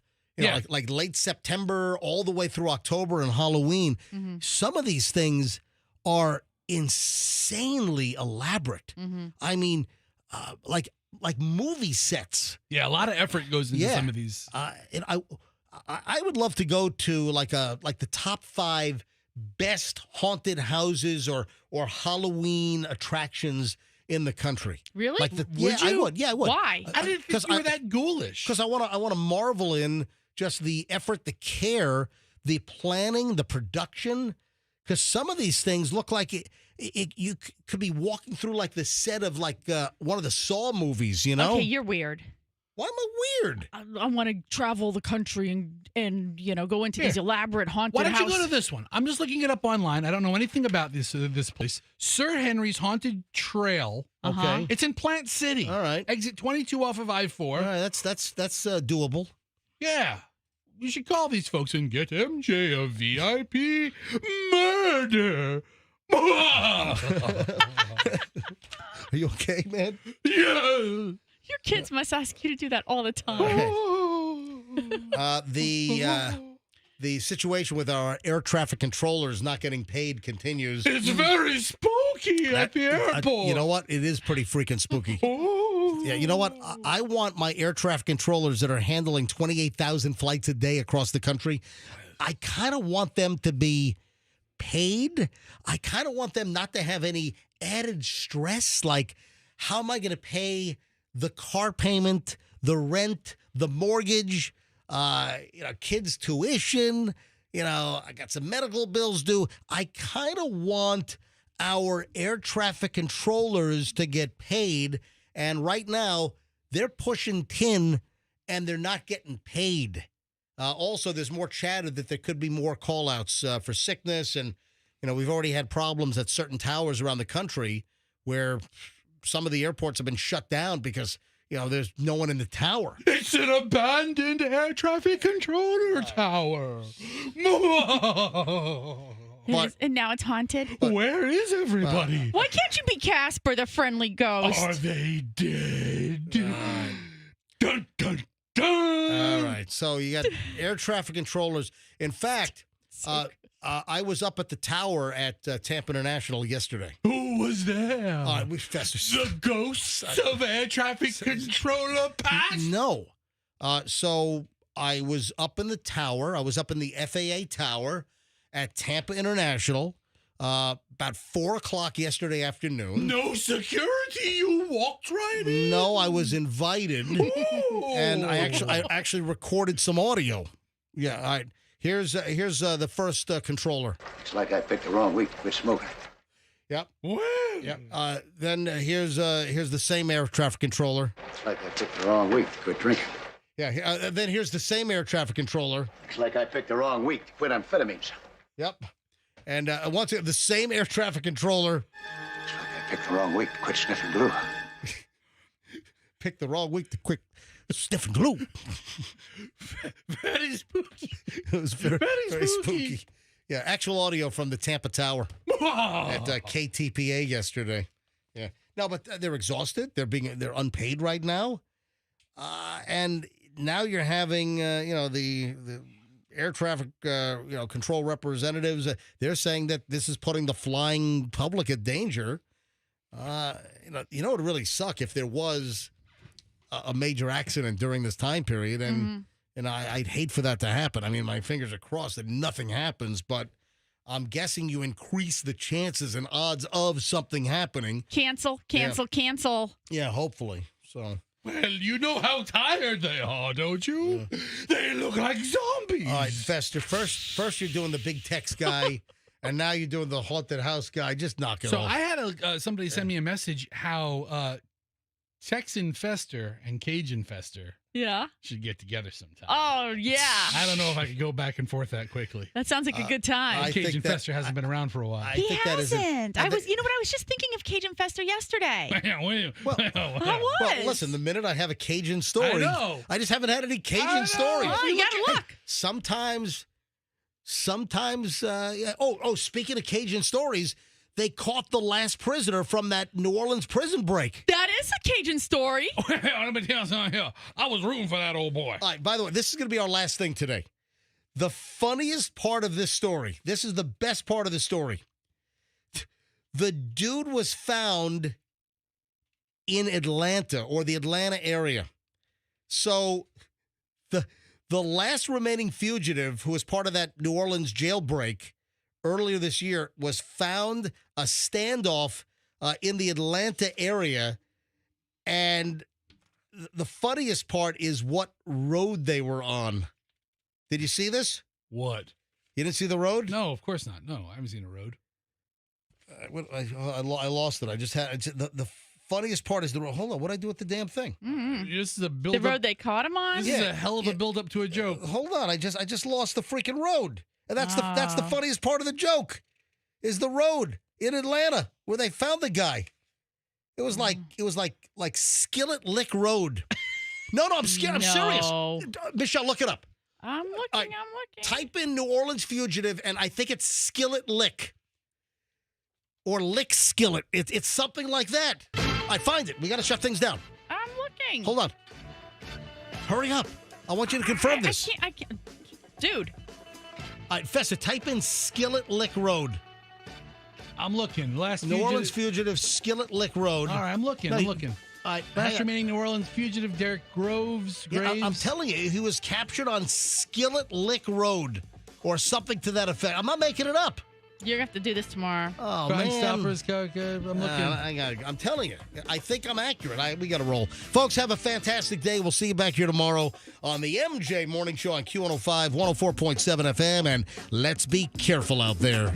Like late September all the way through October and Halloween. Mm-hmm. Some of these things are insanely elaborate. Mm-hmm. I mean, like movie sets. Yeah, a lot of effort goes into some of these. And I would love to go to like the top 5 best haunted houses or Halloween attractions in the country. Really? Like I would. Yeah, I would. Why? I didn't think you were that ghoulish. Because I want to marvel in just the effort, the care, the planning, the production. Because some of these things look like you could be walking through like the set of like one of the Saw movies. Okay, you're weird. Why am I weird? I want to travel the country and go into these elaborate haunted houses. Why don't you go to this one? I'm just looking it up online. I don't know anything about this place. Sir Henry's Haunted Trail. Okay. It's in Plant City. All right. Exit 22 off of I-4. All right, that's doable. Yeah. You should call these folks and get MJ a VIP murder. Are you okay, man? Yeah. Your kids must ask you to do that all the time. The situation with our air traffic controllers not getting paid continues. It's very spooky at the airport. You know what? It is pretty freaking spooky. Yeah, you know what? I want my air traffic controllers that are handling 28,000 flights a day across the country. I kind of want them to be paid. I kind of want them not to have any added stress. Like, how am I going to pay the car payment, the rent, the mortgage, kids' tuition? I got some medical bills due. I kind of want our air traffic controllers to get paid. And right now, they're pushing tin and they're not getting paid. Also, there's more chatter that there could be more call-outs for sickness. And, we've already had problems at certain towers around the country where some of the airports have been shut down because, there's no one in the tower. It's an abandoned air traffic controller tower. And now it's haunted. Where is everybody? Why can't you be Casper, the friendly ghost? Are they dead? Dun, dun, dun. All right. So you got air traffic controllers. In fact, I was up at the tower at Tampa International yesterday. Who was there? The ghosts of air traffic controller past? No. So I was up in the tower. I was up in the FAA tower at Tampa International about 4 o'clock yesterday afternoon. No security. You walked right in. No, I was invited. Ooh. And I actually recorded some audio. Yeah, all right. Here's the first controller. Looks like I picked the wrong week to quit smoking. Yep. Woo. Yep. Then here's the same air traffic controller. Looks like I picked the wrong week to quit drinking. Yeah. Then here's the same air traffic controller. Looks like I picked the wrong week to quit amphetamines. Yep. And once again, the same air traffic controller. Looks like I picked the wrong week to quit sniffing glue. Picked the wrong week to quit sniffing glue. Very spooky. It was very spooky. Yeah, actual audio from the Tampa Tower at KTPA yesterday. Yeah. No, but they're exhausted. They're unpaid right now. And now you're having the air traffic control representatives. They're saying that this is putting the flying public at danger. It would really suck if there was a major accident during this time period, and I'd hate for that to happen. I mean, my fingers are crossed that nothing happens, but I'm guessing you increase the chances and odds of something happening. Cancel. Yeah, hopefully. So. Well, you know how tired they are, don't you? Yeah. They look like zombies. All right, Fester, first you're doing the big text guy, and now you're doing the haunted house guy. Just knock it off. So I had somebody send me a message how Texan Fester and Cajun Fester should get together sometime. Oh, yeah. I don't know if I could go back and forth that quickly. That sounds like a good time. Cajun Fester hasn't been around for a while. He hasn't. I was just thinking of Cajun Fester yesterday. Well, listen, the minute I have a Cajun story, I know. I just haven't had any Cajun stories. Oh, you gotta look. Sometimes, yeah. Oh, speaking of Cajun stories, they caught the last prisoner from that New Orleans prison break. That is a Cajun story. Let me tell you something here. I was rooting for that old boy. All right, by the way, this is going to be our last thing today. The funniest part of this story, this is the best part of the story. The dude was found in Atlanta or the Atlanta area. So the last remaining fugitive who was part of that New Orleans jailbreak earlier this year was found a standoff in the Atlanta area. And the funniest part is what road they were on. Did you see this? What? You didn't see the road? No, of course not. No, I haven't seen a road. I lost it. I just had the funniest part is the road. Hold on, what did I do with the damn thing? Mm-hmm. This is a build. The road they caught him on. This is a hell of a build up to a joke. Hold on, I just lost the freaking road, and that's the funniest part of the joke, is the road in Atlanta where they found the guy. It was like Skillet Lick Road. No, I'm scared. I'm serious. Michelle, look it up. I'm looking. Type in New Orleans fugitive, and I think it's Skillet Lick. Or Lick Skillet. It's something like that. I find it. We got to shut things down. I'm looking. Hold on. Hurry up. I want you to confirm this. I can't. Dude. All right, Fessa, type in Skillet Lick Road. I'm looking. New Orleans fugitive, Skillet Lick Road. All right, I'm looking. I'm looking. All right, last remaining New Orleans fugitive, Derek Graves. Yeah, I'm telling you, he was captured on Skillet Lick Road or something to that effect. I'm not making it up. You're going to have to do this tomorrow. Oh, Crime man. Stoppers, I'm looking. I'm telling you. I think I'm accurate. We got to roll. Folks, have a fantastic day. We'll see you back here tomorrow on the MJ Morning Show on Q105, 104.7 FM, and let's be careful out there.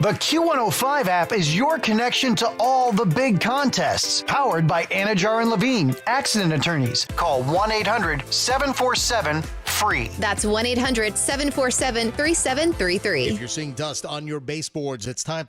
The Q105 app is your connection to all the big contests. Powered by Anajar and Levine, accident attorneys. Call 1-800-747-FREE. That's 1-800-747-3733. If you're seeing dust on your baseboards, it's time